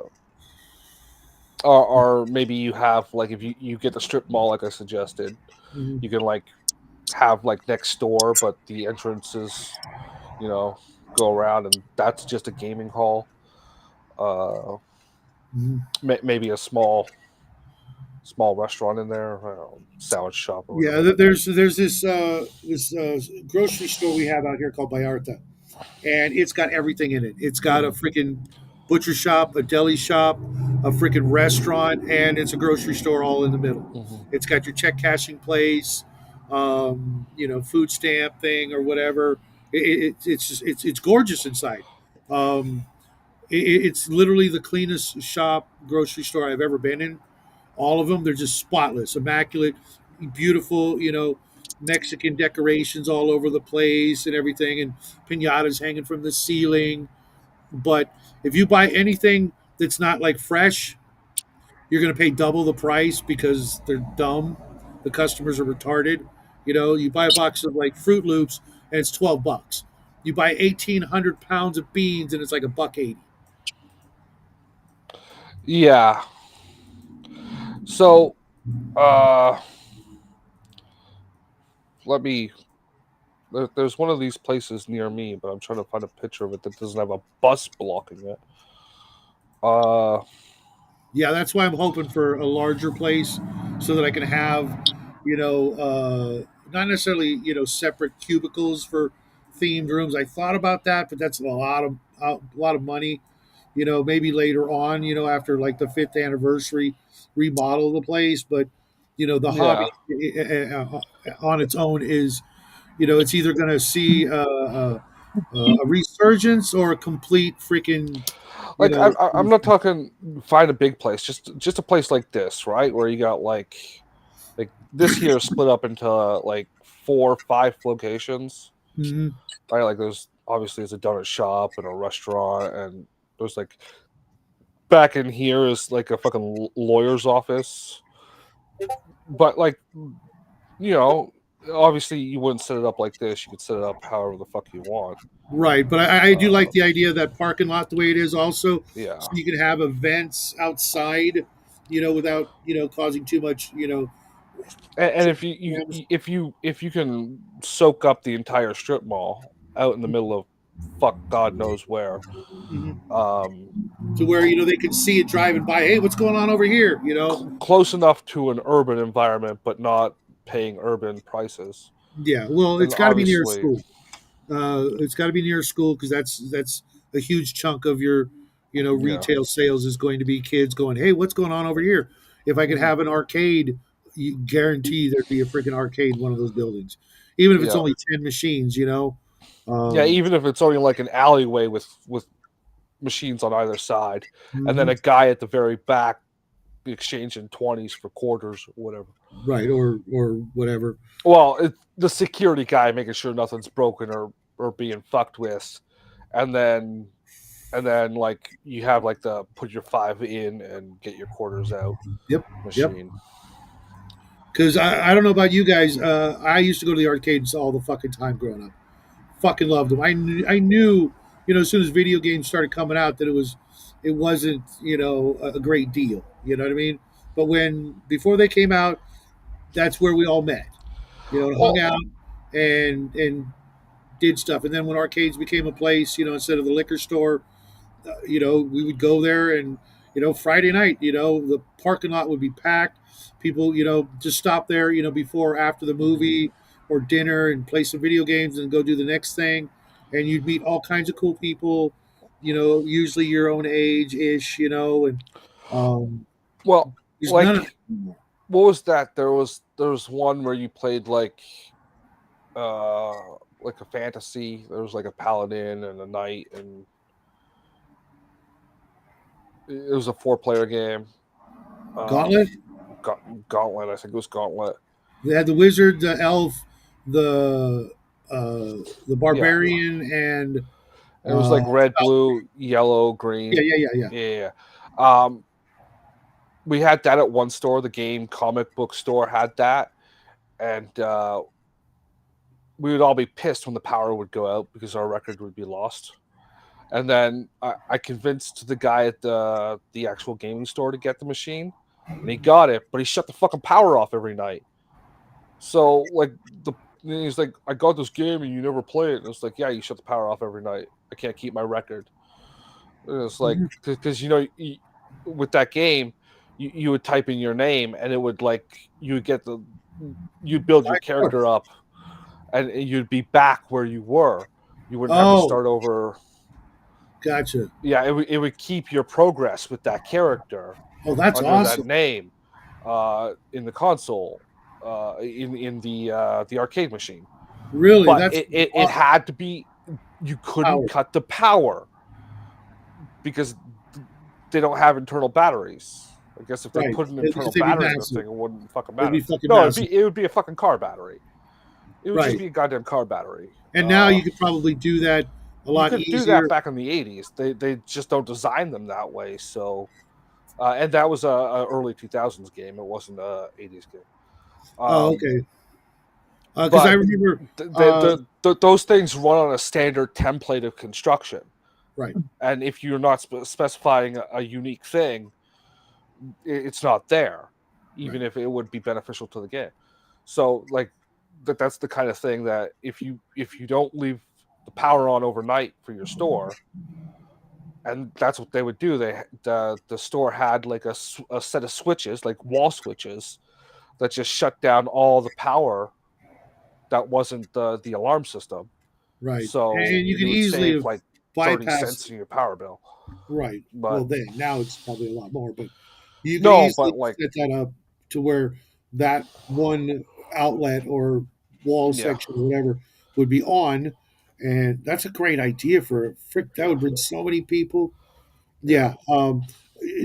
S1: or maybe you have like if you get the strip mall like I suggested,
S2: Mhm,
S1: you can like have like next door, but the entrances, you know, go around, and that's just a gaming hall. Uh,
S2: mhm.
S1: maybe a small restaurant in there, I don't know, sandwich shop or
S2: Yeah,
S1: whatever.
S2: there's this grocery store we have out here called Vallarta, and it's got everything in it. It's got a
S1: Hmm.
S2: freaking butcher shop, a deli shop, a freaking restaurant, and it's a grocery store all in the middle.
S1: Hmm.
S2: It's got your check cashing place, food stamp thing or whatever. It's just it's gorgeous inside. Um, it's literally the cleanest shop grocery store I've ever been in. All of them, they're just spotless, immaculate, beautiful. Mexican decorations all over the place and everything, and pinatas hanging from the ceiling. But if you buy anything that's not like fresh, you're going to pay double the price because they're dumb. The customers are retarded. You buy a box of like Fruit Loops and it's $12. You buy 1,800 pounds of beans and it's like a buck 80.
S1: Yeah. So, uh, let me. There's one of these places near me, but I'm trying to find a picture of it that doesn't have a bus blocking it. Uh,
S2: Yeah, that's why I'm hoping for a larger place so that I can have, not necessarily separate cubicles for themed rooms. I thought about that, but that's a lot of money. Maybe later on, after like the fifth anniversary, remodel the place. But the hobby
S1: yeah.
S2: on its own is, it's either going to see a resurgence or a complete freaking, you
S1: Like
S2: know,
S1: I'm not talking find a big place, just a place like this, right? Where you got like this here is split up into like 4 or 5 locations,
S2: mhm.
S1: right? Like there's obviously it's a donut shop and a restaurant, and there's like back in here is like a fucking lawyer's office. But like you know, obviously you wouldn't set it up like this. You could set it up however the fuck you want.
S2: Right, but I do like
S1: Uh,
S2: the idea of that parking lot the way it is also, so
S1: yeah,
S2: you can have events outside, without causing too much,
S1: and if
S2: jams.
S1: if you can soak up the entire strip mall out in the middle of fuck God knows where,
S2: Mhm.
S1: um,
S2: To where they can see it driving by. Hey, what's going on over here?
S1: close enough to an urban environment, but not paying urban prices,
S2: Yeah. Well,
S1: then
S2: it's got to be near a
S1: obviously,
S2: school. It's got to be near a school because that's a huge chunk of your
S1: yeah,
S2: retail sales is going to be kids going, hey, what's going on over here? If I could
S1: mhm,
S2: have an arcade, you guarantee there'd be a freaking arcade in one of those buildings, even if it's
S1: yeah,
S2: only 10 machines.
S1: yeah.
S2: Um,
S1: Even if it's only like an alleyway with machines on either side, and then
S2: mhm.
S1: a guy at the very back exchanging 20s for quarters or whatever.
S2: Right, or whatever.
S1: Well, the security guy making sure nothing's broken or being fucked with, and then like you have like the put your 5 in and get your quarters out
S2: Yep, yep.
S1: machine.
S2: Because I don't know about you guys. I used to go to the arcades all the fucking time growing up. Fucking loved them. I knew, as soon as video games started coming out that it wasn't, a great deal. You know what I mean? But when before they came out, that's where we all met. And hung
S1: Well,
S2: out and did stuff. And then when arcades became a place, instead of the liquor store, we would go there and, Friday night, the parking lot would be packed. People, just stop there, before or after the movie or dinner and play some video games and go do the next thing. And you'd meet all kinds of cool people, usually your own age ish, and um,
S1: well,
S2: there's none of that
S1: like
S2: anymore.
S1: what was that? There was one where you played uh like a fantasy. There was like a paladin and a knight, and it was a 4-player game. Um,
S2: Gauntlet,
S1: Gauntlet, I think it was Gauntlet.
S2: they had the wizard, the elf, the uh, the
S1: Yeah,
S2: barbarian, and
S1: it was like red,
S2: Valkyrie.
S1: blue, yellow,
S2: Yeah,
S1: green.
S2: yeah, yeah, yeah.
S1: Yeah, yeah. We had that at one store. The game comic book store had that, and we would all be pissed when the power would go out because our record would be lost. And then I convinced the guy at the actual gaming store to get the machine, and he got it, but he shut the fucking power off every night. So like the he's like, I got this game and you never play it. And it's like, yeah, you shut the power off every night. I can't keep my record. And it's like
S2: Mhm.
S1: because with that game, you would type in your name and it would like you would get the you'd build your
S2: Five more.
S1: character up and you'd be back where you were. You wouldn't have to
S2: Oh,
S1: start over.
S2: gotcha.
S1: Yeah, it would keep your progress with that character
S2: Oh, that's
S1: under that
S2: awesome.
S1: name in the console in the arcade machine.
S2: Really,
S1: But
S2: that's
S1: it
S2: awesome
S1: had to be you couldn't
S2: power.
S1: cut the power. because they don't have internal batteries. I guess if they
S2: Right.
S1: put an
S2: At
S1: internal
S2: least they'd be
S1: battery in the
S2: massive.
S1: thing, it wouldn't fucking
S2: They'd
S1: matter.
S2: be fucking
S1: No,
S2: massive.
S1: it would be a fucking car battery. It would just
S2: Right.
S1: be a goddamn car battery.
S2: And now you could probably do that a
S1: You
S2: lot
S1: could do that
S2: easier.
S1: back in the '80s. They just don't design them that way. So, and that was a early 2000s game. It wasn't a '80s game.
S2: Oh,
S1: Um,
S2: okay. Because I
S1: but
S2: remember, uh,
S1: those things run on a standard template of construction.
S2: right,
S1: And if you're not specifying a unique thing, it's not there,
S2: right,
S1: even if it would be beneficial to the game. So like that's the kind of thing that if you don't leave the power on overnight for your store, and that's what they would do. The store had like a set of switches, like wall switches, that just shut down all the power that wasn't the alarm system.
S2: right.
S1: So
S2: And you can
S1: you would
S2: easily
S1: save
S2: have
S1: like 30
S2: bypassed.
S1: cents in your power bill.
S2: Right. Well,
S1: But
S2: then now it's probably a lot more, but you could
S1: no,
S2: easily
S1: but like
S2: set that up to where that one outlet or wall
S1: yeah,
S2: section or whatever would be on, and that's a great idea for a frick. That
S1: yeah,
S2: would bring so many people.
S1: yeah.
S2: Yeah.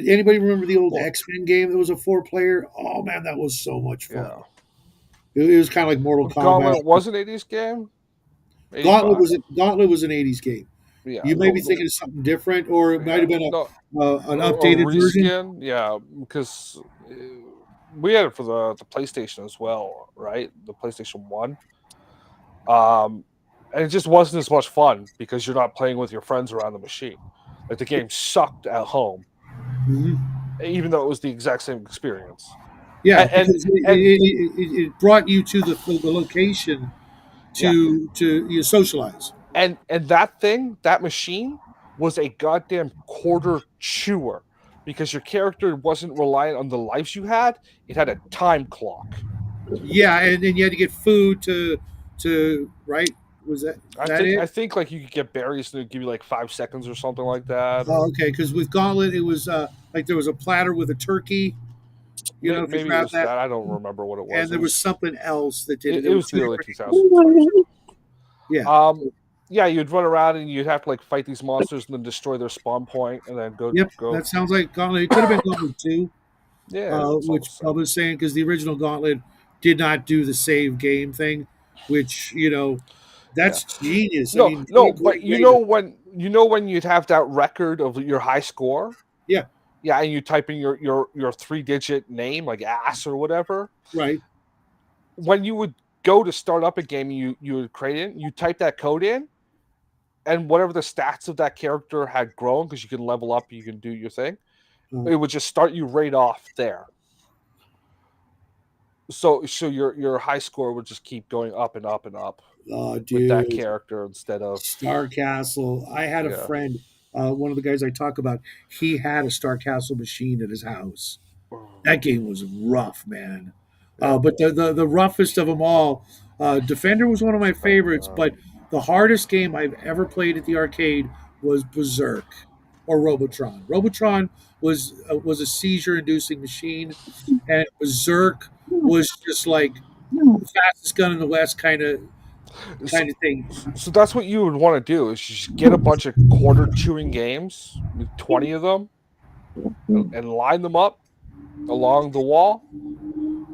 S2: Anybody remember the old
S1: Well,
S2: X-Men game that was a four-player? Oh man, that was so much fun.
S1: yeah.
S2: It was kind of like Mortal
S1: Well,
S2: Kombat.
S1: Gauntlet was an '80s game.
S2: Gauntlet
S1: '85.
S2: was Gauntlet was an '80s game.
S1: Yeah.
S2: You may be thinking of something different, or it might
S1: Yeah.
S2: have been
S1: No.
S2: an
S1: A
S2: updated version.
S1: reskin. Yeah, because we had it for the PlayStation as well, right? The PlayStation One. Um, and it just wasn't as much fun because you're not playing with your friends around the machine. Like the game sucked at home,
S2: Mhm.
S1: even though it was the exact same experience.
S2: Yeah,
S1: And
S2: because
S1: and
S2: it brought you to the location
S1: yeah,
S2: to you socialize.
S1: and that machine was a goddamn quarter chewer because your character wasn't reliant on the lives you had. It had a time clock.
S2: Yeah, and then you had to get food to right. Was
S1: I
S2: that
S1: think
S2: it?
S1: I think like you could get berries and it'd give you like 5 seconds or something like that,
S2: Oh,
S1: or
S2: okay, because with Gauntlet it was like there was a platter with a turkey. You know, if you
S1: maybe it
S2: grab
S1: was
S2: that,
S1: that. I don't remember what it
S2: and
S1: was.
S2: there was something else that did it. There
S1: It
S2: was
S1: was
S2: two
S1: the early
S2: different.
S1: 2000s for sure.
S2: Yeah.
S1: Um, yeah, you'd run around and you'd have to like fight these monsters and then destroy their spawn point and then
S2: Yep,
S1: go.
S2: that sounds like Gauntlet. It could have been Gauntlet 2,
S1: Yeah, it's all the
S2: which
S1: same.
S2: Bubba was saying, because the original Gauntlet did not do the save game thing, which,
S1: Yeah.
S2: that's genius. I
S1: No,
S2: mean, what a
S1: no, but
S2: great way to.
S1: you know when you'd have that record of your high score.
S2: Yeah,
S1: Yeah, and you type in your 3-digit name like ass or whatever.
S2: right.
S1: When you would go to start up a game, you would create it. You type that code in, and whatever the stats of that character had grown because you can level up, you can do your thing.
S2: Uh,
S1: It would just start you right off there. So your high score would just keep going up and up and up
S2: oh,
S1: with that
S2: dude.
S1: character instead of
S2: Star Castle. I had a
S1: yeah.
S2: friend, one of the guys I talk about, he had a Star Castle machine at his house. That game was rough, man.
S1: Yeah.
S2: But the roughest of them all, Defender was one of my favorites. But the hardest game I've ever played at the arcade was Berserk or Robotron. Robotron was a seizure-inducing machine, and Berserk was just like the fastest gun in the West
S1: So,
S2: kind of thing.
S1: so that's what you would want to do is just get a bunch of quarter chewing games, 20 of them, and line them up along the wall.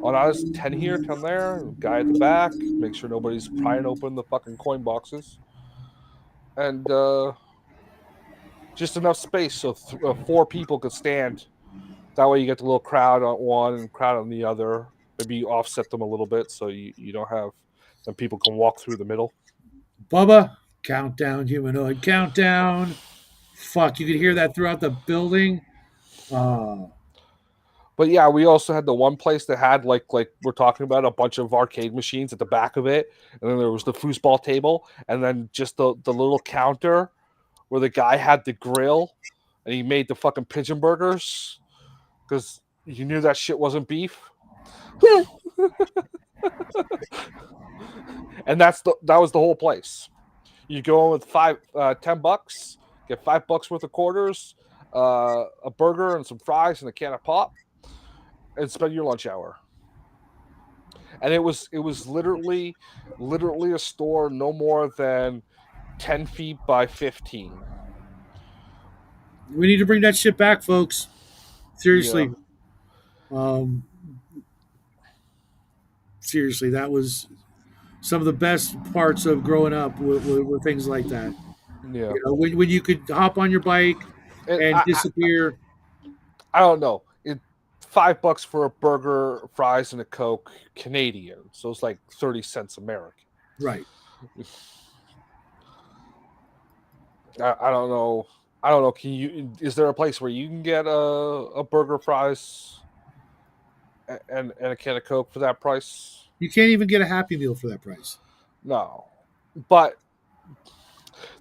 S1: On us, 10 here, 10 there, guy at the back, make sure nobody's prying open the fucking coin boxes. And just enough space so 4 people could stand. That way you get the little crowd on one and crowd on the other. Maybe you offset them a little bit so you don't have then people can walk through the middle.
S2: Bubba, countdown, humanoid countdown. Fuck, you could hear that throughout the building. Uh,
S1: But yeah, we also had the one place that had like we're talking about a bunch of arcade machines at the back of it, and then there was the foosball table, and then just the little counter where the guy had the grill, and he made the fucking pigeon burgers because you knew that shit wasn't beef. And that was the whole place. You go in with $10, get $5 worth of quarters, a burger and some fries and a can of pop, and spend your lunch hour. And it was literally a store no more than 10 feet by 15.
S2: We need to bring that shit back, folks.
S1: Yeah,
S2: Seriously. Um, seriously, that was some of the best parts of growing up were things like that.
S1: yeah.
S2: When you could hop on your bike
S1: And
S2: and disappear.
S1: I don't know. $5 for a burger, fries, and a Coke, Canadian. So it's like 30 cents American.
S2: Right.
S1: I don't know. I don't know. Can you? Is there a place where you can get a burger, fries, and a can of Coke for that price?
S2: You can't even get a Happy Meal for that price.
S1: No. But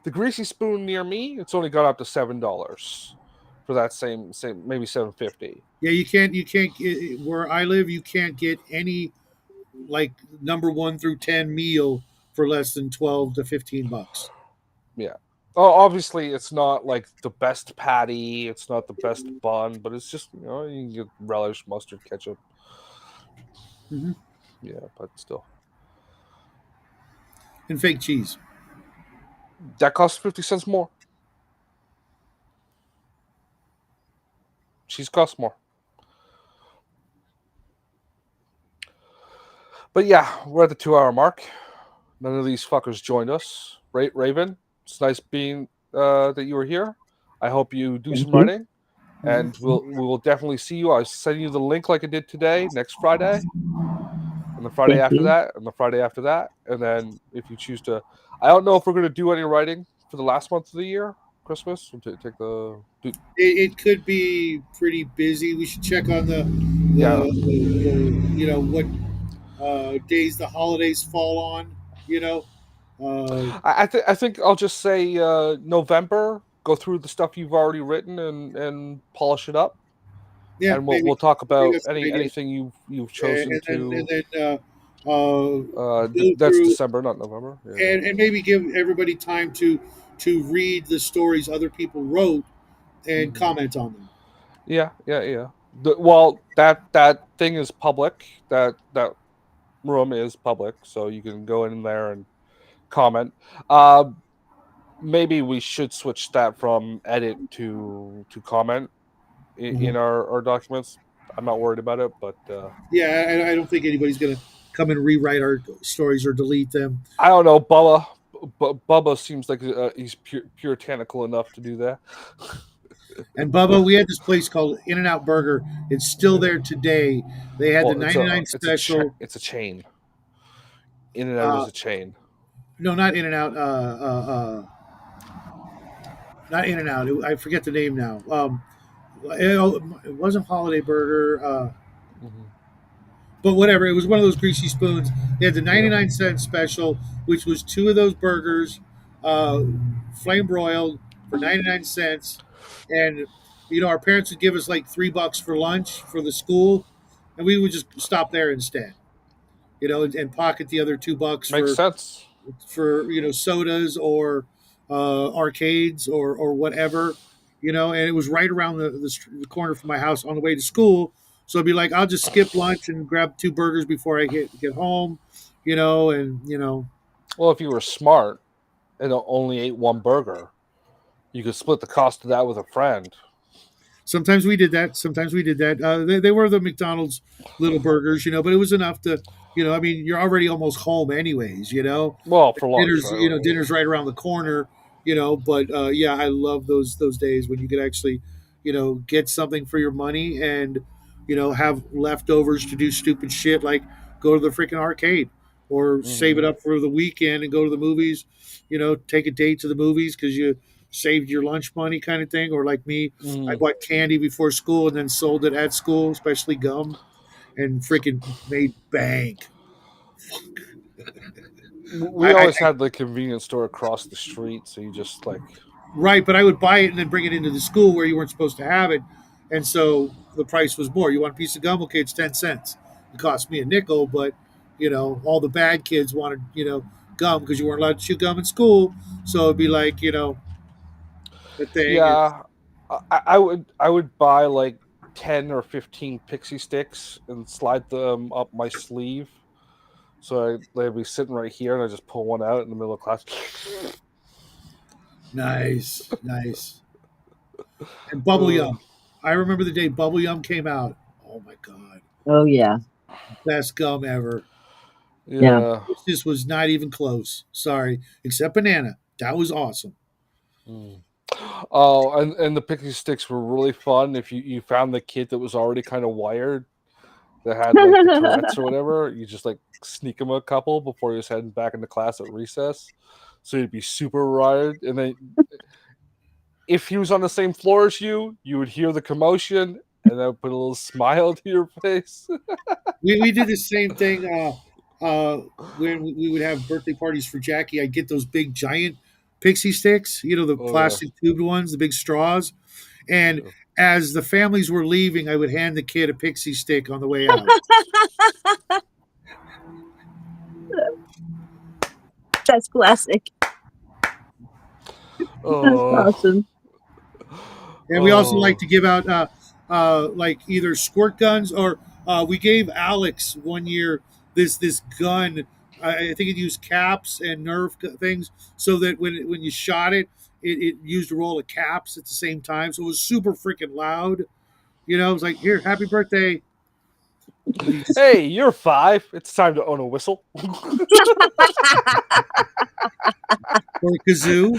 S1: the Greasy Spoon near me, it's only gone up to $7 for that same maybe 7.50.
S2: Yeah, you can't get where I live. You can't get any like number 1 through 10 meal for less than 12 to 15 bucks.
S1: Yeah. Oh, obviously it's not like the best patty. It's not the best bun, but it's just you can get relish, mustard, ketchup.
S2: Hmm.
S1: Yeah, but still,
S2: And fake cheese.
S1: that costs 50 cents more. Cheese costs more. But yeah, we're at the 2 hour mark. None of these fuckers joined us. Raven, it's nice being that you were here. I hope you do
S4: Thank
S1: some
S4: you.
S1: writing, and
S2: Hmm.
S1: we will definitely see you. I'll send you the link like I did today, next Friday, and the Friday
S4: Thank
S1: after
S4: you.
S1: that, and the Friday after that, and then if you choose to, I don't know if we're going to do any writing for the last month of the year, Christmas. Take the
S2: It could be pretty busy. We should check on
S1: yeah.
S2: what days the holidays fall on. You know, uh,
S1: I think I'll just say November. Go through the stuff you've already written and polish it up,
S2: yeah,
S1: and we'll
S2: maybe.
S1: we'll talk
S2: I think
S1: about
S2: that's a good idea.
S1: anything you've chosen to.
S2: And then go
S1: That's
S2: through
S1: December, not November. Yeah,
S2: and maybe give everybody time to read the stories other people wrote
S1: yeah.
S2: and comment on them.
S1: Yeah, yeah, yeah. Well, that thing is public. That room is public, so you can go in there and comment. Uh, Maybe we should switch that from edit to comment
S2: Uh-huh.
S1: in our documents. I'm not worried about it, but
S2: Yeah, I don't think anybody's gonna come and rewrite our stories or delete them.
S1: I don't know. Bubba seems like he's puritanical enough to do that.
S2: And Bubba, we had this place called In and Out Burger. It's still there today. They had the
S1: Well,
S2: 99 special.
S1: it's a chain. In and Out
S2: Uh,
S1: is a chain.
S2: no, not In and Out. Not In and Out. I forget the name now. It wasn't Holiday Burger.
S1: Hmm.
S2: But whatever, it was one of those greasy spoons. They had the
S1: Yeah,
S2: 99-cent special, which was two of those burgers, uh, flame broiled for 99 cents. And, our parents would give us like $3 for lunch for the school, and we would just stop there instead, and pocket the other $2
S1: makes sense.
S2: for sodas or arcades or whatever, and it was right around the corner from my house on the way to school. So I'd be like, I'll just skip lunch and grab two burgers before I get home, and
S1: Well, if you were smart and only ate one burger, you could split the cost of that with a friend.
S2: sometimes we did that. Sometimes we did that. They were the McDonald's little burgers, but it was enough to, I mean, you're already almost home anyways,
S1: Well, for lunch,
S2: dinner's
S1: right?
S2: dinner's right around the corner, but yeah, I love those days when you could actually get something for your money and have leftovers to do stupid shit like go to the freaking arcade or save
S1: Hmm.
S2: it up for the weekend and go to the movies, take a date to the movies because you saved your lunch money kind of thing. Or like me, I
S1: Hmm.
S2: bought candy before school and then sold it at school, especially gum, and freaking made bank.
S1: We
S2: I
S1: always had the convenience store across the street, so you just like,
S2: Right, but I would buy it and then bring it into the school where you weren't supposed to have it, and so the price was more. You want a piece of gum? Okay, it's 10 cents. It cost me a nickel, but all the bad kids wanted gum because you weren't allowed to chew gum in school. So it'd be like the thing is
S1: yeah. I would buy like 10 or 15 pixie sticks and slide them up my sleeve. So they'd be sitting right here, and I just pull one out in the middle of class.
S2: nice, nice. And bubble
S1: Uh,
S2: yum. I remember the day bubble yum came out. Oh my god,
S3: Oh yeah,
S2: best gum ever.
S3: yeah.
S1: yeah.
S2: This was not even close. Sorry, except banana. That was awesome.
S1: Mm. Oh, and the pixie sticks were really fun if you found the kid that was already kind of wired that had like the Tourette's or whatever. You just like sneak him a couple before he was heading back into class at recess, so he'd be super wired. And then if he was on the same floor as you would hear the commotion, and that would put a little smile to your face.
S2: We did the same thing when we would have birthday parties for Jackie. I'd get those big giant pixie sticks, the
S1: Oh yeah.
S2: plastic tubed ones, the big straws. And
S1: Yeah.
S2: as the families were leaving, I would hand the kid a pixie stick on the way out.
S3: That's classic. That's
S1: Oh.
S3: awesome.
S2: And we also like
S1: Oh.
S2: to give out like either squirt guns or we gave Alex one year this gun. I think it used caps and things, so that when you shot it used a roll of caps at the same time. So it was super freaking loud. It was like, here, happy birthday. And you just,
S1: Hey, you're 5. It's time to own a whistle.
S2: or a kazoo,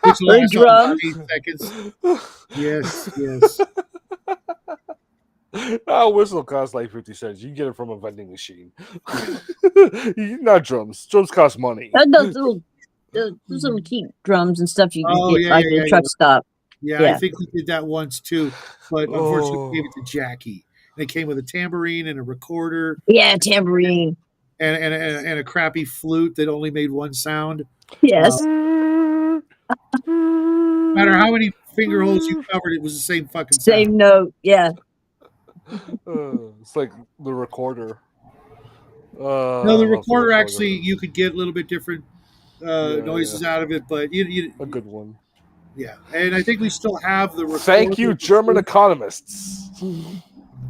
S2: which
S3: Or
S2: lasts all about
S3: drums.
S2: 8 seconds. Yes, yes.
S1: A whistle costs like 50 cents. You can get it from a vending machine. Not drums. Drums cost money.
S3: Those little cheap drums and stuff you can
S2: Oh
S3: get
S2: yeah,
S3: like
S2: yeah,
S3: at a
S2: yeah, yeah.
S3: truck stop.
S2: Yeah, I
S3: Yeah.
S2: think we did that once too, but unfortunately we gave
S1: Oh.
S2: it to Jackie. And it came with a tambourine and a recorder
S3: Yeah, tambourine.
S2: and a crappy flute that only made one sound. No
S3: Yes.
S2: matter how many finger holes you covered, it was the same fucking sound.
S3: Same note. Yeah.
S1: It's like the recorder.
S2: No,
S1: I
S2: the
S1: love the
S2: recorder
S1: recorder.
S2: actually you could get a little bit different
S1: Yeah, yeah.
S2: noises out of it, but
S1: A good one.
S2: yeah. And I think we still have the
S1: Thank
S2: recorder.
S1: you, German economists.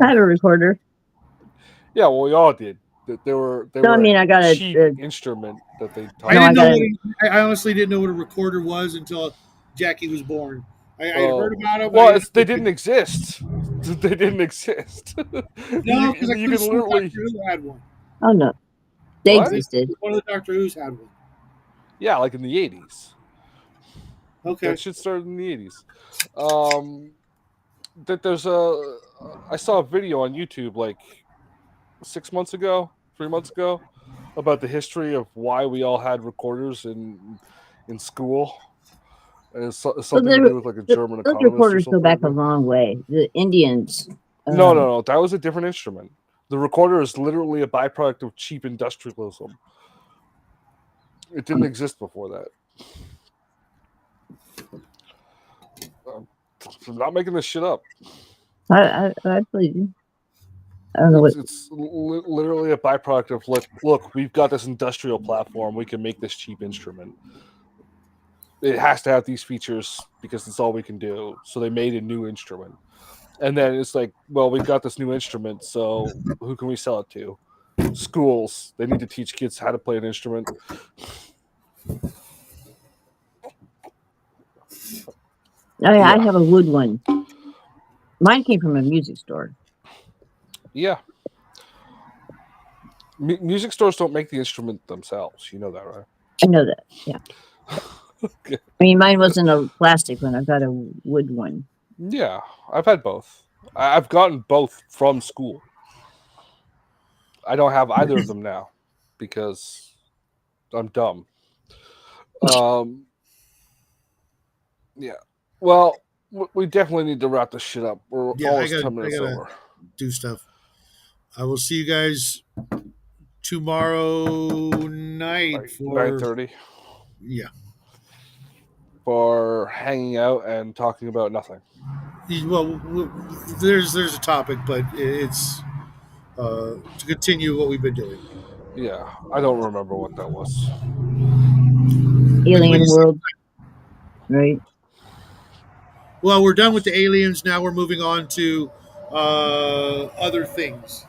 S3: I have a recorder.
S1: Yeah, well, we all did. They
S3: No, I
S1: were
S3: mean
S1: a
S3: I got
S1: cheap instrument that they
S2: I
S1: taught
S3: no,
S1: you
S3: I
S2: didn't
S1: to
S2: know
S3: got
S2: what
S3: a.
S1: use.
S2: I honestly didn't know what a recorder was until Jackie was born. I had heard
S1: Oh,
S2: about them. I
S1: well,
S2: didn't
S1: it's
S2: know
S1: they
S2: what
S1: didn't exist. They didn't exist.
S2: no, because I
S1: You
S2: could have
S1: can
S2: sworn
S1: literally
S2: Doctor Who had one.
S3: Oh no, they
S1: what?
S2: I think
S3: existed.
S2: one of the Doctor Who's had one.
S1: Yeah, like in the 80s. That
S2: Okay.
S1: shit started in the 80s. Um, that there's a I saw a video on YouTube like 6 months ago, 3 months ago, about the history of why we all had recorders in school, and it's
S3: So
S1: something to do with like a German
S3: those
S1: economist or
S3: recorders go
S1: something
S3: back
S1: like
S3: a
S1: that.
S3: long way. The Indians.
S1: No,
S3: Um,
S1: no, no, that was a different instrument. The recorder is literally a byproduct of cheap industrialism. It didn't exist before that. I'm not making this shit up.
S3: I believe you. I don't know what.
S1: It's literally a byproduct of look, we've got this industrial platform. We can make this cheap instrument. It has to have these features because it's all we can do. So they made a new instrument. And then it's like, well, we've got this new instrument, so who can we sell it to? Schools. They need to teach kids how to play an instrument.
S3: I
S1: Yeah.
S3: have a wood one. Mine came from a music store.
S1: Yeah. Music stores don't make the instrument themselves. You know that, right?
S3: I know that. Yeah.
S1: Okay.
S3: I mean, mine wasn't a plastic one. I got a wood one.
S1: Yeah, I've had both. I've gotten both from school. I don't have either of them now because I'm dumb. Um, yeah. Well, we definitely need to wrap this shit up. We're
S2: Yeah,
S1: almost 10
S2: I
S1: minutes
S2: gotta
S1: over.
S2: do stuff. I will see you guys tomorrow night
S1: Like 9:30
S2: yeah.
S1: for hanging out and talking about nothing.
S2: Well, there's a topic, but it's to continue what we've been doing.
S1: Yeah, I don't remember what that was.
S2: What do
S3: Alien
S2: you say?
S3: world, right?
S2: Well, we're done with the aliens. Now we're moving on to other things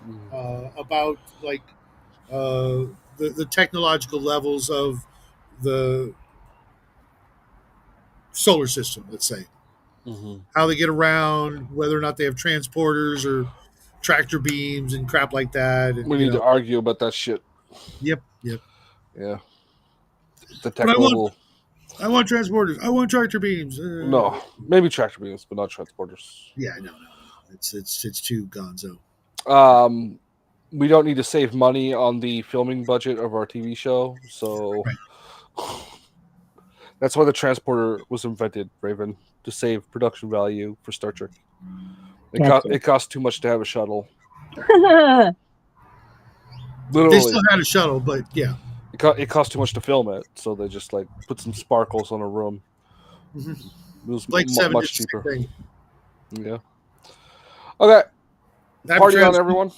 S1: Mm.
S2: about like the technological levels of the solar system. Let's say. how they get around, whether or not they have transporters or tractor beams and crap like that. And
S1: We need to argue about that shit.
S2: yep.
S1: Yeah. The
S2: But
S1: tech level.
S2: I want transporters. I want tractor beams.
S1: No, maybe tractor beams, but not transporters.
S2: Yeah, no. It's too gonzo.
S1: We don't need to save money on the filming budget of our TV show, so
S2: Right.
S1: that's why the transporter was invented, Raven, to save production value for Star Trek.
S3: Gotcha.
S1: It costs too much to have a shuttle.
S2: They
S1: Literally,
S2: still had a shuttle, but yeah.
S1: it costs too much to film it, so they just like put some sparkles on a room.
S2: Mm-hmm.
S1: It was
S2: Blake 7
S1: much
S2: did the
S1: cheaper.
S2: same thing.
S1: Yeah. Okay. Party on, everyone.